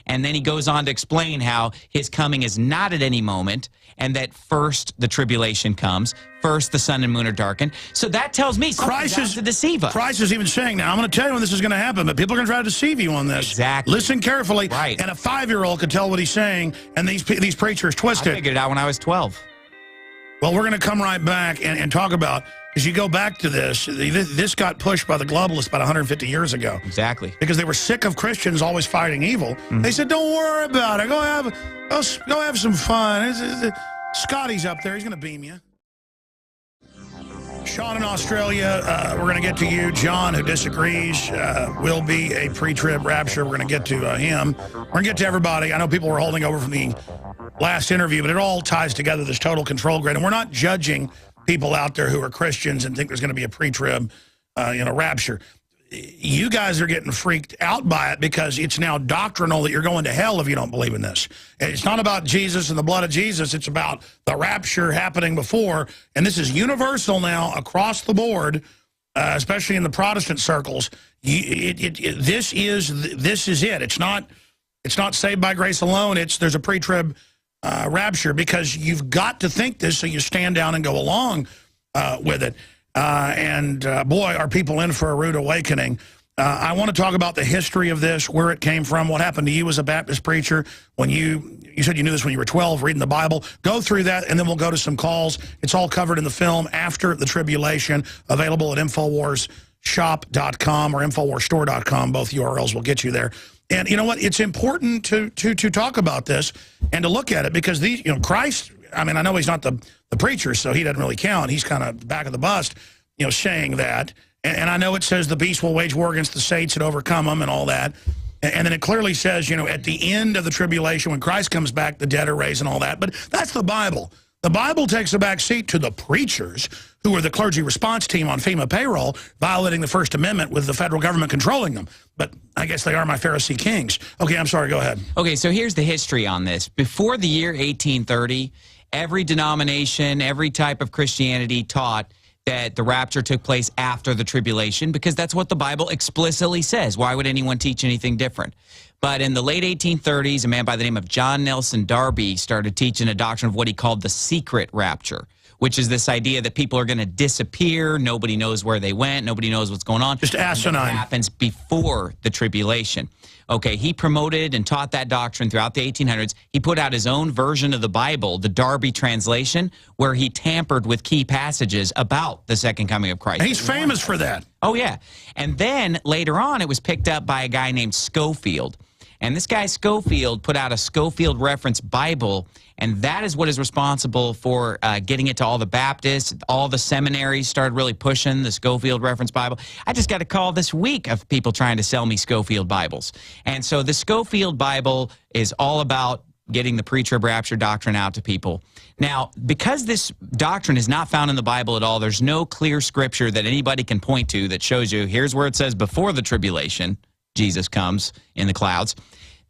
And then he goes on to explain how his coming is not at any moment, and that first the tribulation comes, first the sun and moon are darkened. So that tells me Christ is to deceive us. Christ is even saying, now I'm going to tell you when this is going to happen, but people are going to try to deceive you on this. Exactly. Listen carefully. Right. And a 5-year-old could tell what he's saying, and these preachers twist it. I figured it out when I was 12. Well, we're going to come right back and talk about, as you go back to this got pushed by the globalists about 150 years ago. Exactly. Because they were sick of Christians always fighting evil. They said, don't worry about it. Go have some fun. Scotty's up there. He's going to beam you. Sean in Australia, we're going to get to you. John, who disagrees, will be a pre-trib rapture. We're going to get to him. We're going to get to everybody. I know people were holding over from the last interview, but it all ties together, this total control grid. And we're not judging people out there who are Christians and think there's going to be a pre-trib, rapture. You guys are getting freaked out by it because it's now doctrinal that you're going to hell if you don't believe in this. It's not about Jesus and the blood of Jesus. It's about the rapture happening before. And this is universal now across the board, especially in the Protestant circles. This is it. It's not saved by grace alone. There's a pre-trib rapture because you've got to think this so you stand down and go along with it. Boy, are people in for a rude awakening. I want to talk about the history of this, where it came from, what happened to you as a Baptist preacher when you said you knew this when you were 12, reading the Bible. Go through that, and then we'll go to some calls. It's all covered in the film After the Tribulation, available at InfoWarsShop.com or InfoWarsStore.com. Both URLs will get you there. And you know what? It's important to talk about this and to look at it because Christ, I mean, I know he's not the preacher, so he doesn't really count. He's kind of the back of the bus, saying that. And I know it says the beast will wage war against the saints and overcome them and all that. And then it clearly says, at the end of the tribulation, when Christ comes back, the dead are raised and all that. But that's the Bible. The Bible takes a back seat to the preachers, who are the clergy response team on FEMA payroll, violating the First Amendment with the federal government controlling them. But I guess they are my Pharisee kings. Okay, I'm sorry, go ahead. Okay, so here's the history on this. Before the year 1830, every denomination, every type of Christianity taught that the rapture took place after the tribulation because that's what the Bible explicitly says. Why would anyone teach anything different? But in the late 1830s, a man by the name of John Nelson Darby started teaching a doctrine of what he called the secret rapture, which is this idea that people are going to disappear. Nobody knows where they went. Nobody knows what's going on. Just asinine. It happens before the tribulation. Okay, he promoted and taught that doctrine throughout the 1800s. He put out his own version of the Bible, the Darby translation, where he tampered with key passages about the second coming of Christ. And he's famous for that. Oh, yeah. And then later on, it was picked up by a guy named Schofield. And this guy Schofield put out a Schofield Reference Bible, and that is what is responsible for getting it to all the Baptists. All the seminaries started really pushing the Schofield Reference Bible. I just got a call this week of people trying to sell me Schofield Bibles. And so the Schofield Bible is all about getting the pre-trib rapture doctrine out to people. Now, because this doctrine is not found in the Bible at all, there's no clear scripture that anybody can point to that shows you, here's where it says before the tribulation, Jesus comes in the clouds.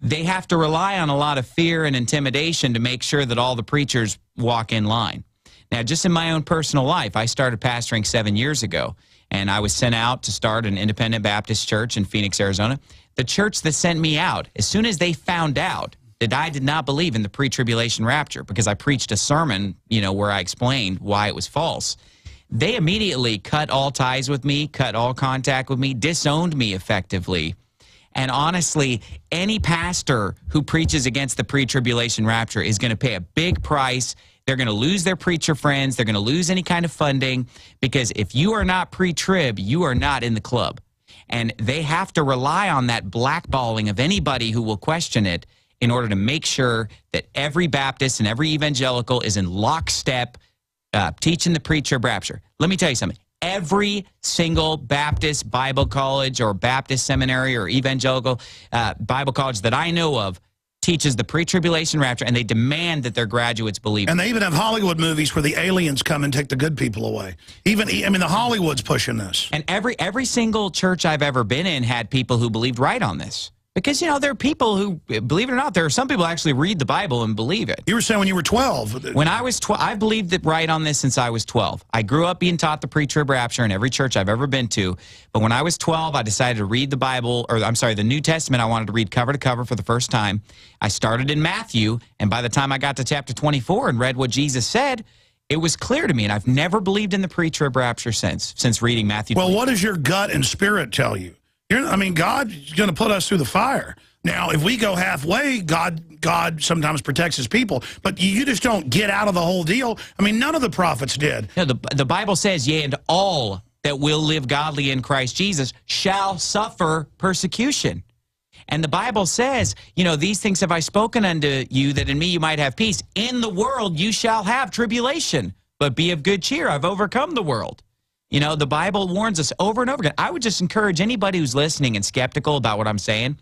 They have to rely on a lot of fear and intimidation to make sure that all the preachers walk in line. Now, just in my own personal life, I started pastoring 7 years ago, and I was sent out to start an independent Baptist church in Phoenix, Arizona. The church that sent me out, as soon as they found out that I did not believe in the pre-tribulation rapture, because I preached a sermon, where I explained why it was false, they immediately cut all ties with me, cut all contact with me, disowned me effectively. And honestly, any pastor who preaches against the pre-tribulation rapture is going to pay a big price. They're going to lose their preacher friends. They're going to lose any kind of funding, because if you are not pre-trib, you are not in the club. And they have to rely on that blackballing of anybody who will question it in order to make sure that every Baptist and every evangelical is in lockstep teaching the pre-trib rapture. Let me tell you something. Every single Baptist Bible college or Baptist seminary or evangelical Bible college that I know of teaches the pre-tribulation rapture, and they demand that their graduates believe it. And they even have Hollywood movies where the aliens come and take the good people away. I mean, the Hollywood's pushing this. And every single church I've ever been in had people who believed right on this. Because, you know, there are people who, believe it or not, there are some people who actually read the Bible and believe it. You were saying when you were 12. When I was 12, I've believed it right on this since I was 12. I grew up being taught the pre-trib rapture in every church I've ever been to. But when I was 12, I decided to read the Bible, or I'm sorry, the New Testament. I wanted to read cover to cover for the first time. I started in Matthew, and by the time I got to chapter 24 and read what Jesus said, it was clear to me, and I've never believed in the pre-trib rapture since reading Matthew. Well, what does your gut and spirit tell you? I mean, God's going to put us through the fire. Now, if we go halfway, God sometimes protects his people, but you just don't get out of the whole deal. I mean, none of the prophets did. No, the Bible says, yea, and all that will live godly in Christ Jesus shall suffer persecution. And the Bible says, you know, these things have I spoken unto you, that in me you might have peace. In the world you shall have tribulation, but be of good cheer. I've overcome the world. You know, the Bible warns us over and over again. I would just encourage anybody who's listening and skeptical about what I'm saying,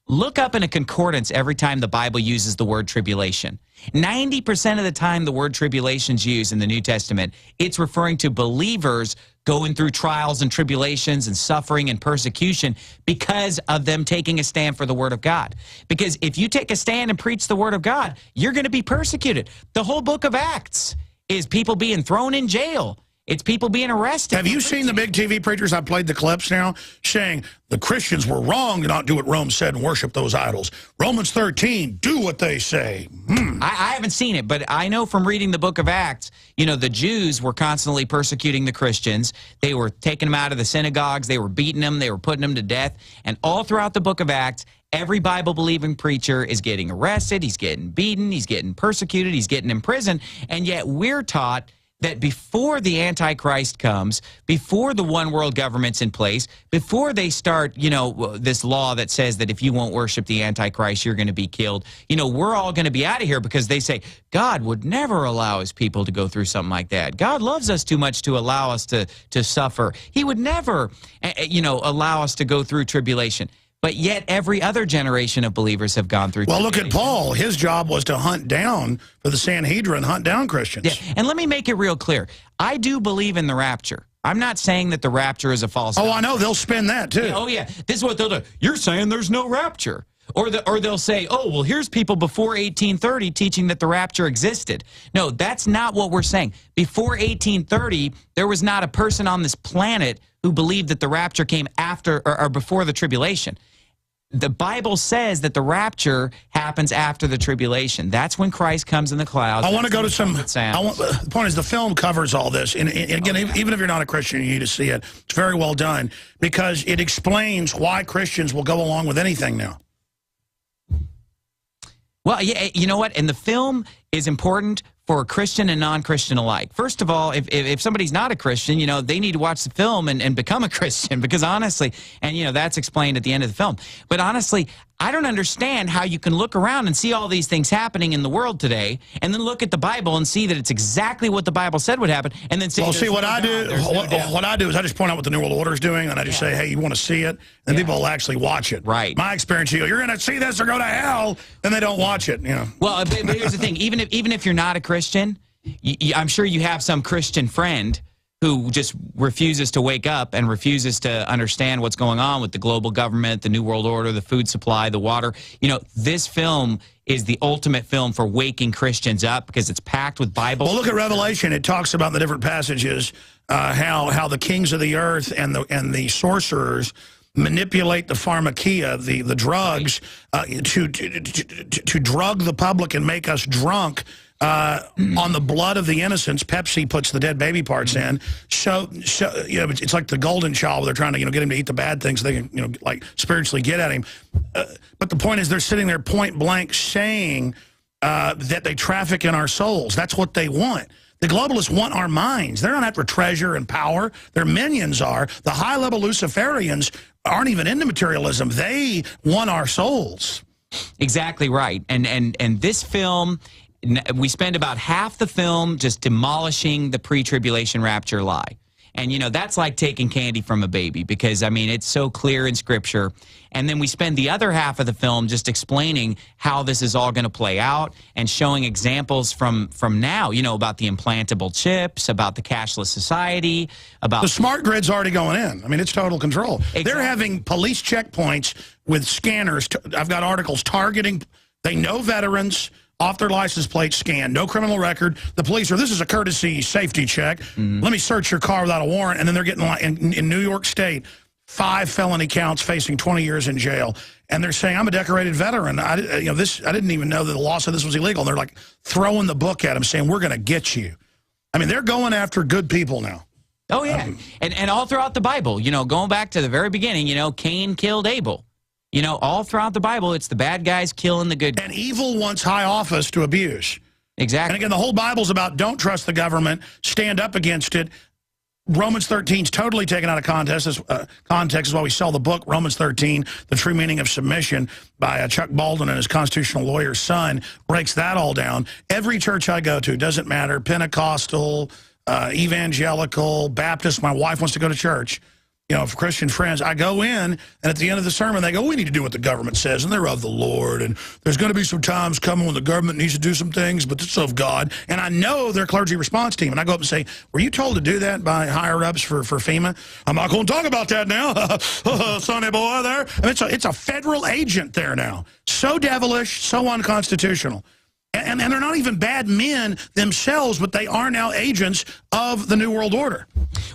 look up in a concordance every time the Bible uses the word tribulation. 90% of the time the word tribulation is used in the New Testament, it's referring to believers going through trials and tribulations and suffering and persecution because of them taking a stand for the Word of God. Because if you take a stand and preach the Word of God, you're going to be persecuted. The whole book of Acts is people being thrown in jail. It's people being arrested. Have you seen the big TV preachers? I played the clips now, saying the Christians were wrong to not do what Rome said and worship those idols. Romans 13, do what they say. I haven't seen it, but I know from reading the book of Acts, you know, the Jews were constantly persecuting the Christians. They were taking them out of the synagogues. They were beating them. They were putting them to death. And all throughout the book of Acts, every Bible-believing preacher is getting arrested. He's getting beaten. He's getting persecuted. He's getting imprisoned. And yet we're taught that before the Antichrist comes, before the one world government's in place, before they start, you know, this law that says that if you won't worship the Antichrist, you're going to be killed, you know, we're all going to be out of here, because they say God would never allow his people to go through something like that. God loves us too much to allow us to suffer. He would never, you know, allow us to go through tribulation. But yet every other generation of believers have gone through. Well, look at Paul. His job was to hunt down, for the Sanhedrin, hunt down Christians. Yeah, and let me make it real clear. I do believe in the rapture. I'm not saying that the rapture is a false Oh, doctrine. I know. They'll spin that, too. Oh, yeah. This is what they'll do. You're saying there's no rapture. Or they'll say, oh, well, here's people before 1830 teaching that the rapture existed. No, that's not what we're saying. Before 1830, there was not a person on this planet who believed that the rapture came after or before the tribulation. The Bible says that the rapture happens after the tribulation. That's when Christ comes in the clouds. I want to go to some. The point is, the film covers all this, and again, even if you're not a Christian, you need to see it. It's very well done, because it explains why Christians will go along with anything now. Well, yeah, you know what? And the film is important for Christian and non-Christian alike. First of all, if somebody's not a Christian, you know, they need to watch the film and become a Christian, because honestly, and you know, that's explained at the end of the film. But honestly, I don't understand how you can look around and see all these things happening in the world today, and then look at the Bible and see that it's exactly what the Bible said would happen, and then say, well, see, what I do is I just point out what the New World Order is doing, and I just say, hey, you want to see it? And people will actually watch it. Right. My experience, you're going to see this or go to hell, and they don't watch it, you know. Well, but here's the thing. Even if you're not a Christian, I'm sure you have some Christian friend who just refuses to wake up and refuses to understand what's going on with the global government, the New World Order, the food supply, the water. You know, this film is the ultimate film for waking Christians up, because it's packed with Bible. Well, look at Revelation. It talks about in the different passages how the kings of the earth and the sorcerers manipulate the pharmakia, the drugs, to drug the public and make us drunk on the blood of the innocents. Pepsi puts the dead baby parts in. It's like the golden child where they're trying to get him to eat the bad things so they can like spiritually get at him. But the point is they're sitting there point blank saying that they traffic in our souls. That's what they want. The globalists want our minds. They're not after treasure and power. Their minions are. The high-level Luciferians aren't even into materialism. They want our souls. Exactly right. And this film, we spend about half the film just demolishing the pre-tribulation rapture lie. And, that's like taking candy from a baby because, I mean, it's so clear in Scripture. And then we spend the other half of the film just explaining how this is all going to play out and showing examples from now, about the implantable chips, about the cashless society, about... The smart grid's already going in. I mean, it's total control. Exactly. They're having police checkpoints with scanners. I've got articles targeting... They know veterans... off their license plate scan, no criminal record. The police are, this is a courtesy safety check. Let me search your car without a warrant. And then they're getting, in New York State, 5 felony counts facing 20 years in jail. And they're saying, I'm a decorated veteran. I didn't even know that the law said this was illegal. And they're like throwing the book at him saying, we're going to get you. I mean, they're going after good people now. Oh, yeah. And all throughout the Bible, going back to the very beginning, Cain killed Abel. All throughout the Bible, it's the bad guys killing the good guys. And evil wants high office to abuse. Exactly. And again, the whole Bible's about don't trust the government, stand up against it. Romans 13 is totally taken out of context. Context is why we sell the book, Romans 13, The True Meaning of Submission, by Chuck Baldwin and his constitutional lawyer's son, breaks that all down. Every church I go to, doesn't matter, Pentecostal, evangelical, Baptist, my wife wants to go to church. For Christian friends, I go in, and at the end of the sermon, they go, we need to do what the government says, and they're of the Lord, and there's going to be some times coming when the government needs to do some things, but it's of God. And I know their clergy response team, and I go up and say, were you told to do that by higher-ups for FEMA? I'm not going to talk about that now, sonny boy there. I mean, it's a federal agent there now. So devilish, so unconstitutional. And they're not even bad men themselves, but they are now agents of the New World Order.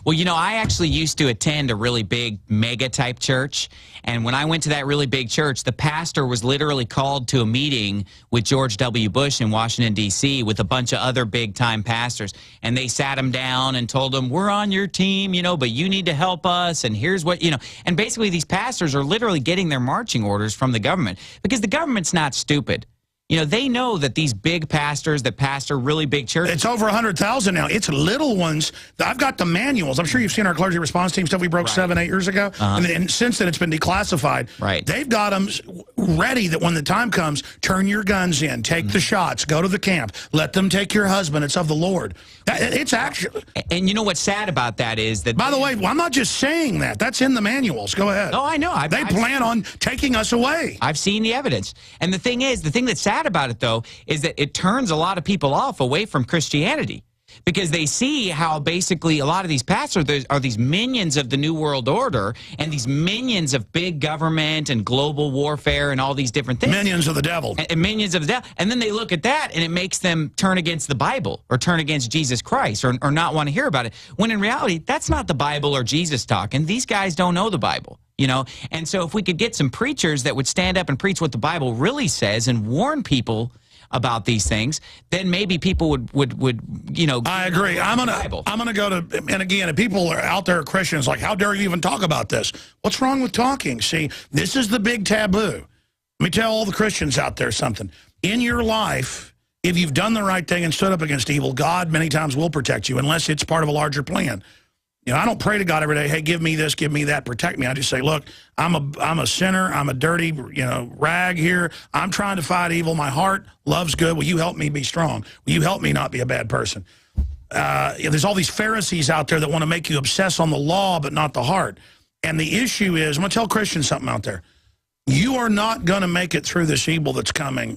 Well, I actually used to attend a really big mega-type church, and when I went to that really big church, the pastor was literally called to a meeting with George W. Bush in Washington, D.C., with a bunch of other big-time pastors, and they sat him down and told him, we're on your team, but you need to help us, and here's what, and basically these pastors are literally getting their marching orders from the government, because the government's not stupid. They know that these big pastors that pastor really big churches. It's over 100,000 now. It's little ones. I've got the manuals. I'm sure you've seen our clergy response team stuff we broke 7, 8 years ago. And since then, it's been declassified. Right. They've got them ready that when the time comes, turn your guns in, take the shots, go to the camp, let them take your husband. It's of the Lord. It's actually. And what's sad about that is that. By the way, I'm not just saying that. That's in the manuals. Go ahead. Oh, I know. They plan on taking us away. I've seen the evidence. And the thing that's sad about it, though, is that it turns a lot of people off away from Christianity because they see how basically a lot of these pastors are these minions of the New World Order and these minions of big government and global warfare and all these different things. Minions of the devil. And minions of the devil. And then they look at that and it makes them turn against the Bible or turn against Jesus Christ or not want to hear about it. When in reality, that's not the Bible or Jesus talking. These guys don't know the Bible. And so if we could get some preachers that would stand up and preach what the Bible really says and warn people about these things, then maybe people would I agree. I'm gonna go to, and again, if people are out there, Christians, like, how dare you even talk about this? What's wrong with talking? See, this is the big taboo. Let me tell all the Christians out there something. In your life, if you've done the right thing and stood up against evil, God many times will protect you, unless it's part of a larger plan. I don't pray to God every day, hey, give me this, give me that, protect me. I just say, look, I'm a sinner. I'm a dirty, rag here. I'm trying to fight evil. My heart loves good. Will you help me be strong? Will you help me not be a bad person? There's all these Pharisees out there that want to make you obsess on the law but not the heart. And the issue is, I'm going to tell Christians something out there. You are not going to make it through this evil that's coming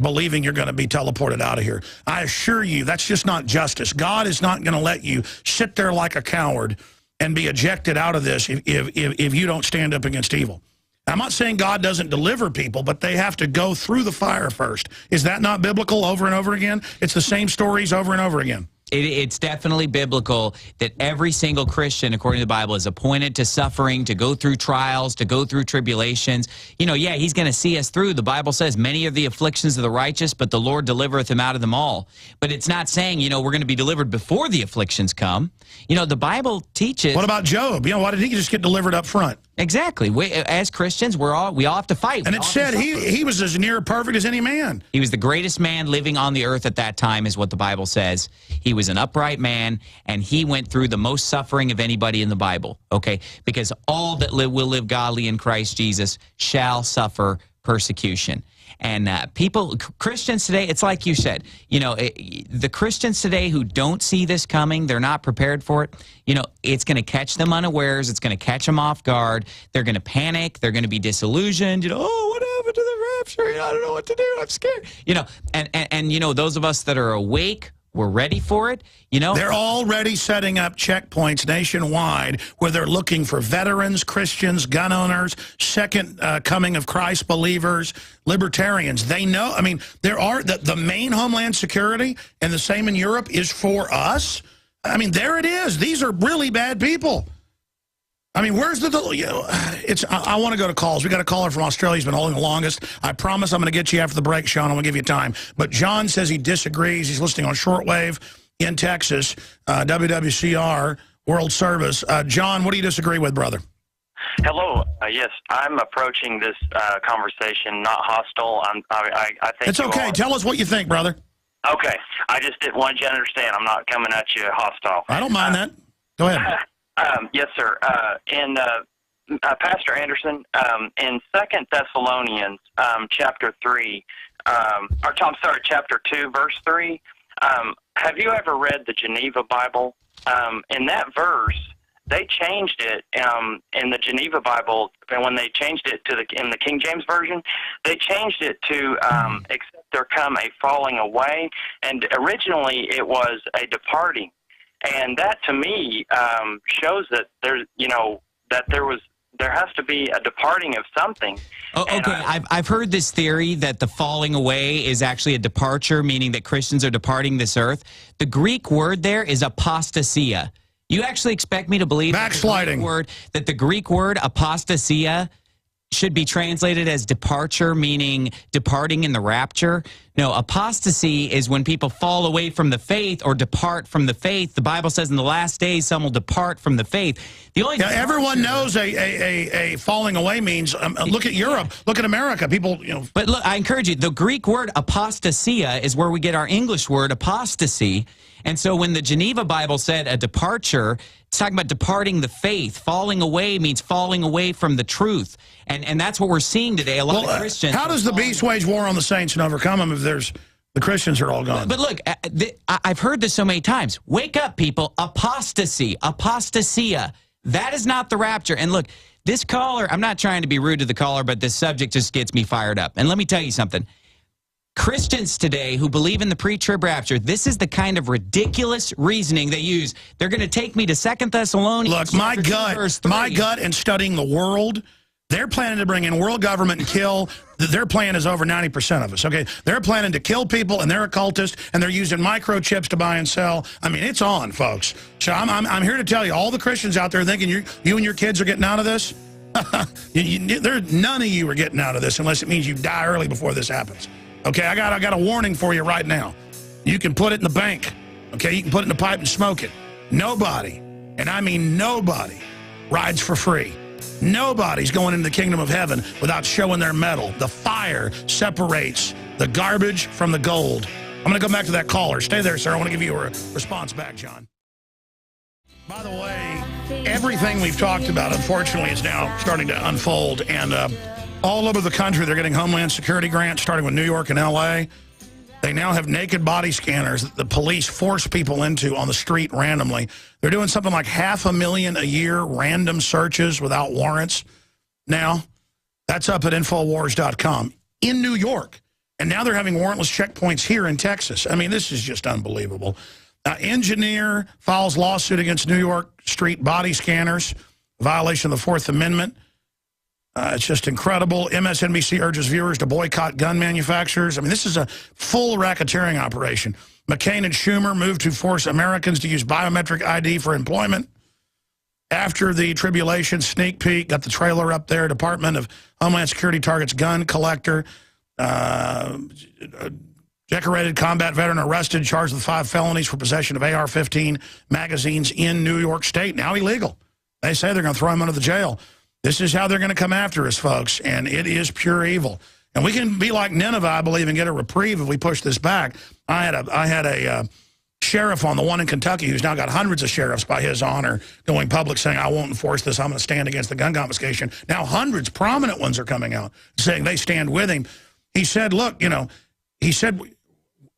believing you're going to be teleported out of here. I assure you, that's just not justice. God is not going to let you sit there like a coward and be ejected out of this if you don't stand up against evil. I'm not saying God doesn't deliver people, but they have to go through the fire first. Is that not biblical over and over again? It's the same stories over and over again. It's definitely biblical that every single Christian, according to the Bible, is appointed to suffering, to go through trials, to go through tribulations. You know, yeah, he's going to see us through. The Bible says, many are the afflictions of the righteous, but the Lord delivereth him out of them all. But it's not saying, you know, we're going to be delivered before the afflictions come. You know, the Bible teaches... What about Job? You know, why did he just get delivered up front? Exactly. As Christians, we all have to fight. And it said he was as near perfect as any man. He was the greatest man living on the earth at that time, is what the Bible says. He was an upright man, and he went through the most suffering of anybody in the Bible, okay? Because all that will live godly in Christ Jesus shall suffer persecution. And Christians today, it's like you said, you know, the Christians today who don't see this coming, they're not prepared for it, you know, it's going to catch them unawares. It's going to catch them off guard. They're going to panic. They're going to be disillusioned. You know, oh, what happened to the rapture? I don't know what to do. I'm scared. You know, and you know, those of us that are awake, we're ready for it. You know, they're already setting up checkpoints nationwide where they're looking for veterans, Christians, gun owners, second coming of Christ believers, libertarians. They know. I mean, there are the main Homeland Security, and the same in Europe, is for us. I mean, there it is. These are really bad people. I mean, where's you know, I want to go to calls. We got a caller from Australia. He's been holding the longest. I promise I'm going to get you after the break, Sean. I'm going to give you time. But John says he disagrees. He's listening on shortwave in Texas, WWCR, World Service. John, what do you disagree with, brother? Hello. Yes, I'm approaching this conversation not hostile. I think it's okay. Tell us what you think, brother. Okay. I just didn't want you to understand. I'm not coming at you hostile. I don't mind that. Go ahead. Yes, sir. Pastor Anderson, in 2 Thessalonians chapter 3, chapter 2, verse 3, have you ever read the Geneva Bible? In that verse, they changed it in the Geneva Bible, and when they changed it in the King James Version, they changed it to except there come a falling away, and originally it was a departing. And that, to me, shows that there has to be a departing of something. Oh, okay, I've heard this theory that the falling away is actually a departure, meaning that Christians are departing this earth. The Greek word there is apostasia. You actually expect me to believe backsliding that the Greek word apostasia should be translated as departure, meaning departing in the rapture? No, apostasy is when people fall away from the faith or depart from the faith. The Bible says in the last days some will depart from the faith. The only everyone knows a falling away means look at Europe, look at America. People, you know. But look, I encourage you. The Greek word apostasia is where we get our English word apostasy. And so when the Geneva Bible said a departure, it's talking about departing the faith. Falling away means falling away from the truth. And that's what we're seeing today. A lot of Christians. How does the beast wage war on the saints and overcome them if the Christians are all gone? But look, I've heard this so many times. Wake up, people. Apostasy, apostasia. That is not the rapture. And look, this caller, I'm not trying to be rude to the caller, but this subject just gets me fired up. And let me tell you something. Christians today who believe in the pre-trib rapture, this is the kind of ridiculous reasoning they use. They're going to take me to 2 Thessalonians. Look, my gut in studying the world, they're planning to bring in world government and kill. Their plan is over 90% of us, okay? They're planning to kill people, and they're occultists, and they're using microchips to buy and sell. I mean, it's on, folks. So I'm here to tell you, all the Christians out there thinking you and your kids are getting out of this, none of you are getting out of this unless it means you die early before this happens. Okay, I got a warning for you right now. You can put it in the bank. Okay, you can put it in the pipe and smoke it. Nobody, and I mean nobody, rides for free. Nobody's going into the kingdom of heaven without showing their mettle. The fire separates the garbage from the gold. I'm going to go back to that caller. Stay there, sir. I want to give you a response back, John. By the way, everything we've talked about, unfortunately, is now starting to unfold, and all over the country, they're getting Homeland Security grants, starting with New York and L.A. They now have naked body scanners that the police force people into on the street randomly. They're doing something like 500,000 a year random searches without warrants now. That's up at Infowars.com in New York. And now they're having warrantless checkpoints here in Texas. I mean, this is just unbelievable. Engineer files lawsuit against New York street body scanners, violation of the Fourth Amendment. It's just incredible. MSNBC urges viewers to boycott gun manufacturers. I mean, this is a full racketeering operation. McCain and Schumer moved to force Americans to use biometric ID for employment. After the tribulation, sneak peek, got the trailer up there. Department of Homeland Security targets gun collector. Decorated combat veteran arrested, charged with 5 felonies for possession of AR-15 magazines in New York State. Now illegal. They say they're going to throw him under the jail. This is how they're going to come after us, folks, and it is pure evil. And we can be like Nineveh, I believe, and get a reprieve if we push this back. I had a sheriff on the one in Kentucky who's now got hundreds of sheriffs by his honor going public saying, I won't enforce this, I'm going to stand against the gun confiscation. Now hundreds, prominent ones are coming out saying they stand with him. He said, look, you know, he said,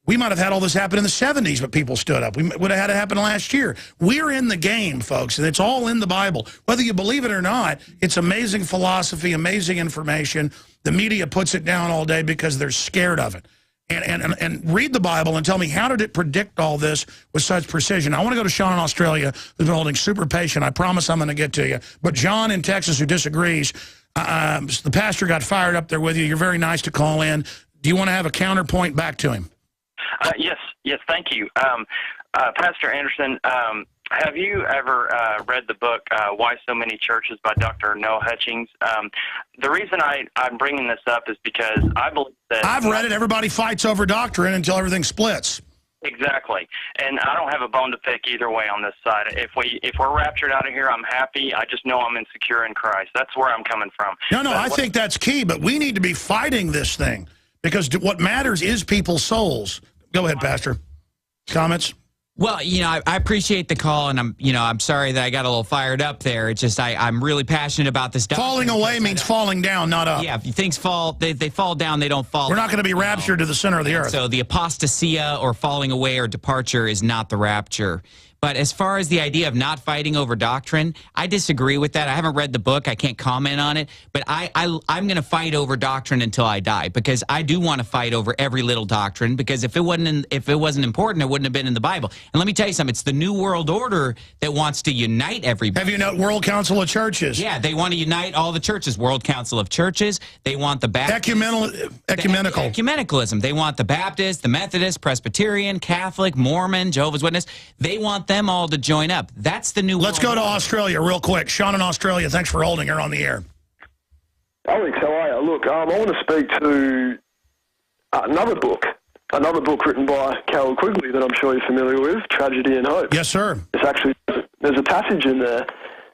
we might have had all this happen in the 70s, but people stood up. We would have had it happen last year. We're in the game, folks, and it's all in the Bible. Whether you believe it or not, it's amazing philosophy, amazing information. The media puts it down all day because they're scared of it. And read the Bible and tell me, how did it predict all this with such precision? I want to go to Sean in Australia, who's been holding super patient. I promise I'm going to get to you. But John in Texas, who disagrees, the pastor got fired up there with you. You're very nice to call in. Do you want to have a counterpoint back to him? Yes, thank you. Pastor Anderson, have you ever read the book Why So Many Churches by Dr. Noah Hutchings? The reason I'm bringing this up is because I believe that... I've read it. Everybody fights over doctrine until everything splits. Exactly. And I don't have a bone to pick either way on this side. If we're raptured out of here, I'm happy. I just know I'm insecure in Christ. That's where I'm coming from. No, I think that's key, but we need to be fighting this thing because what matters is people's souls. Go ahead, Pastor. Comments? Well, you know, I appreciate the call, and I'm sorry that I got a little fired up there. It's just I'm really passionate about this. Falling away means falling down, not up. Yeah, if things fall, they fall down, they don't fall. We're not going to be raptured to the center of the earth. So the apostasia or falling away or departure is not the rapture. But as far as the idea of not fighting over doctrine, I disagree with that. I haven't read the book. I can't comment on it. But I'm going to fight over doctrine until I die, because I do want to fight over every little doctrine, because if it wasn't important, it wouldn't have been in the Bible. And let me tell you something. It's the New World Order that wants to unite everybody. Have you know World Council of Churches? Yeah, they want to unite all the churches. World Council of Churches. They want the ecumenicalism. They want the Baptist, the Methodist, Presbyterian, Catholic, Mormon, Jehovah's Witness. They want them all to join up. That's the new world. Let's go to Australia real quick. Sean in Australia, thanks for holding her on the air. Alex, how are you? Look, I want to speak to another book written by Carol Quigley that I'm sure you're familiar with, Tragedy and Hope. Yes, sir. There's a passage in there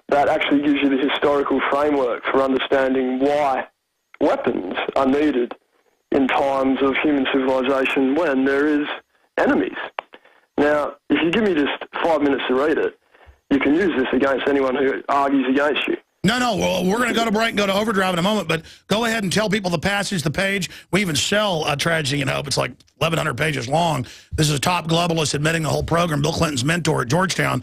that actually gives you the historical framework for understanding why weapons are needed in times of human civilization when there is enemies. Now, if you give me just 5 minutes to read it, you can use this against anyone who argues against you. No, well, we're going to go to break and go to overdrive in a moment, but go ahead and tell people the passage, the page. We even sell Tragedy and Hope. It's like 1,100 pages long. This is a top globalist admitting the whole program, Bill Clinton's mentor at Georgetown.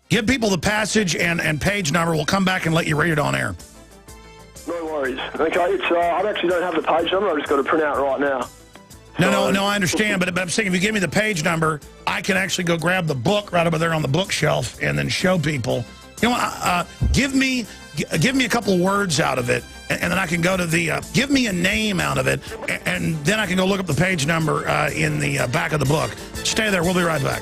Give people the passage and page number. We'll come back and let you read it on air. No worries. Okay, I actually don't have the page number. I've just got to print out right now. No, I understand, but I'm saying if you give me the page number, I can actually go grab the book right over there on the bookshelf and then show people. You know what? Give me a couple of words out of it, and then I can go to the give me a name out of it, and then I can go look up the page number in the back of the book. Stay there. We'll be right back.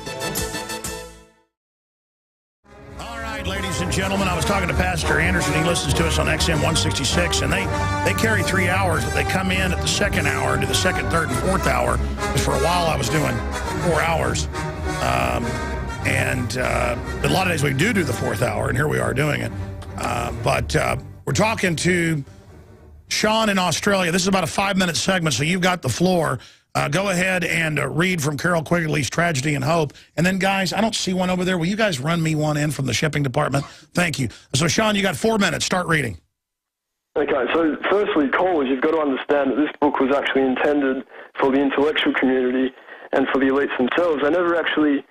Ladies and gentlemen, I was talking to Pastor Anderson. He listens to us on XM 166, and they carry 3 hours, but they come in at the second hour and do the second, third, and fourth hour. Because for a while I was doing 4 hours, but a lot of days we do the fourth hour, and here we are doing it. But we're talking to Sean in Australia. This is about a 5-minute segment, so you've got the floor. Go ahead and read from Carol Quigley's Tragedy and Hope. And then, guys, I don't see one over there. Will you guys run me one in from the shipping department? Thank you. So, Sean, you got 4 minutes. Start reading. Okay, so firstly, callers, you've got to understand that this book was actually intended for the intellectual community and for the elites themselves. They never actually...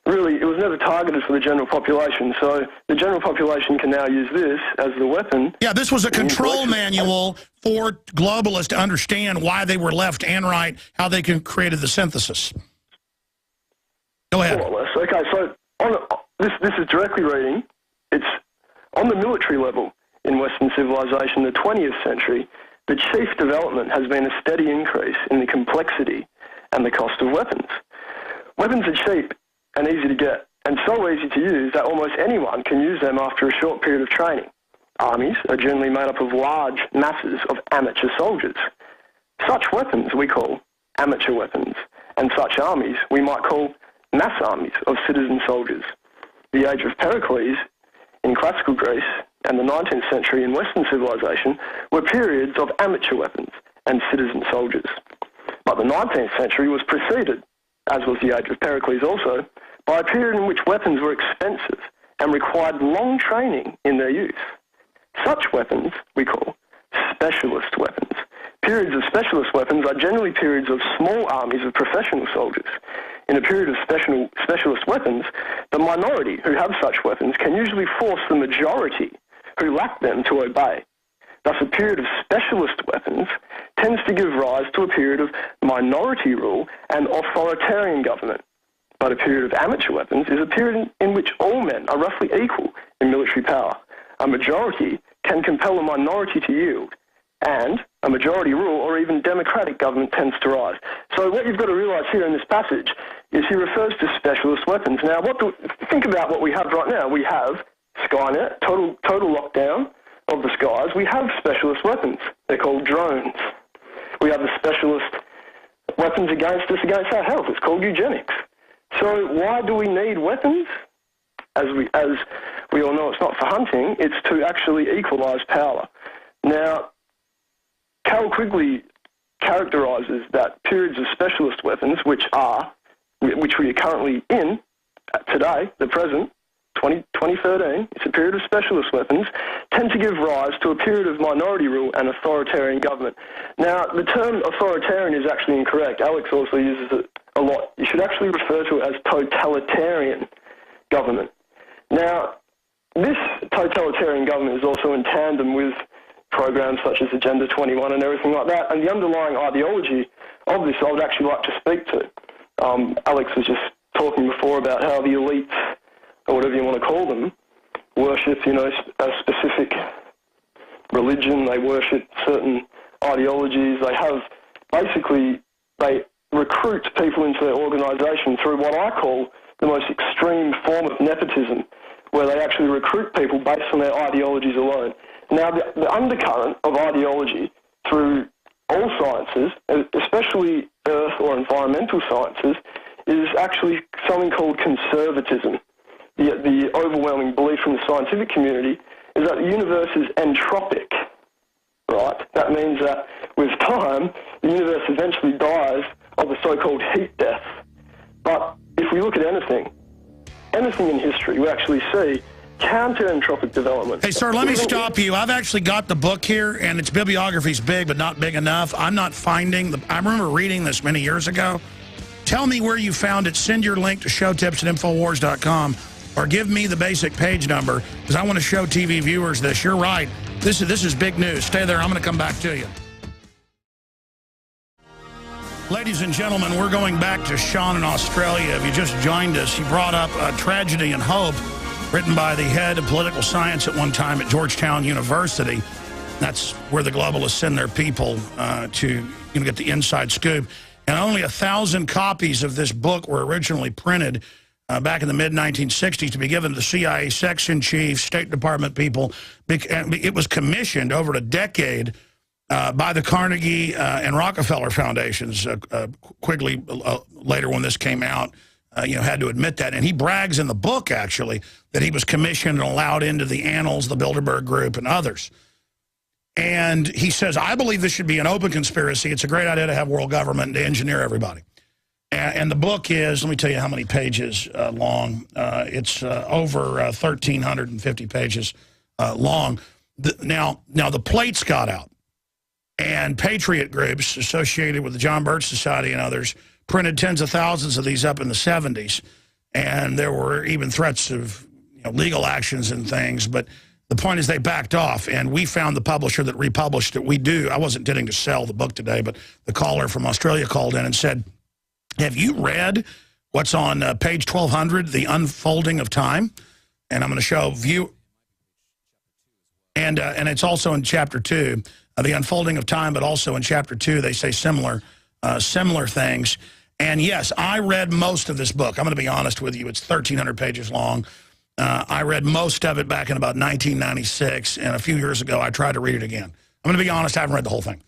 Really, it was never targeted for the general population, so the general population can now use this as the weapon. Yeah, this was a control manual for globalists to understand why they were left and right, how they created the synthesis. Go ahead. More or less. Okay, so this is directly reading. It's on the military level in Western civilization, the 20th century, the chief development has been a steady increase in the complexity and the cost of weapons. Weapons are cheap and easy to get, and so easy to use that almost anyone can use them after a short period of training. Armies are generally made up of large masses of amateur soldiers. Such weapons we call amateur weapons, and such armies we might call mass armies of citizen soldiers. The age of Pericles in classical Greece and the 19th century in Western civilization were periods of amateur weapons and citizen soldiers. But the 19th century was preceded, as was the age of Pericles also, by a period in which weapons were expensive and required long training in their use. Such weapons we call specialist weapons. Periods of specialist weapons are generally periods of small armies of professional soldiers. In a period of specialist weapons, the minority who have such weapons can usually force the majority who lack them to obey. Thus, a period of specialist weapons tends to give rise to a period of minority rule and authoritarian government. But a period of amateur weapons is a period in which all men are roughly equal in military power. A majority can compel a minority to yield, and a majority rule or even democratic government tends to rise. So what you've got to realise here in this passage is he refers to specialist weapons. Now, think about what we have right now. We have Skynet, total lockdown of the skies. We have specialist weapons. They're called drones. We have the specialist weapons against our health. It's called eugenics. So why do we need weapons? As we all know, it's not for hunting. It's to actually equalise power. Now, Carol Quigley characterises that periods of specialist weapons, which we are currently in today, the present, 2013, it's a period of specialist weapons, tend to give rise to a period of minority rule and authoritarian government. Now, the term authoritarian is actually incorrect. Alex also uses it a lot. You should actually refer to it as totalitarian government. Now, this totalitarian government is also in tandem with programs such as Agenda 21 and everything like that, and the underlying ideology of this I would actually like to speak to. Alex was just talking before about how the elites, or whatever you want to call them, worship, a specific religion. They worship certain ideologies. They recruit people into their organisation through what I call the most extreme form of nepotism, where they actually recruit people based on their ideologies alone. Now, the undercurrent of ideology through all sciences, especially earth or environmental sciences, is actually something called conservatism. The overwhelming belief from the scientific community is that the universe is entropic, right? That means that with time, the universe eventually dies of the so-called heat death. But if we look at anything in history, we actually see counter-entropic development. Hey, sir, let me stop you. I've actually got the book here, and its bibliography's big, but not big enough. I'm not finding I remember reading this many years ago. Tell me where you found it. Send your link to showtips@infowars.com, or give me the basic page number, because I want to show TV viewers this. You're right. This is big news. Stay there. I'm going to come back to you. Ladies and gentlemen, we're going back to Sean in Australia. If you just joined us, he brought up Tragedy and Hope, written by the head of political science at one time at Georgetown University. That's where the globalists send their people to get the inside scoop. And only 1,000 copies of this book were originally printed back in the mid-1960s to be given to the CIA section chiefs, State Department people. It was commissioned over a decade by the Carnegie and Rockefeller foundations. Quigley, later when this came out, had to admit that. And he brags in the book, actually, that he was commissioned and allowed into the Annals, the Bilderberg Group, and others. And he says, I believe this should be an open conspiracy. It's a great idea to have world government to engineer everybody. And the book is, let me tell you how many pages long. It's over 1,350 pages long. Now, the plates got out. And patriot groups associated with the John Birch Society and others printed tens of thousands of these up in the 70s. And there were even threats of legal actions and things. But the point is they backed off. And we found the publisher that republished it. I wasn't intending to sell the book today, but the caller from Australia called in and said, have you read what's on page 1200, The Unfolding of Time? And I'm going to show view. And it's also in chapter 2. The Unfolding of Time, but also in Chapter 2, they say similar things. And yes, I read most of this book. I'm going to be honest with you. It's 1,300 pages long. I read most of it back in about 1996, and a few years ago I tried to read it again. I'm going to be honest, I haven't read the whole thing.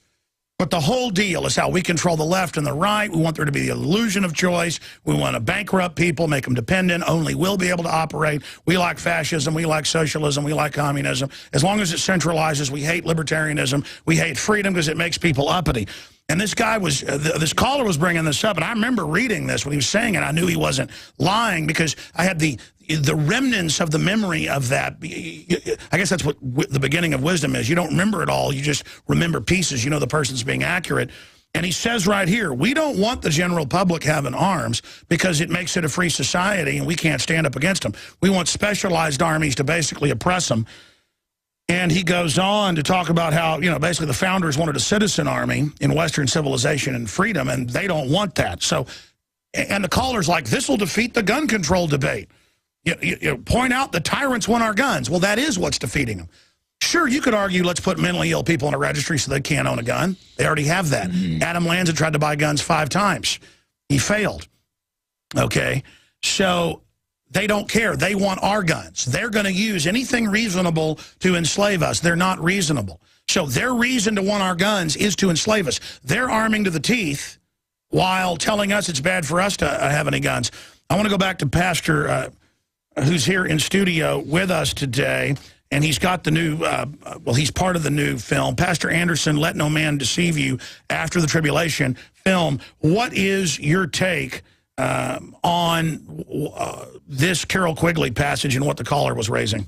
But the whole deal is how we control the left and the right. We want there to be the illusion of choice. We want to bankrupt people, make them dependent. Only we'll be able to operate. We like fascism. We like socialism. We like communism. As long as it centralizes, we hate libertarianism. We hate freedom because it makes people uppity. And this guy was, this caller was bringing this up, and I remember reading this when he was saying it. I knew he wasn't lying because I had the remnants of the memory of that. I guess that's what the beginning of wisdom is. You don't remember it all. You just remember pieces. You know the person's being accurate. And he says right here, we don't want the general public having arms because it makes it a free society and we can't stand up against them. We want specialized armies to basically oppress them. And he goes on to talk about how, you know, basically the founders wanted a citizen army in Western civilization and freedom, and they don't want that. So, and the caller's like, this will defeat the gun control debate. You point out the tyrants want our guns. Well, that is what's defeating them. Sure, you could argue let's put mentally ill people in a registry so they can't own a gun. They already have that. Adam Lanza tried to buy guns 5 times. He failed. Okay, so they don't care. They want our guns. They're going to use anything reasonable to enslave us. They're not reasonable. So their reason to want our guns is to enslave us. They're arming to the teeth while telling us it's bad for us to have any guns. I want to go back to Pastor, who's here in studio with us today, and he's got the new, well, he's part of the new film, Pastor Anderson, Let No Man Deceive You, After the Tribulation film. What is your take on this Carol Quigley passage and what the caller was raising?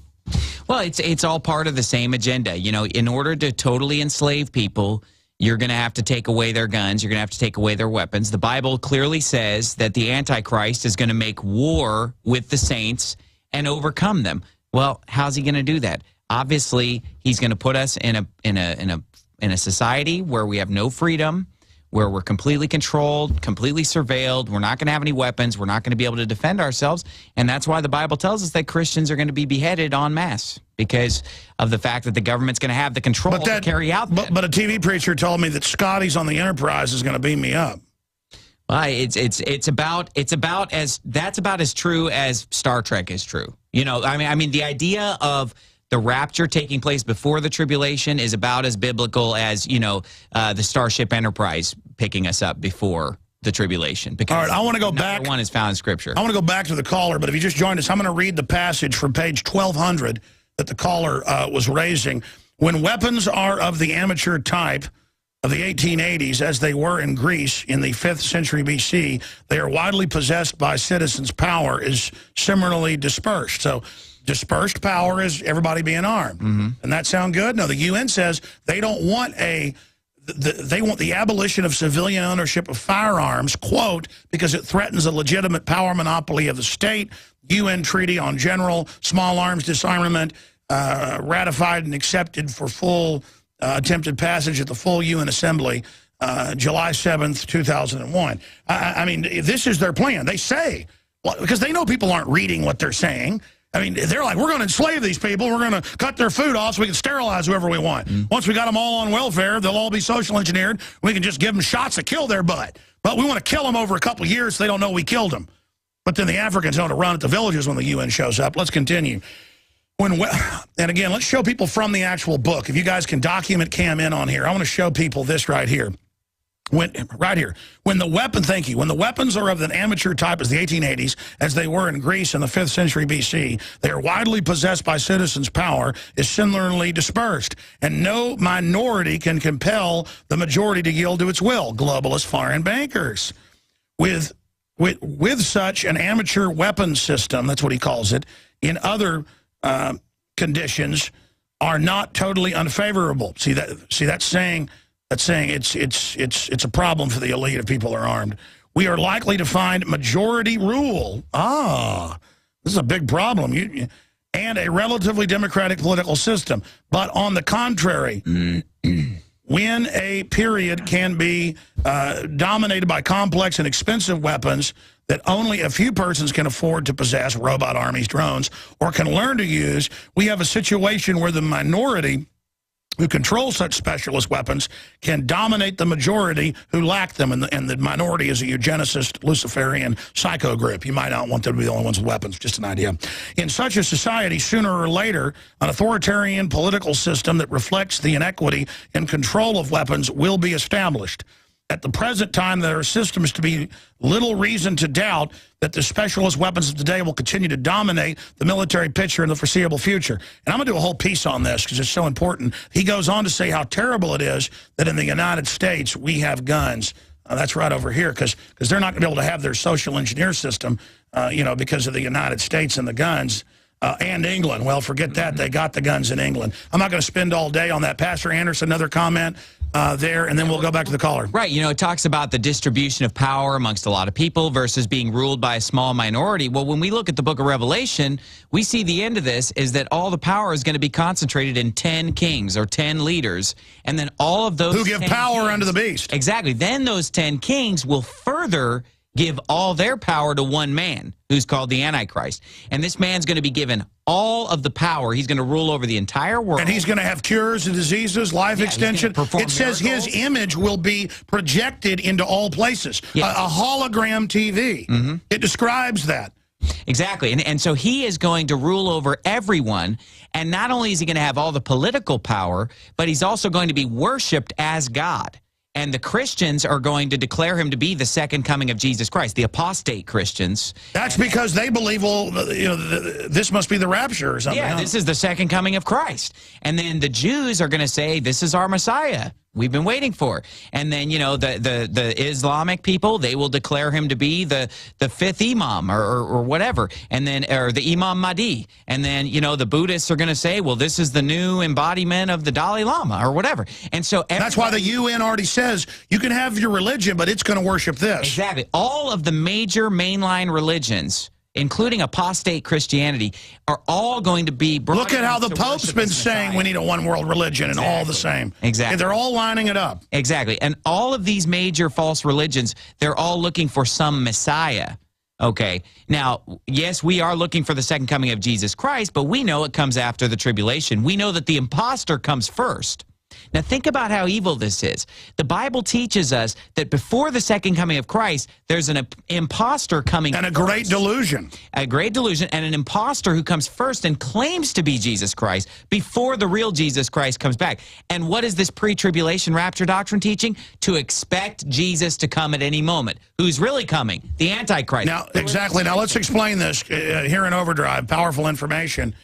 Well, it's all part of the same agenda. You know, in order to totally enslave people, you're going to have to take away their guns. You're going to have to take away their weapons. The Bible clearly says that the Antichrist is going to make war with the saints and overcome them. Well, how's he going to do that? Obviously, he's going to put us in a society where we have no freedom, where we're completely controlled, completely surveilled. We're not going to have any weapons. We're not going to be able to defend ourselves. And that's why the Bible tells us that Christians are going to be beheaded en masse because of the fact that the government's going to have the control to carry out that. But a TV preacher told me that Scotty's on the Enterprise is going to beam me up. Well, that's about as true as Star Trek is true. You know, I mean, the idea of the rapture taking place before the tribulation is about as biblical as, you know, the Starship Enterprise picking us up before the tribulation. Because all right, I want to go back. One is found in Scripture. I want to go back to the caller, but if you just joined us, I'm going to read the passage from page 1200 that the caller was raising. When weapons are of the amateur type of the 1880s, as they were in Greece in the 5th century BC, they are widely possessed by citizens. Power is similarly dispersed. So dispersed power is everybody being armed. And that sound good? No, the UN says they don't want they want the abolition of civilian ownership of firearms, quote, because it threatens a legitimate power monopoly of the state. UN Treaty on General Small Arms Disarmament, ratified and accepted for full attempted passage at the full UN Assembly, July 7th, 2001. I mean, this is their plan. They say, well, because they know people aren't reading what they're saying. I mean, they're like, we're going to enslave these people. We're going to cut their food off so we can sterilize whoever we want. Once we got them all on welfare, they'll all be social engineered. We can just give them shots that kill their butt. But we want to kill them over a couple of years so they don't know we killed them. But then the Africans know to run at the villages when the UN shows up. Let's continue. And again, let's show people from the actual book. If you guys can document cam in on here, I want to show people this right here. When the weapons are of an amateur type as the 1880s, as they were in Greece in the 5th century BC, they are widely possessed by citizens. Power is similarly dispersed, and no minority can compel the majority to yield to its will. Globalist foreign bankers. With such an amateur weapons system, that's what he calls it, in other conditions are not totally unfavorable. That's saying it's a problem for the elite if people are armed. We are likely to find majority rule. This is a big problem. And a relatively democratic political system. But on the contrary, when a period can be dominated by complex and expensive weapons that only a few persons can afford to possess, robot armies, drones, or can learn to use, we have a situation where the minority who control such specialist weapons can dominate the majority who lack them, and the minority is a eugenicist, Luciferian psycho group. You might not want them to be the only ones with weapons, just an idea. In such a society, sooner or later, an authoritarian political system that reflects the inequity and control of weapons will be established. At the present time, there are systems to be little reason to doubt that the specialist weapons of today will continue to dominate the military picture in the foreseeable future. And I'm going to do a whole piece on this because it's so important. He goes on to say how terrible it is that in the United States we have guns. That's right over here because they're not going to be able to have their social engineer system, you know, because of the United States and the guns. And England. Well, forget that. They got the guns in England. I'm not going to spend all day on that. Pastor Anderson, another comment there, and then we'll go back to the caller. Right. You know, it talks about the distribution of power amongst a lot of people versus being ruled by a small minority. Well, when we look at the book of Revelation, we see the end of this is that all the power is going to be concentrated in 10 kings or 10 leaders, and then all of those who give power unto the beast. Exactly. Then those 10 kings will further give all their power to one man who's called the Antichrist. And this man's going to be given all of the power. He's going to rule over the entire world. And he's going to have cures of diseases, life extension. It says miracles. His image will be projected into all places. Yes. A hologram TV. Mm-hmm. It describes that. Exactly. And so he is going to rule over everyone. And not only is he going to have all the political power, but he's also going to be worshipped as God. And the Christians are going to declare him to be the second coming of Jesus Christ, the apostate Christians. That's because they believe, well, you know, this must be the rapture or something. Yeah, this is the second coming of Christ. And then the Jews are going to say, this is our Messiah. We've been waiting for. And then, you know, the Islamic people, they will declare him to be the fifth imam or whatever. And then, or the Imam Mahdi. And then, you know, the Buddhists are going to say, well, this is the new embodiment of the Dalai Lama or whatever. And so that's why the UN already says you can have your religion, but it's going to worship this. Exactly. All of the major mainline religions, including apostate Christianity, are all going to be brought. Look at how the Pope's been saying we need a one-world religion and all the same. Exactly. They're all lining it up. Exactly. And all of these major false religions, they're all looking for some Messiah. Okay. Now, yes, we are looking for the second coming of Jesus Christ, but we know it comes after the tribulation. We know that the imposter comes first. Now, think about how evil this is. The Bible teaches us that before the second coming of Christ, there's an imposter coming and a great delusion. A great delusion, and an imposter who comes first and claims to be Jesus Christ before the real Jesus Christ comes back. And what is this pre-tribulation rapture doctrine teaching? To expect Jesus to come at any moment. Who's really coming? The Antichrist. Now, exactly. Now, let's explain this here in Overdrive. Powerful information.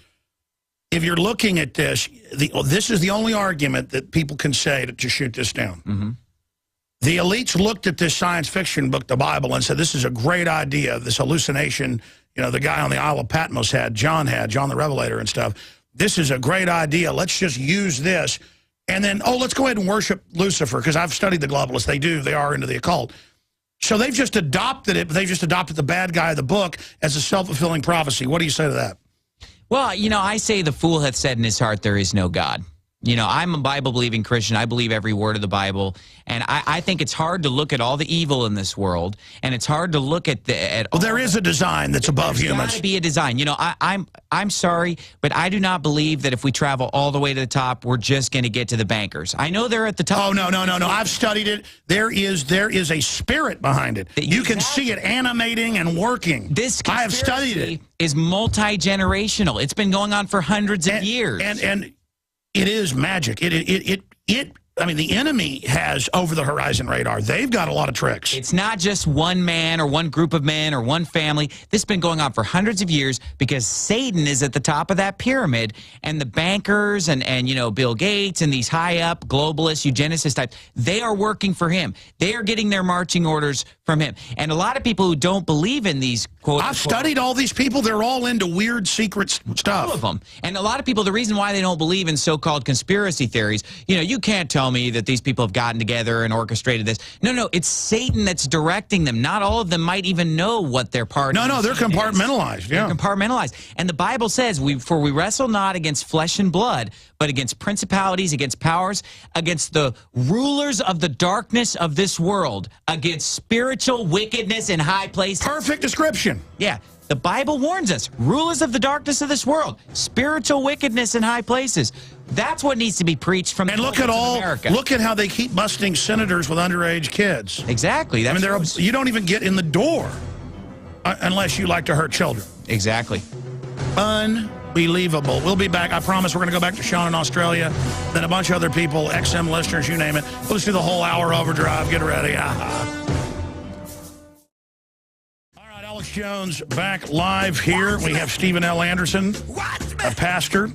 If you're looking at this, this is the only argument that people can say to shoot this down. Mm-hmm. The elites looked at this science fiction book, the Bible, and said, this is a great idea, this hallucination, you know, the guy on the Isle of Patmos had, John the Revelator and stuff. This is a great idea. Let's just use this. And then, oh, let's go ahead and worship Lucifer, because I've studied the globalists. They are into the occult. So they've just adopted it. They've just adopted the bad guy of the book as a self-fulfilling prophecy. What do you say to that? Well, you know, I say the fool hath said in his heart there is no God. You know, I'm a Bible-believing Christian. I believe every word of the Bible. And I think it's hard to look at all the evil in this world, and it's hard to look at well, there is a design that's above humans. There's got to be a design. You know, I'm sorry, but I do not believe that if we travel all the way to the top, we're just going to get to the bankers. I know they're at the top. Oh, no. I've studied it. There is a spirit behind it. You can see it animating and working. I have studied it. Is multi-generational. It's been going on for hundreds of years. And it is magic. I mean, the enemy has over-the-horizon radar. They've got a lot of tricks. It's not just one man or one group of men or one family. This has been going on for hundreds of years because Satan is at the top of that pyramid, and the bankers and you know, Bill Gates and these high-up globalists, eugenicists types, they are working for him. They are getting their marching orders from him. And a lot of people who don't believe in these quote-unquote... I've studied all these people. They're all into weird secret stuff. All of them. And a lot of people, the reason why they don't believe in so-called conspiracy theories, you know, you can't tell me that these people have gotten together and orchestrated this. No, it's Satan that's directing them. Not all of them might even know what their part is. No, they're compartmentalized. Yeah. They're compartmentalized. And the Bible says, for we wrestle not against flesh and blood, but against principalities, against powers, against the rulers of the darkness of this world, against spiritual wickedness in high places. Perfect description. Yeah. The Bible warns us, rulers of the darkness of this world, spiritual wickedness in high places. That's what needs to be preached from and the look at America. Look at how they keep busting senators with underage kids. Exactly. That's I mean, you don't even get in the door unless you like to hurt children. Exactly. Unbelievable. We'll be back. I promise we're going to go back to Sean in Australia, then a bunch of other people, XM listeners, you name it. We'll just do the whole hour overdrive. Get ready. All right, Alex Jones back live here. We have Stephen L. Anderson, a pastor.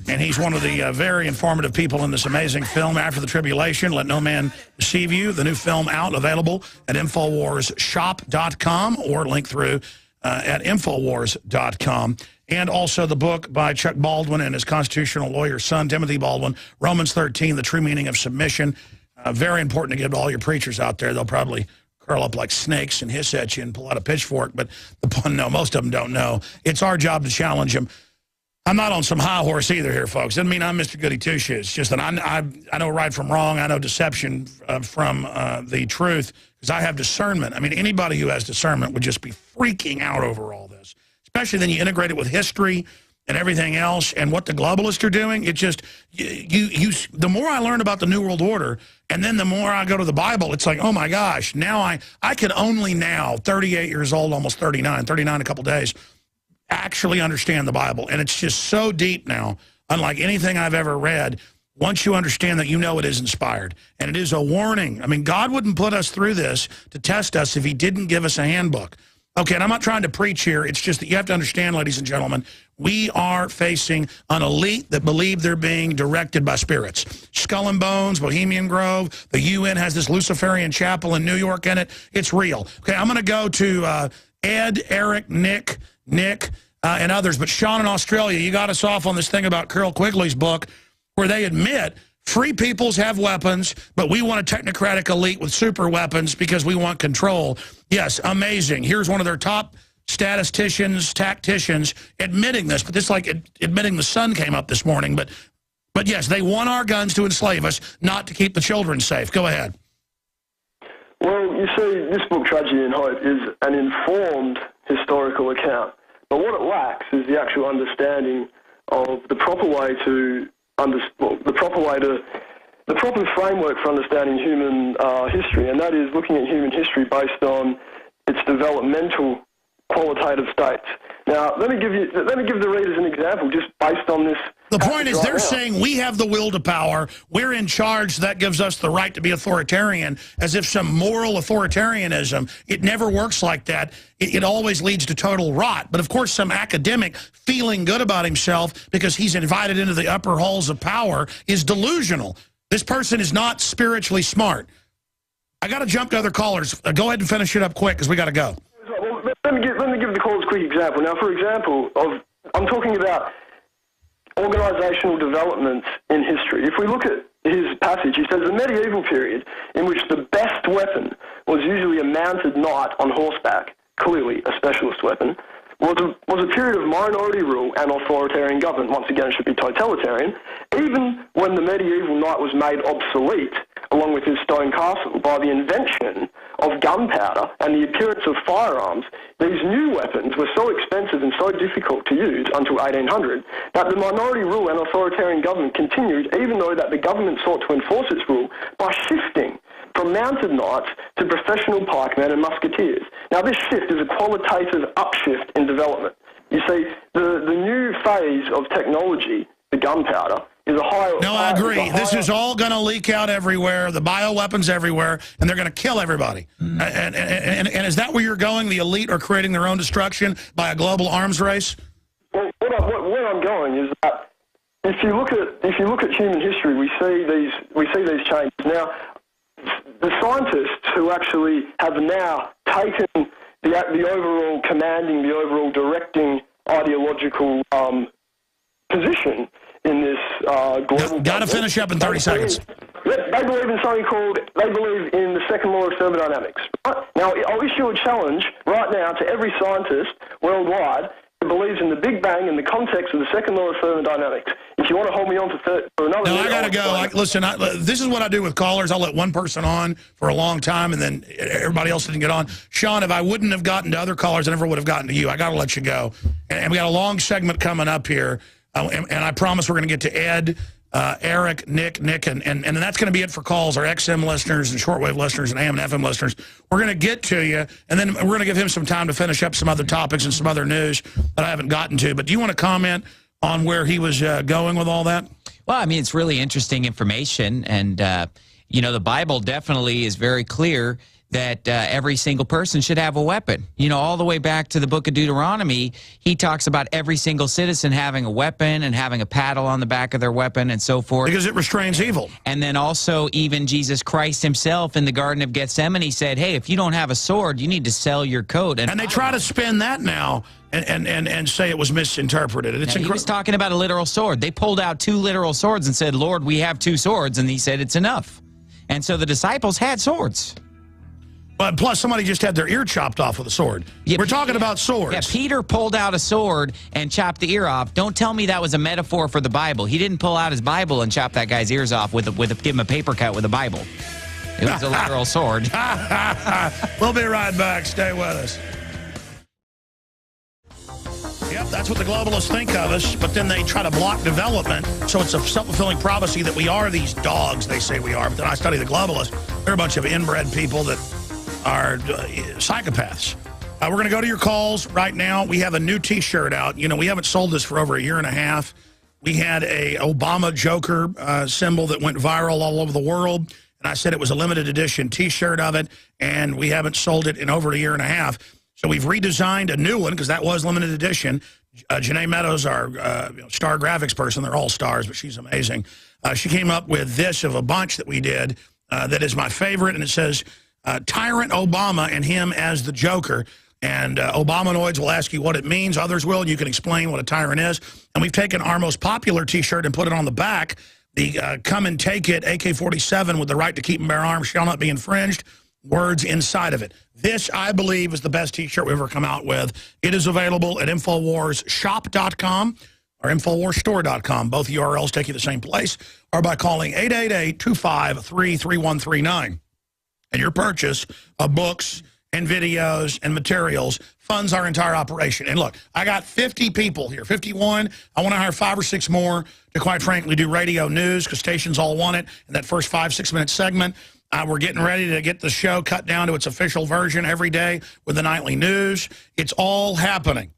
And he's one of the very informative people in this amazing film, After the Tribulation, Let No Man Deceive You. The new film out and available at InfoWarsShop.com or link through at Infowars.com. And also the book by Chuck Baldwin and his constitutional lawyer son, Timothy Baldwin, Romans 13, The True Meaning of Submission. Very important to give to all your preachers out there. They'll probably curl up like snakes and hiss at you and pull out a pitchfork. But most of them don't know. It's our job to challenge them. I'm not on some high horse either here, folks. Doesn't mean I'm Mr. Goody Two-Shoes. It's just that I know right from wrong. I know deception from the truth because I have discernment. I mean, anybody who has discernment would just be freaking out over all this, especially then you integrate it with history and everything else and what the globalists are doing. It just, the more I learn about the New World Order and then the more I go to the Bible, it's like, oh, my gosh, now I can only now, 38 years old, almost 39 a couple days, actually understand the Bible. And it's just so deep now, unlike anything I've ever read. Once you understand that, you know it is inspired. And it is a warning. I mean, God wouldn't put us through this to test us if he didn't give us a handbook. Okay, and I'm not trying to preach here. It's just that you have to understand, ladies and gentlemen, we are facing an elite that believe they're being directed by spirits. Skull and Bones, Bohemian Grove, the UN has this Luciferian chapel in New York in it. It's real. Okay, I'm going to go to Ed, Eric, Nick, and others. But Sean in Australia, you got us off on this thing about Carol Quigley's book where they admit free peoples have weapons, but we want a technocratic elite with super weapons because we want control. Yes, amazing. Here's one of their top statisticians, tacticians admitting this, but this is like admitting the sun came up this morning. But yes, they want our guns to enslave us, not to keep the children safe. Go ahead. Well, you see, this book, Tragedy and Hope, is an informed historical account. But what it lacks is the actual understanding of the proper way to the proper framework for understanding human history, and that is looking at human history based on its developmental qualitative states. Now, let me give the readers an example just based on this. The point is they're saying we have the will to power. We're in charge. That gives us the right to be authoritarian, as if some moral authoritarianism. It never works like that. It always leads to total rot. But, of course, some academic feeling good about himself because he's invited into the upper halls of power is delusional. This person is not spiritually smart. I got to jump to other callers. Go ahead and finish it up quick because we got to go. Well, let me give the callers a quick example. Now, for example, I'm talking about organisational developments in history. If we look at his passage, he says the medieval period, in which the best weapon was usually a mounted knight on horseback, clearly a specialist weapon, was a period of minority rule and authoritarian government. Once again, it should be totalitarian. Even when the medieval knight was made obsolete, along with his stone castle, by the invention of gunpowder and the appearance of firearms, these new weapons were so expensive and so difficult to use until 1800 that the minority rule and authoritarian government continued, even though that the government sought to enforce its rule by shifting from mounted knights to professional pikemen and musketeers. Now, this shift is a qualitative upshift in development. You see, the new phase of technology, the gunpowder, is a higher... No, I agree. This is all going to leak out everywhere, the bioweapons everywhere, and they're going to kill everybody. And is that where you're going? The elite are creating their own destruction by a global arms race? Well, where I'm going is that if you look at human history, we see these changes. Now, the scientists who actually have now taken the overall commanding, the overall directing ideological position in this global... Got to finish up in 30 seconds. They believe in something they believe in the second law of thermodynamics. Right? Now, I'll issue a challenge right now to every scientist worldwide who believes in the Big Bang in the context of the second law of thermodynamics. If you want to hold me on for another minute... No, I got to go. Listen, this is what I do with callers. I'll let one person on for a long time, and then everybody else didn't get on. Sean, if I wouldn't have gotten to other callers, I never would have gotten to you. I got to let you go. And we got a long segment coming up here. And I promise we're going to get to Ed, Eric, Nick, and that's going to be it for calls, our XM listeners and shortwave listeners and AM and FM listeners. We're going to get to you, and then we're going to give him some time to finish up some other topics and some other news that I haven't gotten to. But do you want to comment on where he was going with all that? Well, I mean, it's really interesting information, and, you know, the Bible definitely is very clear that every single person should have a weapon. You know, all the way back to the book of Deuteronomy, he talks about every single citizen having a weapon and having a paddle on the back of their weapon and so forth. Because it restrains evil. And then also even Jesus Christ himself in the Garden of Gethsemane said, hey, if you don't have a sword, you need to sell your coat. And they try to spin that now and say it was misinterpreted. He was talking about a literal sword. They pulled out 2 literal swords and said, Lord, we have 2 swords. And he said, it's enough. And so the disciples had swords. But plus, somebody just had their ear chopped off with a sword. Yeah, we're talking about swords. Yeah, Peter pulled out a sword and chopped the ear off. Don't tell me that was a metaphor for the Bible. He didn't pull out his Bible and chop that guy's ears off give him a paper cut with a Bible. It was a literal sword. We'll be right back. Stay with us. Yep, that's what the globalists think of us, but then they try to block development, so it's a self-fulfilling prophecy that we are these dogs they say we are. But then I study the globalists. They're a bunch of inbred people that are psychopaths. We're going to go to your calls right now. We have a new T-shirt out. You know, we haven't sold this for over a year and a half. We had a Obama Joker symbol that went viral all over the world, and I said it was a limited edition T-shirt of it, and we haven't sold it in over a year and a half. So we've redesigned a new one because that was limited edition. Janae Meadows, our star graphics person, they're all stars, but she's amazing. She came up with this of a bunch that we did that is my favorite, and it says, Tyrant Obama and him as the Joker. And Obamanoids will ask you what it means. Others will. You can explain what a tyrant is. And we've taken our most popular T-shirt and put it on the back. The come and take it AK-47 with the right to keep and bear arms shall not be infringed. Words inside of it. This, I believe, is the best T-shirt we've ever come out with. It is available at InfoWarsShop.com or InfoWarsStore.com. Both URLs take you to the same place, or by calling 888-253-3139. And your purchase of books and videos and materials funds our entire operation. And look, I got 50 people here, 51. I want to hire 5 or 6 more to, quite frankly, do radio news because stations all want it in that first 5-6 minute segment. We're getting ready to get the show cut down to its official version every day with the nightly news. It's all happening.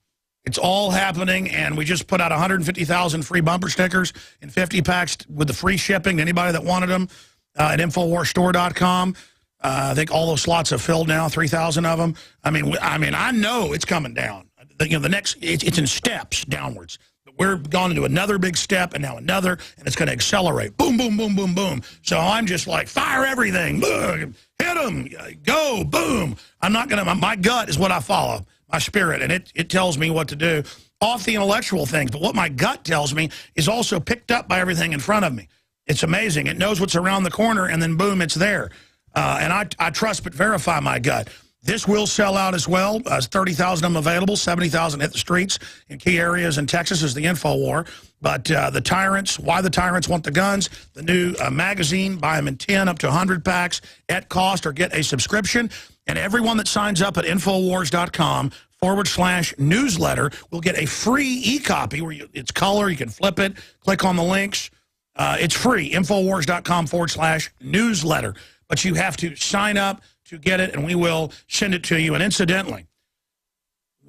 It's all happening, and we just put out 150,000 free bumper stickers in 50 packs with the free shipping to anybody that wanted them at InfoWarsStore.com. I think all those slots have filled now, 3,000 of them. I mean, I know it's coming down. You know, the next, it's in steps downwards. But we're going into another big step, and now another, and it's going to accelerate. Boom, boom, boom, boom, boom. So I'm just like, fire everything. Hit them. Go, boom. I'm not going to, my gut is what I follow, my spirit, and it tells me what to do off the intellectual things. But what my gut tells me is also picked up by everything in front of me. It's amazing. It knows what's around the corner, and then boom, it's there. And I trust but verify my gut. This will sell out as well. 30,000 of them available, 70,000 hit the streets in key areas in Texas is the info war. But the tyrants, why the tyrants want the guns, the new magazine, buy them in 10 up to 100 packs at cost or get a subscription. And everyone that signs up at Infowars.com/newsletter will get a free e-copy where it's color, you can flip it, click on the links. It's free, Infowars.com/newsletter. But you have to sign up to get it, and we will send it to you. And incidentally,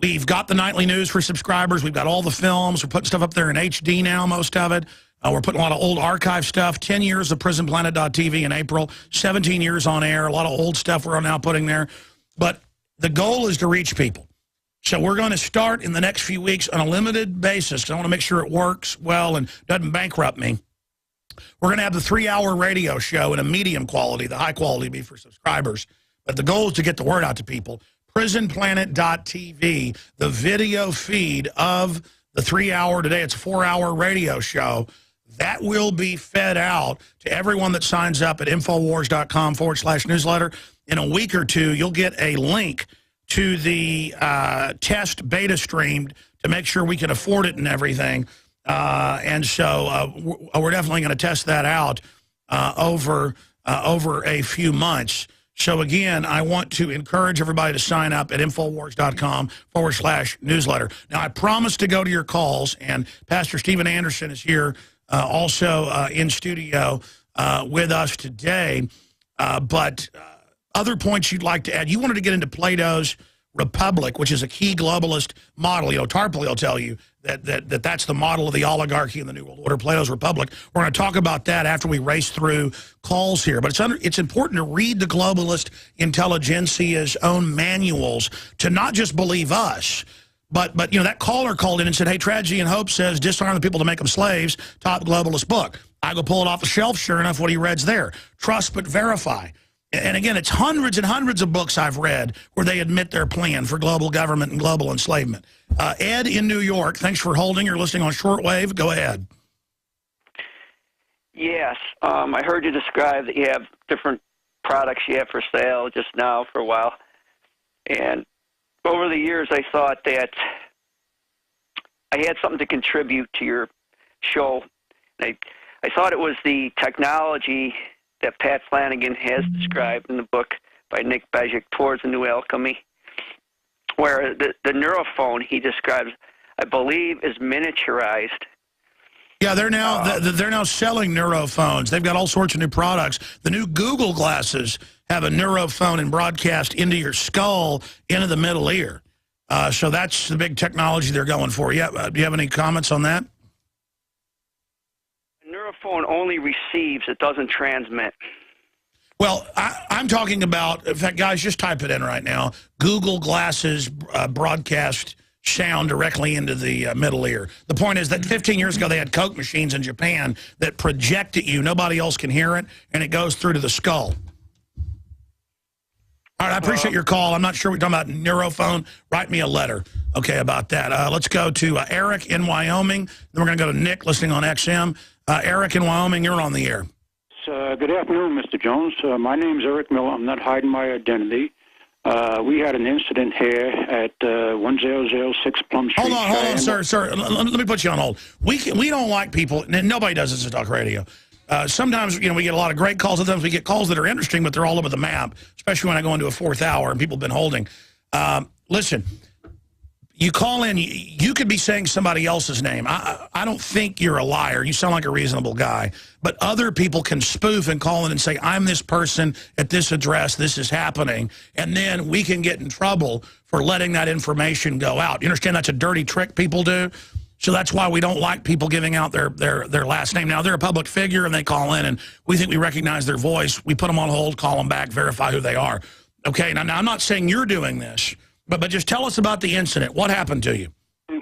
we've got the nightly news for subscribers. We've got all the films. We're putting stuff up there in HD now, most of it. We're putting a lot of old archive stuff. 10 years of PrisonPlanet.tv in April. 17 years on air. A lot of old stuff we're now putting there. But the goal is to reach people. So we're going to start in the next few weeks on a limited basis. I want to make sure it works well and doesn't bankrupt me. We're going to have the 3-hour radio show in a medium quality. The high quality be for subscribers. But the goal is to get the word out to people. PrisonPlanet.tv, the video feed of the 3-hour, today it's a 4-hour radio show, that will be fed out to everyone that signs up at Infowars.com/newsletter. In a week or two, you'll get a link to the test beta stream to make sure we can afford it and everything. And so we're definitely going to test that out over a few months. So again, I want to encourage everybody to sign up at Infowars.com/newsletter. Now, I promised to go to your calls, and Pastor Stephen Anderson is here also in studio with us today. But other points you'd like to add? You wanted to get into Plato's Republic, which is a key globalist model. You know, Tarpley will tell you that's the model of the oligarchy in the New World Order, Plato's Republic. We're going to talk about that after we race through calls here. But it's important to read the globalist intelligentsia's own manuals to not just believe us, but you know, that caller called in and said, hey, Tragedy and Hope says disarm the people to make them slaves, top globalist book. I go pull it off the shelf, sure enough, what he read's there. Trust but verify. And again, it's hundreds and hundreds of books I've read where they admit their plan for global government and global enslavement. Ed in New York, thanks for holding. You're listening on shortwave. Go ahead. Yes. I heard you describe that you have different products you have for sale just now for a while. And over the years, I thought that I had something to contribute to your show. I thought it was the technology that Pat Flanagan has described in the book by Nick Bejic, Towards the New Alchemy, where the neurophone he describes, I believe, is miniaturized. Yeah, they're now selling neurophones. They've got all sorts of new products. The new Google glasses have a neurophone and broadcast into your skull, into the middle ear. So that's the big technology they're going for. Yeah, do you have any comments on that? Neurophone only receives, it doesn't transmit. Well, I'm talking about, in fact, guys, just type it in right now. Google glasses broadcast sound directly into the middle ear. The point is that 15 years ago, they had Coke machines in Japan that project at you. Nobody else can hear it, and it goes through to the skull. All right, I appreciate your call. I'm not sure we're talking about neurophone. Write me a letter, okay, about that. Let's go to Eric in Wyoming. Then we're going to go to Nick listening on XM. Eric in Wyoming, you're on the air. Good afternoon, Mr. Jones. My name's Eric Miller. I'm not hiding my identity. We had an incident here at 1006 Plum Street. Hold on, sir. Let me put you on hold. We don't like people, and nobody does this at Talk Radio. Sometimes, you know, we get a lot of great calls. Sometimes we get calls that are interesting, but they're all over the map, especially when I go into a fourth hour and people have been holding. Listen, you call in, you could be saying somebody else's name. I don't think you're a liar. You sound like a reasonable guy. But other people can spoof and call in and say, I'm this person at this address, this is happening. And then we can get in trouble for letting that information go out. You understand that's a dirty trick people do? So that's why we don't like people giving out their last name. Now, they're a public figure and they call in and we think we recognize their voice. We put them on hold, call them back, verify who they are. Okay, now I'm not saying you're doing this. But just tell us about the incident. What happened to you?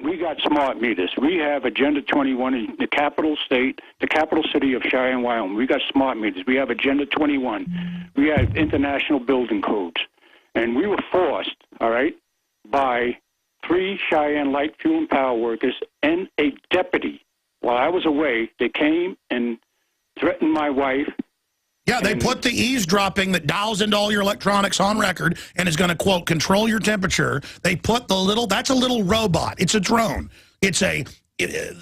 We got smart meters. We have Agenda 21 in the capital state, the capital city of Cheyenne, Wyoming. We got smart meters. We have Agenda 21. We have international building codes. And we were forced, all right, by 3 Cheyenne Light Fuel and Power workers and a deputy. While I was away, they came and threatened my wife. Yeah, they put the eavesdropping that dials into all your electronics on record and is going to, quote, control your temperature. They put that's a little robot. It's a drone. It's they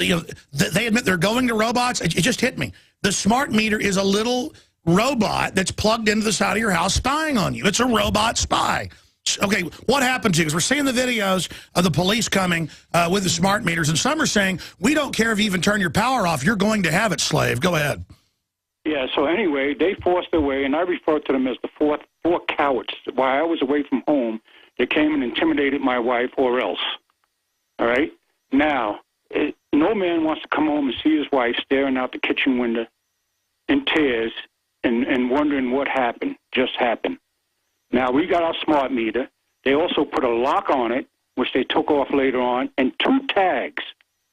admit they're going to robots. It just hit me. The smart meter is a little robot that's plugged into the side of your house spying on you. It's a robot spy. Okay, what happened to you? Because we're seeing the videos of the police coming with the smart meters, and some are saying, we don't care if you even turn your power off. You're going to have it, slave. Go ahead. Yeah, so anyway, they forced their way, and I refer to them as the four cowards. While I was away from home, they came and intimidated my wife or else. All right? Now, no man wants to come home and see his wife staring out the kitchen window in tears and wondering what just happened. Now, we got our smart meter. They also put a lock on it, which they took off later on, and 2 tags,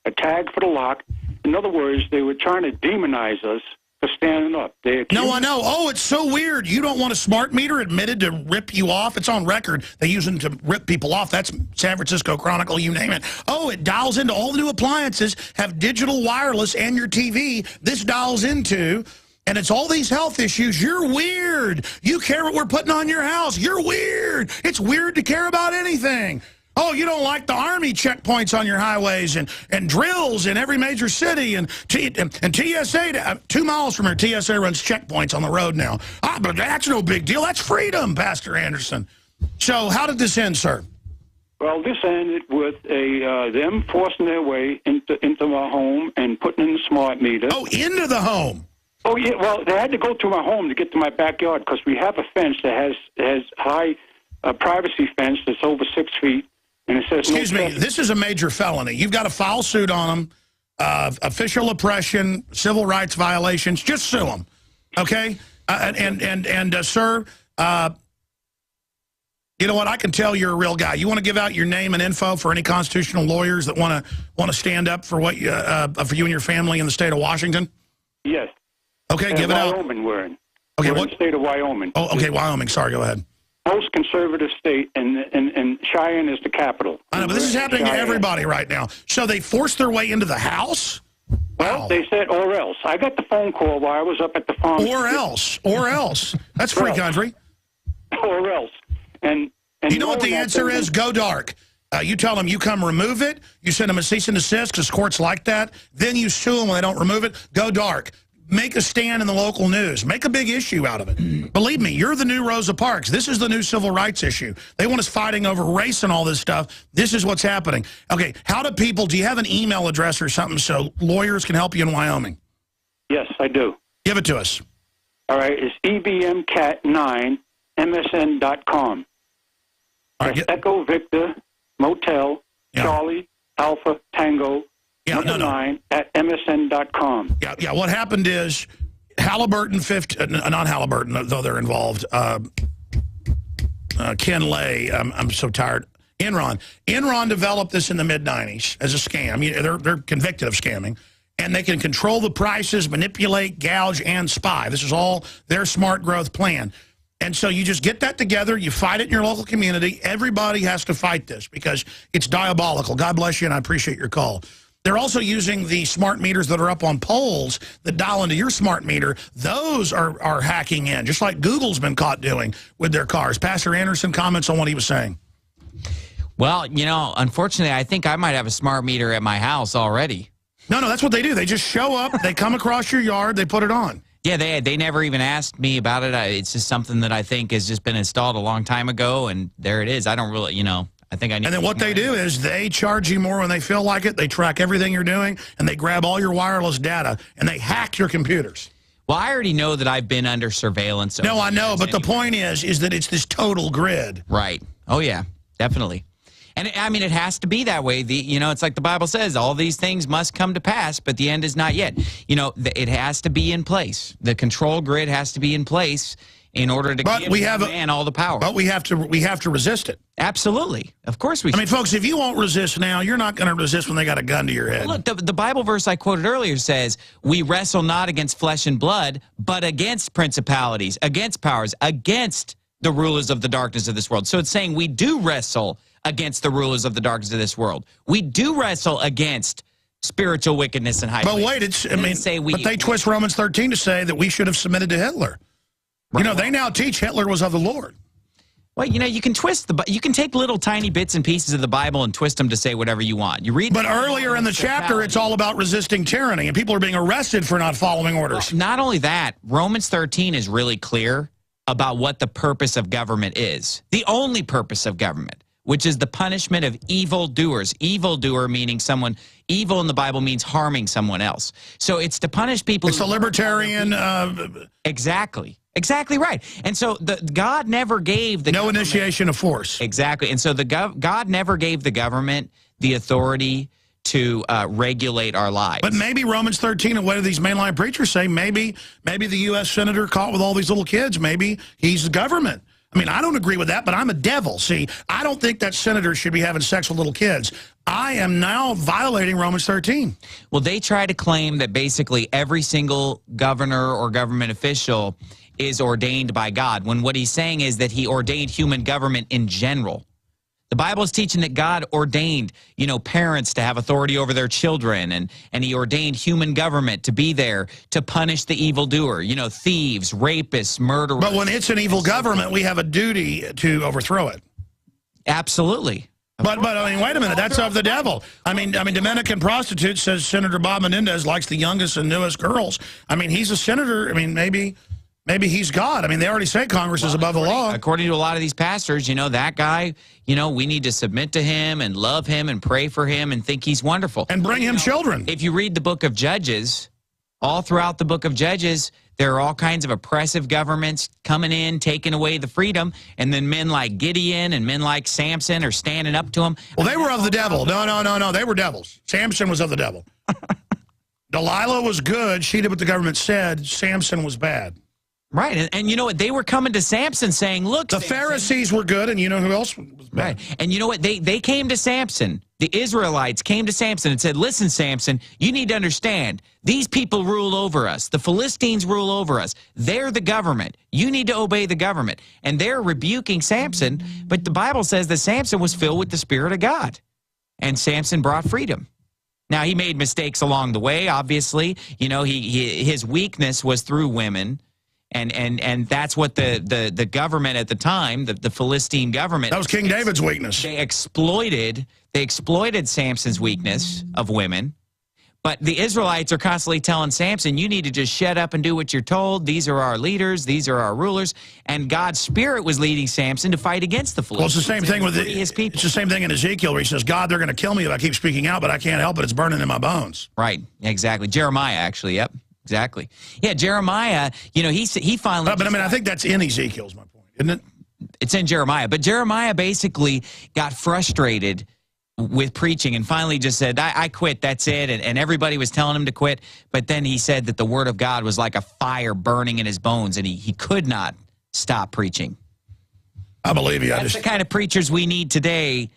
a tag for the lock. In other words, they were trying to demonize us for standing up. No, I know. Oh, it's so weird. You don't want a smart meter admitted to rip you off? It's on record. They use them to rip people off. That's San Francisco Chronicle, you name it. Oh, it dials into all the new appliances, have digital wireless and your TV. This dials into, and it's all these health issues. You're weird. You care what we're putting on your house. You're weird. It's weird to care about anything. Oh, you don't like the Army checkpoints on your highways and drills in every major city and TSA, 2 miles from here, TSA runs checkpoints on the road now. But that's no big deal. That's freedom, Pastor Anderson. So how did this end, sir? Well, this ended with them forcing their way into my home and putting in the smart meter. Oh, into the home. Oh, yeah. Well, they had to go through my home to get to my backyard because we have a fence that has high privacy fence that's over 6 feet, and it says. Excuse me. This is a major felony. You've got to file suit on them. Official oppression, civil rights violations. Just sue them, okay? Sir. You know what? I can tell you're a real guy. You want to give out your name and info for any constitutional lawyers that want to stand up for what for you and your family in the state of Washington? Yes. Okay, give it out. Wyoming, we're in. Okay, we're what? In the state of Wyoming. Oh, okay, Wyoming. Sorry, go ahead. Most conservative state, and Cheyenne is the capital. I know, but this is happening to everybody right now. So they forced their way into the house? Well, Wow. they said, or else. I got the phone call while I was up at the farm. Or else. That's free country. Or else. And you know what the answer is? Go dark. You tell them you come remove it. You send them a cease and desist because courts like that. Then you sue them when they don't remove it. Go dark. Make a stand in the local news. Make a big issue out of it. Believe me, you're the new Rosa Parks. This is the new civil rights issue. They want us fighting over race and all this stuff. This is what's happening. Okay, do you have an email address or something so lawyers can help you in Wyoming? Yes, I do. Give it to us. All right, it's ebmcat9msn.com. All right, Echo Victor Motel Charlie Alpha Tango 9 at msn.com. Yeah. What happened is Halliburton, not Halliburton, though they're involved. Ken Lay, I'm so tired. Enron developed this in the mid-'90s as a scam. They're convicted of scamming. And they can control the prices, manipulate, gouge, and spy. This is all their smart growth plan. And so you just get that together, you fight it in your local community. Everybody has to fight this because it's diabolical. God bless you, and I appreciate your call. They're also using the smart meters that are up on poles that dial into your smart meter. Those are hacking in, just like Google's been caught doing with their cars. Pastor Anderson comments on what he was saying. Well, unfortunately, I think I might have a smart meter at my house already. No, that's what they do. They just show up, they come across your yard, they put it on. Yeah, they never even asked me about it. It's just something that I think has just been installed a long time ago, and there it is. I don't really, I think I need. And then what they do is they charge you more when they feel like it. They track everything you're doing, and they grab all your wireless data, and they hack your computers. Well, I already know that I've been under surveillance. No, I know, but the point is that it's this total grid. Right. Oh, yeah, definitely. And it has to be that way. It's like the Bible says, all these things must come to pass, but the end is not yet. It has to be in place. The control grid has to be in place in order to give man all the power. But we have to resist it. Absolutely. Of course we should. I mean, folks, if you won't resist now, you're not going to resist when they got a gun to your head. Well, look, the Bible verse I quoted earlier says, we wrestle not against flesh and blood, but against principalities, against powers, against the rulers of the darkness of this world. So it's saying we do wrestle against the rulers of the darkness of this world. We do wrestle against spiritual wickedness and high places. But wait, but they twist Romans 13 to say that we should have submitted to Hitler. Right. They now teach Hitler was of the Lord. Well, you can twist you can take little tiny bits and pieces of the Bible and twist them to say whatever you want. You read. But earlier in the chapter, it's all about resisting tyranny, and people are being arrested for not following orders. Well, not only that, Romans 13 is really clear about what the purpose of government is. The only purpose of government, which is the punishment of evildoers. Evildoer meaning someone, evil in the Bible means harming someone else. So it's to punish people. It's a libertarian. Exactly. Exactly right. And so God never gave the no initiation of force. Exactly. And so God never gave the government the authority to regulate our lives. But maybe Romans 13, and what do these mainline preachers say? Maybe the U.S. senator caught with all these little kids, maybe he's the government. I mean, I don't agree with that, but I'm a devil. See, I don't think that senator should be having sex with little kids. I am now violating Romans 13. Well, they try to claim that basically every single governor or government official is ordained by God, when what he's saying is that he ordained human government in general. The Bible is teaching that God ordained, parents to have authority over their children, and he ordained human government to be there to punish the evildoer, thieves, rapists, murderers. But when it's an evil government, we have a duty to overthrow it. Absolutely. But I mean, wait a minute, that's of the devil. I mean, Dominican prostitute says Senator Bob Menendez likes the youngest and newest girls. I mean, he's a senator. I mean, maybe Maybe he's God. I mean, they already say Congress is above the law. According to a lot of these pastors, you know, that guy, you know, we need to submit to him and love him and pray for him and think he's wonderful. And bring him children. If you read the book of Judges, all throughout the book of Judges, there are all kinds of oppressive governments coming in, taking away the freedom, and then men like Gideon and men like Samson are standing up to him. Well, they were of the devil. No. They were devils. Samson was of the devil. Delilah was good. She did what the government said. Samson was bad. Right, and you know what? They were coming to Samson saying, look, the Samson. Pharisees were good, and you know who else was bad? Right, and you know what? They came to Samson. The Israelites came to Samson and said, listen, Samson, you need to understand, these people rule over us. The Philistines rule over us. They're the government. You need to obey the government. And they're rebuking Samson, but the Bible says that Samson was filled with the Spirit of God, and Samson brought freedom. Now, he made mistakes along the way, obviously. You know, his weakness was through women. And that's what the government at the time, the Philistine government. That was King David's weakness. They exploited Samson's weakness of women. But the Israelites are constantly telling Samson, you need to just shut up and do what you're told. These are our leaders. These are our rulers. And God's Spirit was leading Samson to fight against the Philistines. Well, it's the same thing with his people. It's the same thing in Ezekiel where he says, God, they're going to kill me if I keep speaking out, but I can't help it. It's burning in my bones. Right. Exactly. Jeremiah, actually. Yep. Exactly. Yeah, Jeremiah, you know, he finally... But I mean, I think that's in Ezekiel is my point, isn't it? It's in Jeremiah. But Jeremiah basically got frustrated with preaching and finally just said, I quit, that's it. And everybody was telling him to quit. But then he said that the word of God was like a fire burning in his bones, and he could not stop preaching. I believe you. That's the kind of preachers we need today.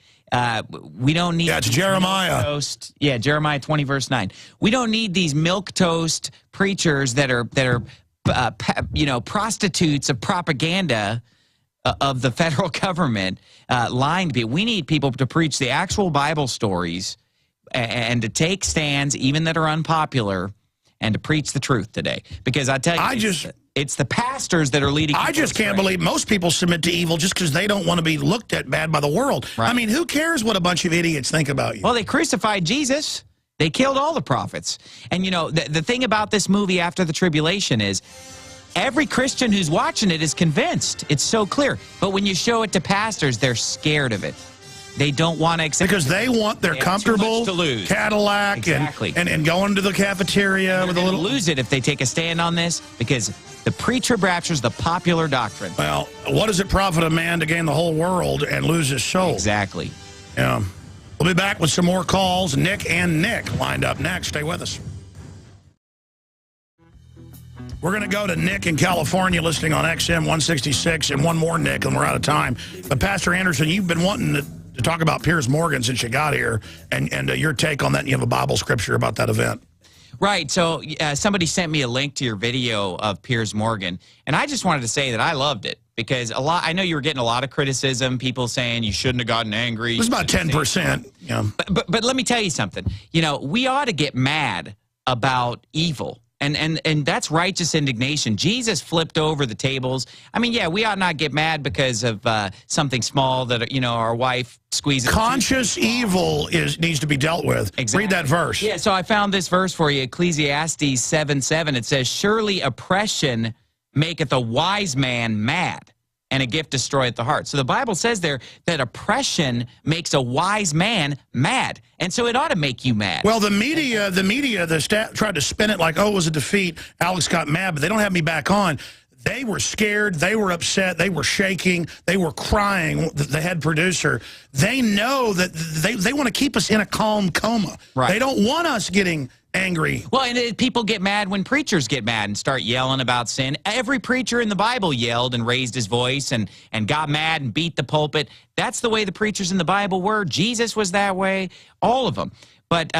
We don't need... Yeah, it's Jeremiah. Toast. Yeah, Jeremiah 20, verse 9. We don't need these milquetoast preachers that are you know, prostitutes of propaganda of the federal government lying to people. We need people to preach the actual Bible stories and to take stands, even that are unpopular, and to preach the truth today. Because I tell you, it's the pastors that are leading. I just can't believe most people submit to evil just because they don't want to be looked at bad by the world. Right. I mean, who cares what a bunch of idiots think about you? Well, they crucified Jesus. They killed all the prophets. And, you know, the thing about this movie After the Tribulation is every Christian who's watching it is convinced. It's so clear. But when you show it to pastors, they're scared of it. They don't want to accept because they want their comfortable Cadillac and going to the cafeteria with a little... lose it if they take a stand on this because the pre-trib rapture is the popular doctrine. Well, what does it profit a man to gain the whole world and lose his soul? Exactly. Yeah. We'll be back with some more calls. Nick and Nick lined up next. Stay with us. We're going to go to Nick in California listening on XM 166 and one more Nick and we're out of time. But Pastor Anderson, you've been wanting to talk about Piers Morgan since you got here and your take on that, and you have a Bible scripture about that event. Right. So somebody sent me a link to your video of Piers Morgan, and I just wanted to say that I loved it because I know you were getting a lot of criticism, people saying you shouldn't have gotten angry. It was about 10%. Yeah. But let me tell you something. You know, we ought to get mad about evil. And that's righteous indignation. Jesus flipped over the tables. I mean, yeah, we ought not get mad because of something small that, you know, our wife squeezes. Conscious evil needs to be dealt with. Exactly. Read that verse. Yeah, so I found this verse for you, Ecclesiastes 7:7. It says, surely oppression maketh a wise man mad, and a gift destroyeth the heart. So the Bible says there that oppression makes a wise man mad. And so it ought to make you mad. Well, the media, tried to spin it like, oh, it was a defeat. Alex got mad, but they don't have me back on. They were scared. They were upset. They were shaking. They were crying, the head producer. They know that they want to keep us in a calm coma. Right. They don't want us getting angry. Well, and people get mad when preachers get mad and start yelling about sin. Every preacher in the Bible yelled and raised his voice and got mad and beat the pulpit. That's the way the preachers in the Bible were. Jesus was that way. All of them. But,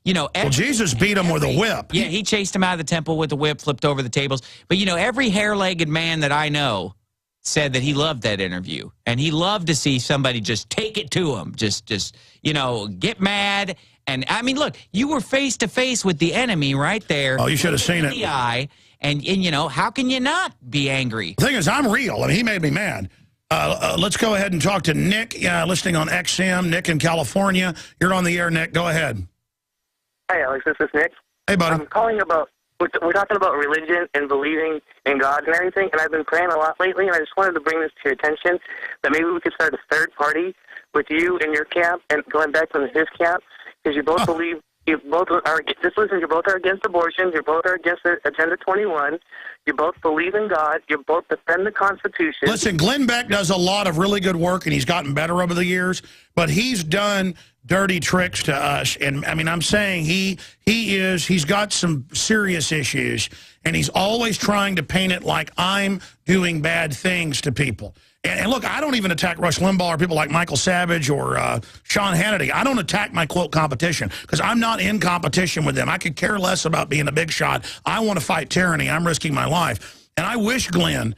you know... Jesus beat him with a whip. Yeah, he chased him out of the temple with a whip, flipped over the tables. But, you know, every hair-legged man that I know said that he loved that interview. And he loved to see somebody just take it to him. Just you know, get mad. And, I mean, look, you were face-to-face with the enemy right there. Oh, you should have seen it. In the eye. And, you know, how can you not be angry? The thing is, I'm real. I mean, he made me mad. Let's go ahead and talk to Nick, listening on XM. Nick in California. You're on the air, Nick. Go ahead. Hi, Alex. This is Nick. Hey, buddy. I'm calling about we're talking about religion and believing in God and everything, and I've been praying a lot lately, and I just wanted to bring this to your attention, that maybe we could start a third party with you in your camp and going back from his camp, because you both believe, you both are, just listen, you both are against abortion, you both are against Agenda 21, you both believe in God, you both defend the Constitution. Listen, Glenn Beck does a lot of really good work, and he's gotten better over the years, but he's done dirty tricks to us, and I mean, I'm saying he's got some serious issues, and he's always trying to paint it like I'm doing bad things to people. And look, I don't even attack Rush Limbaugh or people like Michael Savage or Sean Hannity. I don't attack my, quote, competition, because I'm not in competition with them. I could care less about being a big shot. I want to fight tyranny. I'm risking my life. And I wish Glenn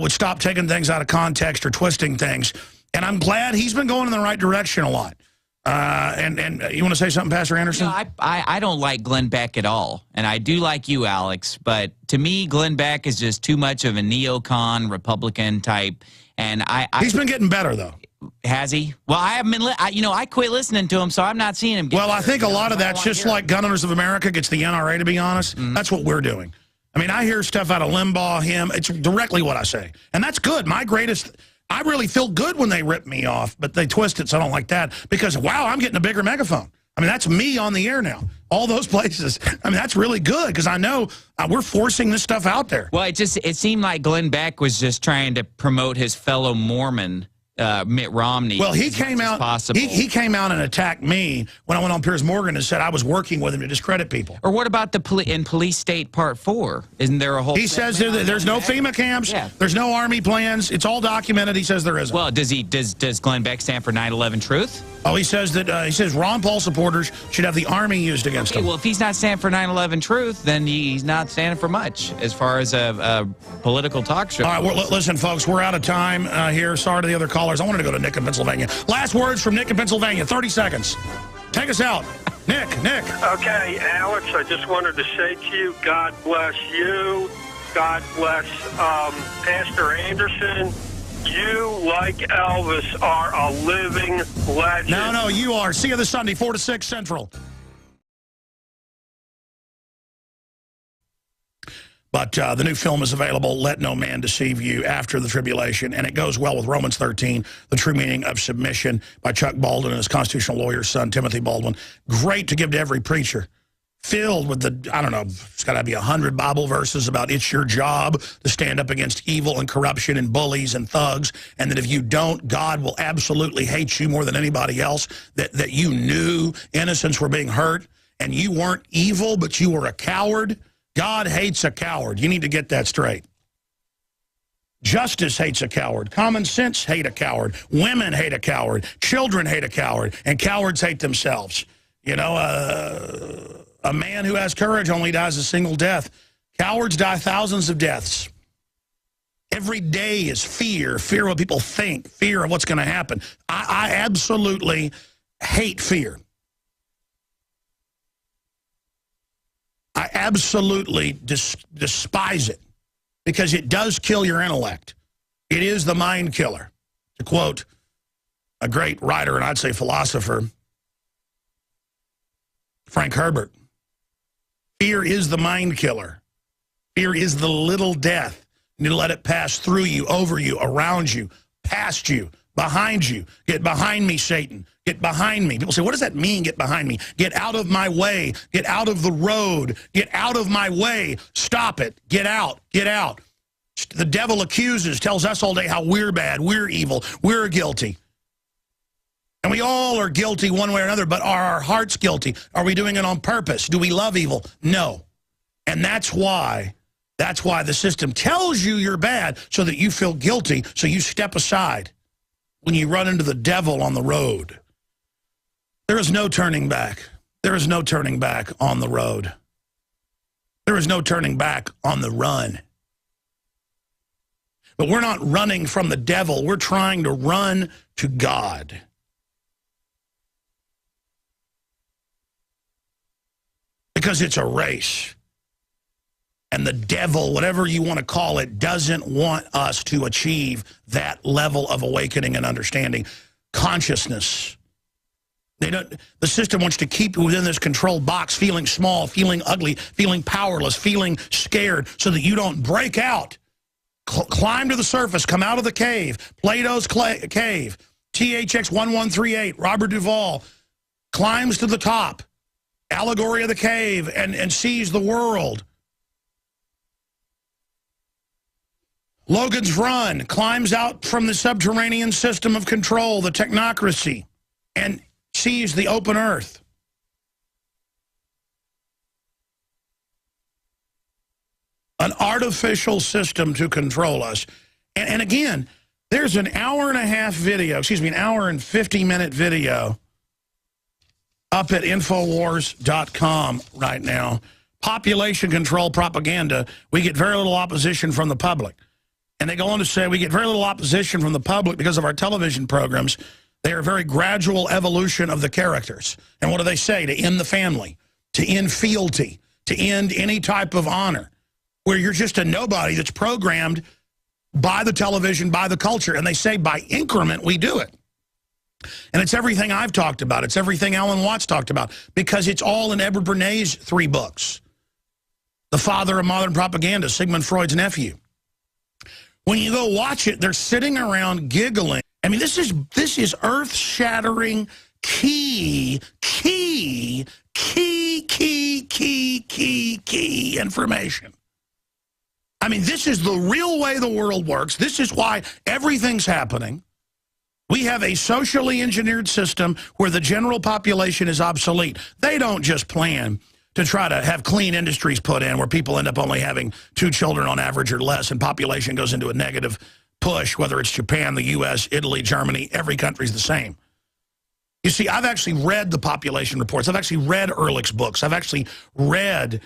would stop taking things out of context or twisting things. And I'm glad he's been going in the right direction a lot. And you want to say something, Pastor Anderson? No, I don't like Glenn Beck at all. And I do like you, Alex. But to me, Glenn Beck is just too much of a neocon Republican type. And he's been getting better, though. Has he? Well, I haven't been. I quit listening to him, so I'm not seeing him. Well, I think a lot of that's just like Gun Owners of America gets the NRA, to be honest. That's what we're doing. I mean, I hear stuff out of Limbaugh, him. It's directly what I say. And that's good. I really feel good when they rip me off, but they twist it, so I don't like that. Because, wow, I'm getting a bigger megaphone. I mean, that's me on the air now. All those places. I mean, that's really good, because I know we're forcing this stuff out there. Well, it seemed like Glenn Beck was just trying to promote his fellow Mormon, Mitt Romney. Well, he came out. He came out and attacked me when I went on Piers Morgan and said I was working with him to discredit people. Or what about in Police State Part 4? Isn't there a whole? He says there's no FEMA camps. Yeah. There's no Army plans. It's all documented. He says there isn't. Well, does Glenn Beck stand for 9/11 Truth? Oh, he says that Ron Paul supporters should have the Army used against him. Well, if he's not standing for 9/11 Truth, then he's not standing for much as far as a political talk show. All right, well, listen, folks, we're out of time here. Sorry to the other callers. I wanted to go to Nick in Pennsylvania. Last words from Nick in Pennsylvania. 30 seconds. Take us out. Nick. Okay, Alex, I just wanted to say to you, God bless you. God bless Pastor Anderson. You, like Elvis, are a living legend. No, you are. See you this Sunday, 4 to 6 Central. But the new film is available, Let No Man Deceive You, After the Tribulation, and it goes well with Romans 13, The True Meaning of Submission, by Chuck Baldwin and his constitutional lawyer's son, Timothy Baldwin. Great to give to every preacher. Filled with it's got to be 100 Bible verses about it's your job to stand up against evil and corruption and bullies and thugs, and that if you don't, God will absolutely hate you more than anybody else, that you knew innocents were being hurt, and you weren't evil, but you were a coward. God hates a coward. You need to get that straight. Justice hates a coward. Common sense hate a coward. Women hate a coward. Children hate a coward. And cowards hate themselves. You know, a man who has courage only dies a single death. Cowards die thousands of deaths. Every day is fear of what people think, fear of what's going to happen. I absolutely hate fear. I absolutely despise it, because it does kill your intellect. It is the mind killer. To quote a great writer, and I'd say philosopher, Frank Herbert, fear is the mind killer. Fear is the little death. You need to let it pass through you, over you, around you, past you, behind you. Get behind me, Satan. Get behind me. People say, what does that mean, get behind me? Get out of my way. Get out of the road. Get out of my way. Stop it. Get out. Get out. The devil accuses, tells us all day how we're bad, we're evil, we're guilty. And we all are guilty one way or another, but are our hearts guilty? Are we doing it on purpose? Do we love evil? No. And that's why the system tells you you're bad, so that you feel guilty, so you step aside when you run into the devil on the road. There is no turning back. There is no turning back on the road. There is no turning back on the run. But we're not running from the devil. We're trying to run to God. Because it's a race. And the devil, whatever you want to call it, doesn't want us to achieve that level of awakening and understanding. Consciousness. The system wants to keep you within this controlled box, feeling small, feeling ugly, feeling powerless, feeling scared, so that you don't break out. Climb to the surface, come out of the cave, Plato's cave, THX 1138, Robert Duvall climbs to the top, allegory of the cave, and sees the world. Logan's Run climbs out from the subterranean system of control, the technocracy, and sees the open earth. An artificial system to control us. And again, there's an hour and 50-minute video up at Infowars.com right now. Population control propaganda. We get very little opposition from the public. And they go on to say we get very little opposition from the public because of our television programs. They are a very gradual evolution of the characters. And what do they say? To end the family, to end fealty, to end any type of honor, where you're just a nobody that's programmed by the television, by the culture. And they say by increment we do it. And it's everything I've talked about. It's everything Alan Watts talked about, because it's all in Edward Bernays' 3 books. The father of modern propaganda, Sigmund Freud's nephew. When you go watch it, they're sitting around giggling. I mean, this is earth-shattering, key information. I mean, this is the real way the world works. This is why everything's happening. We have a socially engineered system where the general population is obsolete. They don't just plan to try to have clean industries put in where people end up only having 2 children on average or less, and population goes into a negative push, whether it's Japan, the U.S., Italy, Germany, every country's the same. You see, I've actually read the population reports. I've actually read Ehrlich's books. I've actually read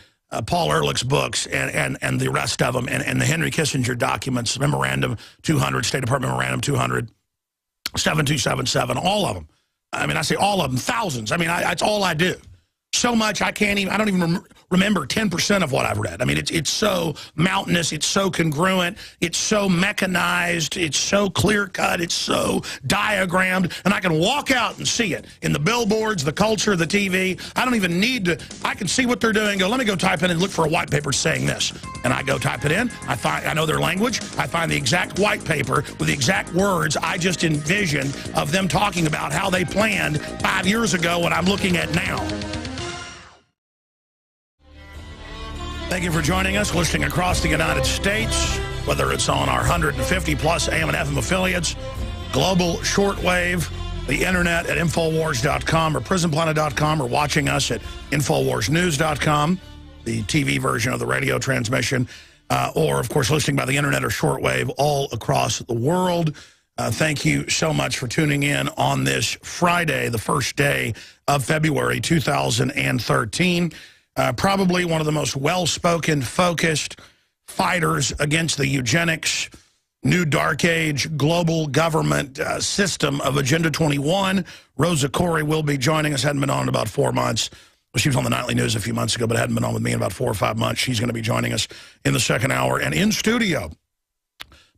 Paul Ehrlich's books and the rest of them, and the Henry Kissinger documents, Memorandum 200, State Department Memorandum 200, 7277, all of them. I mean, I say all of them, thousands. I mean, it's all I do. So much I don't even remember 10% of what I've read. I mean, it's so mountainous, it's so congruent, it's so mechanized, it's so clear-cut, it's so diagrammed, and I can walk out and see it in the billboards, the culture, the TV. I don't even need to. I can see what they're doing. Go, let me go type in and look for a white paper saying this. And I go type it in. I know their language. I find the exact white paper with the exact words I just envisioned of them talking about how they planned 5 years ago, what I'm looking at now. Thank you for joining us, listening across the United States, whether it's on our 150-plus AM and FM affiliates, global shortwave, the internet at Infowars.com or PrisonPlanet.com, or watching us at InfoWarsNews.com, the TV version of the radio transmission, or, of course, listening by the internet or shortwave all across the world. Thank you so much for tuning in on this Friday, the first day of February 2013. Probably one of the most well-spoken, focused fighters against the eugenics, new dark age, global government system of Agenda 21. Rosa Koire will be joining us. Hadn't been on in about 4 months. Well, she was on the Nightly News a few months ago, but hadn't been on with me in about 4 or 5 months. She's going to be joining us in the second hour. And in studio,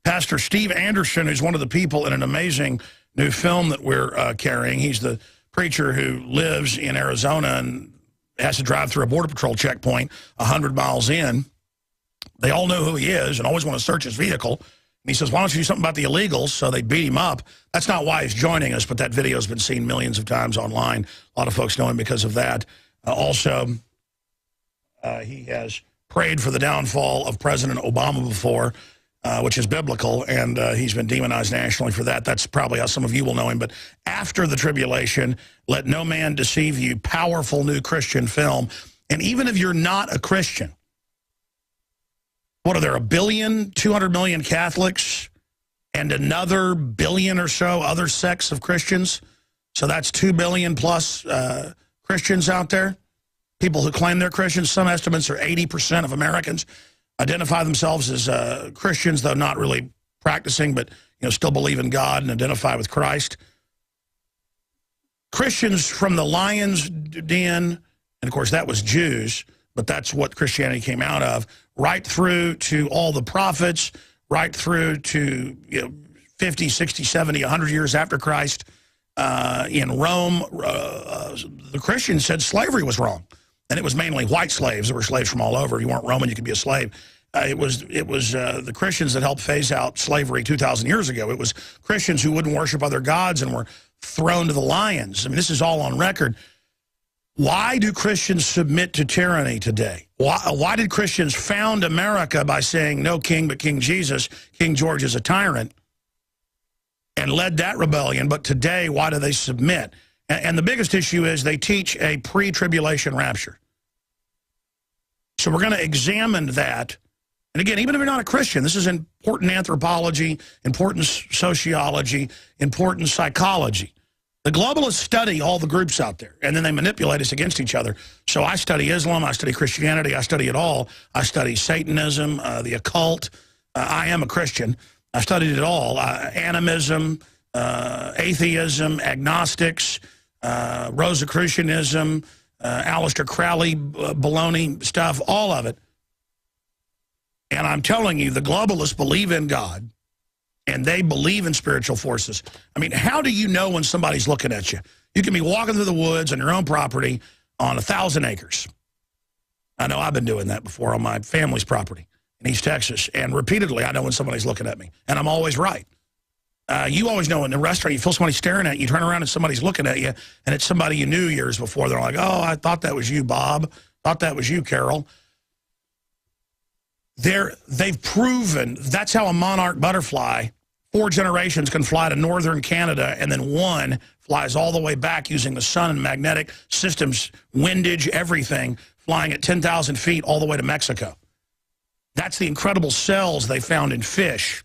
Pastor Steve Anderson, who's one of the people in an amazing new film that we're carrying. He's the preacher who lives in Arizona and has to drive through a Border Patrol checkpoint 100 miles in. They all know who he is and always want to search his vehicle. And he says, why don't you do something about the illegals? So they beat him up. That's not why he's joining us, but that video has been seen millions of times online. A lot of folks know him because of that. He has prayed for the downfall of President Obama before, which is biblical, and he's been demonized nationally for that. That's probably how some of you will know him. But After the Tribulation, Let No Man Deceive You, powerful new Christian film. And even if you're not a Christian, what are there, 1 billion, 200 million Catholics, and another billion or so other sects of Christians? So that's 2 billion plus Christians out there, people who claim they're Christians. Some estimates are 80% of Americans identify themselves as Christians, though not really practicing, but still believe in God and identify with Christ. Christians from the lion's den, and of course that was Jews, but that's what Christianity came out of, right through to all the prophets, right through to 50, 60, 70, 100 years after Christ. In Rome, the Christians said slavery was wrong. And it was mainly white slaves. There were slaves from all over. If you weren't Roman, you could be a slave. It was the Christians that helped phase out slavery 2,000 years ago. It was Christians who wouldn't worship other gods and were thrown to the lions. I mean, this is all on record. Why do Christians submit to tyranny today? Why did Christians found America by saying no king but King Jesus? King George is a tyrant, and led that rebellion. But today, why do they submit? And the biggest issue is they teach a pre-tribulation rapture. So we're going to examine that. And again, even if you're not a Christian, this is important anthropology, important sociology, important psychology. The globalists study all the groups out there, and then they manipulate us against each other. So I study Islam, I study Christianity, I study it all. I study Satanism, the occult. I am a Christian. I studied it all. Animism, atheism, agnostics, Rosicrucianism, Aleister Crowley, baloney stuff, all of it. And I'm telling you, the globalists believe in God, and they believe in spiritual forces. I mean, how do you know when somebody's looking at you? You can be walking through the woods on your own property on 1,000 acres. I know I've been doing that before on my family's property in East Texas, and repeatedly I know when somebody's looking at me, and I'm always right. You always know in the restaurant, you feel somebody staring at you, you turn around and somebody's looking at you, and it's somebody you knew years before. They're like, oh, I thought that was you, Bob. Thought that was you, Carol. They've proven that's how a monarch butterfly, 4 generations can fly to northern Canada, and then one flies all the way back using the sun and magnetic systems, windage, everything, flying at 10,000 feet all the way to Mexico. That's the incredible cells they found in fish,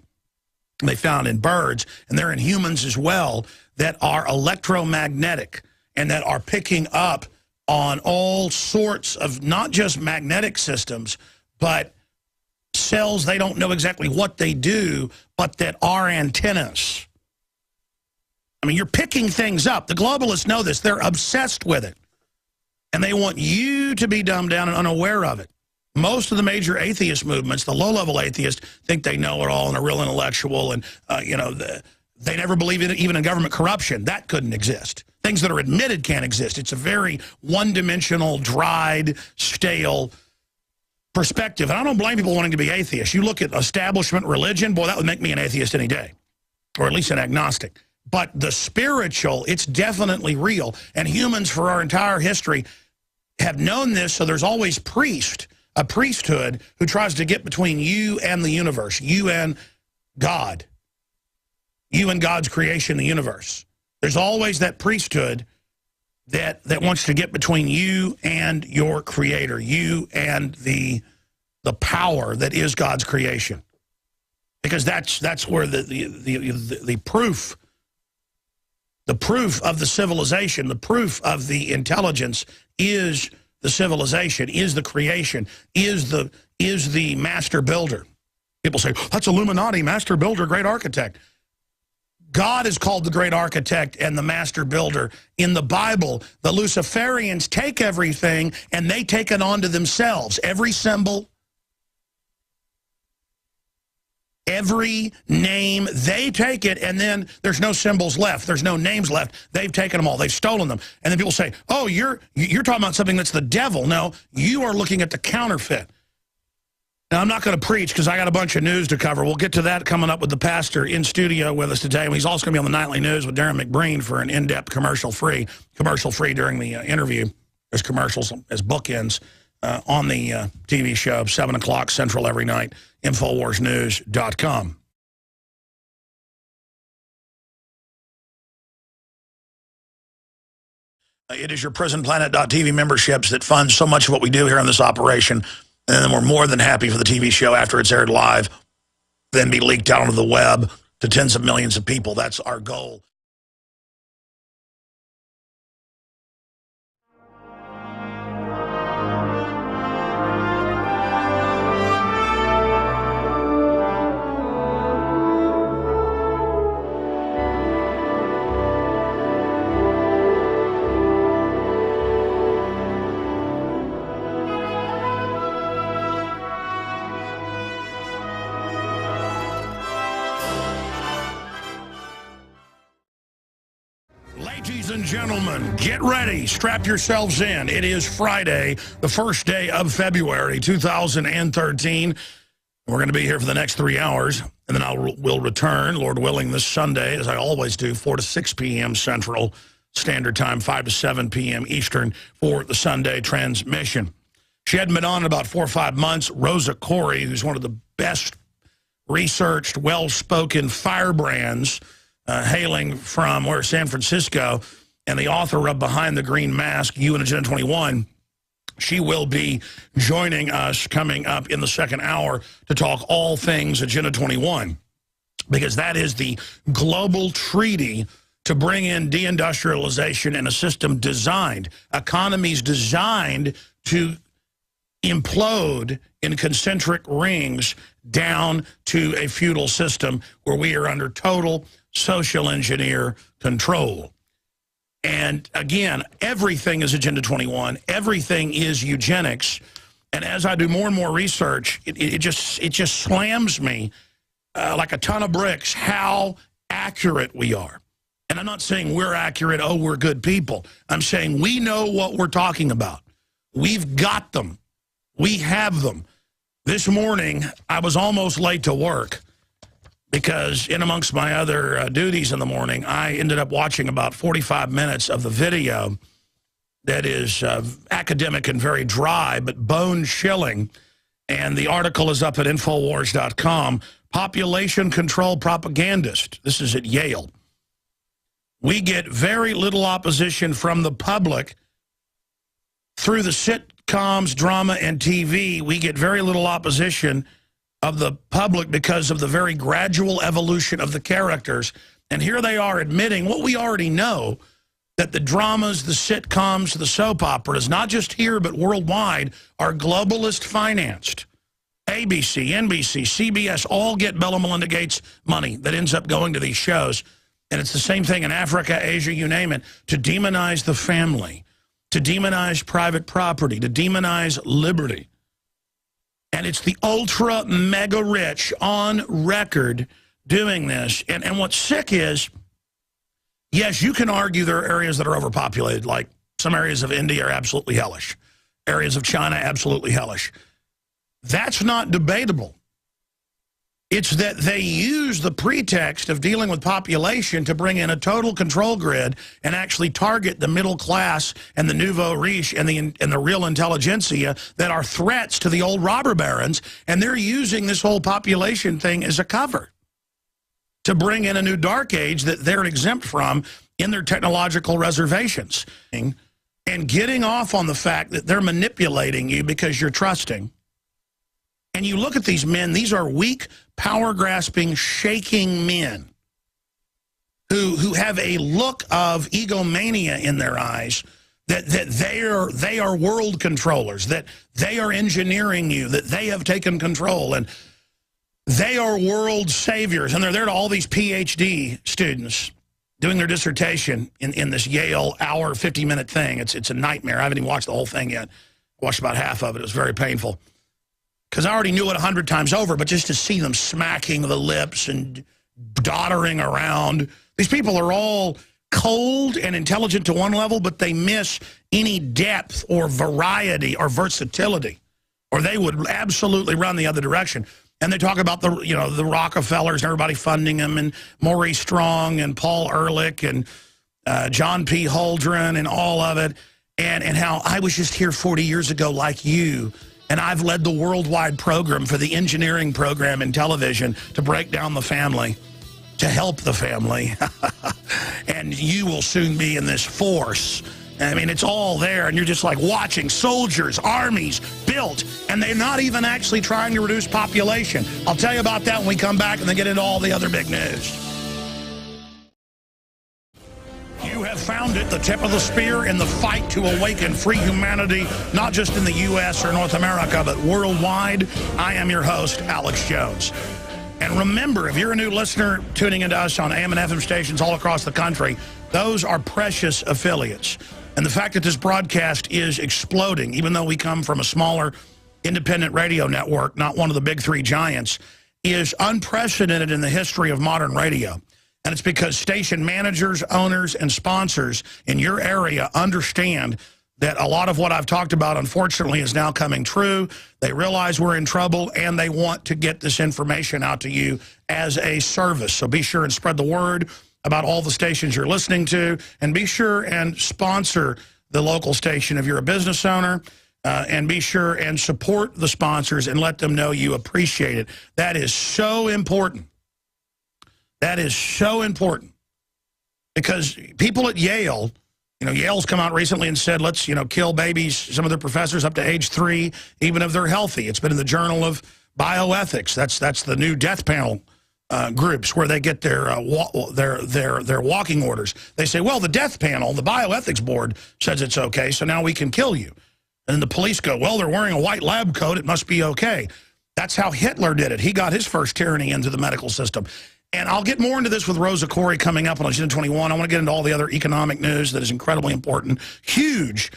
they found in birds, and they're in humans as well, that are electromagnetic and that are picking up on all sorts of not just magnetic systems, but cells they don't know exactly what they do, but that are antennas. I mean, you're picking things up. The globalists know this. They're obsessed with it. And they want you to be dumbed down and unaware of it. Most of the major atheist movements, the low-level atheists, think they know it all and are real intellectual, and they never believe in it, even in government corruption. That couldn't exist. Things that are admitted can't exist. It's a very one-dimensional, dried, stale perspective. And I don't blame people wanting to be atheists. You look at establishment religion, boy, that would make me an atheist any day, or at least an agnostic. But the spiritual, it's definitely real. And humans for our entire history have known this, so there's always a priesthood who tries to get between you and the universe, you and God, you and God's creation, the universe. There's always that priesthood that wants to get between you and your creator, you and the power that is God's creation. Because that's where the proof of the civilization, the proof of the intelligence is the civilization, is the creation, is the master builder. People say, that's Illuminati, master builder, great architect. God is called the great architect and the master builder. In the Bible, the Luciferians take everything and they take it onto themselves. Every symbol, every name, they take it, and then there's no symbols left. There's no names left. They've taken them all. They've stolen them. And then people say, oh, you're talking about something that's the devil. No, you are looking at the counterfeit. Now, I'm not going to preach because I got a bunch of news to cover. We'll get to that coming up with the pastor in studio with us today. He's also going to be on the Nightly News with Darren McBreen for an in-depth commercial-free during the interview. There's commercials as bookends on the TV show, 7 o'clock Central every night, InfoWarsNews.com. It is your PrisonPlanet.tv memberships that fund so much of what we do here on this operation. And then we're more than happy for the TV show after it's aired live, then be leaked out onto the web to tens of millions of people. That's our goal. Ladies and gentlemen, get ready. Strap yourselves in. It is Friday, the first day of February 2013. We're going to be here for the next 3 hours, and then we'll return, Lord willing, this Sunday, as I always do, 4 to 6 p.m. Central Standard Time, 5 to 7 p.m. Eastern for the Sunday transmission. She hadn't been on in about 4 or 5 months. Rosa Koire, who's one of the best researched, well-spoken firebrands, hailing from San Francisco, and the author of Behind the Green Mask, You and Agenda 21. She will be joining us coming up in the second hour to talk all things Agenda 21, because that is the global treaty to bring in deindustrialization and a system designed, economies designed to implode in concentric rings down to a feudal system where we are under total social engineer control. And again, everything is Agenda 21. Everything is eugenics. And as I do more and more research, it just slams me like a ton of bricks how accurate we are. And I'm not saying we're accurate, oh, we're good people. I'm saying we know what we're talking about. We've got them. We have them. This morning, I was almost late to work because in amongst my other duties in the morning, I ended up watching about 45 minutes of the video that is academic and very dry, but bone-chilling. And the article is up at Infowars.com. Population control propagandist. This is at Yale. We get very little opposition from the public through the sitcoms, drama, and TV. We get very little opposition of the public because of the very gradual evolution of the characters. And here they are admitting what we already know, that the dramas, the sitcoms, the soap operas, not just here but worldwide, are globalist financed. ABC, NBC, CBS all get Bella Melinda Gates money that ends up going to these shows. And it's the same thing in Africa, Asia, you name it, to demonize the family, to demonize private property, to demonize liberty. And it's the ultra mega rich on record doing this. And what's sick is, yes, you can argue there are areas that are overpopulated, like some areas of India are absolutely hellish. Areas of China, absolutely hellish. That's not debatable. It's that they use the pretext of dealing with population to bring in a total control grid and actually target the middle class and the nouveau riche and the real intelligentsia that are threats to the old robber barons. And they're using this whole population thing as a cover to bring in a new dark age that they're exempt from in their technological reservations. And getting off on the fact that they're manipulating you because you're trusting. And you look at these men, these are weak, power-grasping, shaking men who have a look of egomania in their eyes, that they are world controllers, that they are engineering you, that they have taken control, and they are world saviors. And they're there to all these PhD students doing their dissertation in this Yale hour, 50-minute thing. It's a nightmare. I haven't even watched the whole thing yet. I watched about half of it. It was very painful, because I already knew it 100 times over, but just to see them smacking the lips and doddering around. These people are all cold and intelligent to one level, but they miss any depth or variety or versatility, or they would absolutely run the other direction. And they talk about the Rockefellers and everybody funding them, and Maurice Strong and Paul Ehrlich and John P. Holdren and all of it, and how I was just here 40 years ago like you. And I've led the worldwide program for the engineering program in television to break down the family, to help the family. And you will soon be in this force. I mean, it's all there, and you're just like watching soldiers, armies built, and they're not even actually trying to reduce population. I'll tell you about that when we come back and then get into all the other big news. You have found it, the tip of the spear in the fight to awaken free humanity, not just in the U.S. or North America, but worldwide. I am your host, Alex Jones. And remember, if you're a new listener tuning into us on AM and FM stations all across the country, those are precious affiliates. And the fact that this broadcast is exploding, even though we come from a smaller independent radio network, not one of the big three giants, is unprecedented in the history of modern radio. And it's because station managers, owners, and sponsors in your area understand that a lot of what I've talked about, unfortunately, is now coming true. They realize we're in trouble, and they want to get this information out to you as a service. So be sure and spread the word about all the stations you're listening to, and be sure and sponsor the local station if you're a business owner, and be sure and support the sponsors and let them know you appreciate it. That is so important. That is so important, because people at Yale, Yale's come out recently and said, let's, kill babies, some of their professors up to age 3, even if they're healthy. It's been in the Journal of Bioethics. That's the new death panel groups where they get their walking orders. They say, well, the death panel, the bioethics board says it's okay, so now we can kill you. And then the police go, well, they're wearing a white lab coat, it must be okay. That's how Hitler did it. He got his first tyranny into the medical system. And I'll get more into this with Rosa Koire coming up on Agenda 21. I want to get into all the other economic news that is incredibly important. Huge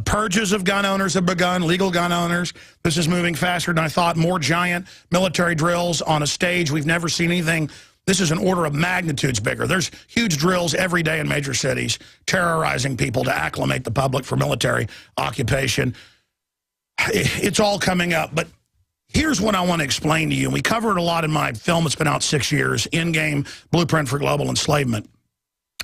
purges of gun owners have begun, legal gun owners. This is moving faster than I thought. More giant military drills on a stage. We've never seen anything. This is an order of magnitudes bigger. There's huge drills every day in major cities, terrorizing people to acclimate the public for military occupation. It's all coming up, but here's what I want to explain to you. And we covered a lot in my film that's been out 6 years, In-Game Blueprint for Global Enslavement,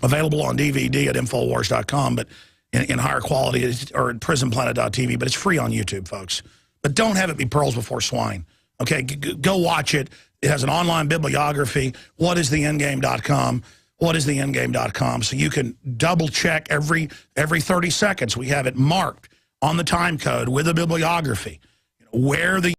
available on DVD at Infowars.com, but in higher quality, or at prisonplanet.tv, but it's free on YouTube, folks. But don't have it be pearls before swine. Okay, go watch it. It has an online bibliography. Whatistheendgame.com. Whatistheendgame.com. So you can double check every 30 seconds. We have it marked on the time code with a bibliography where the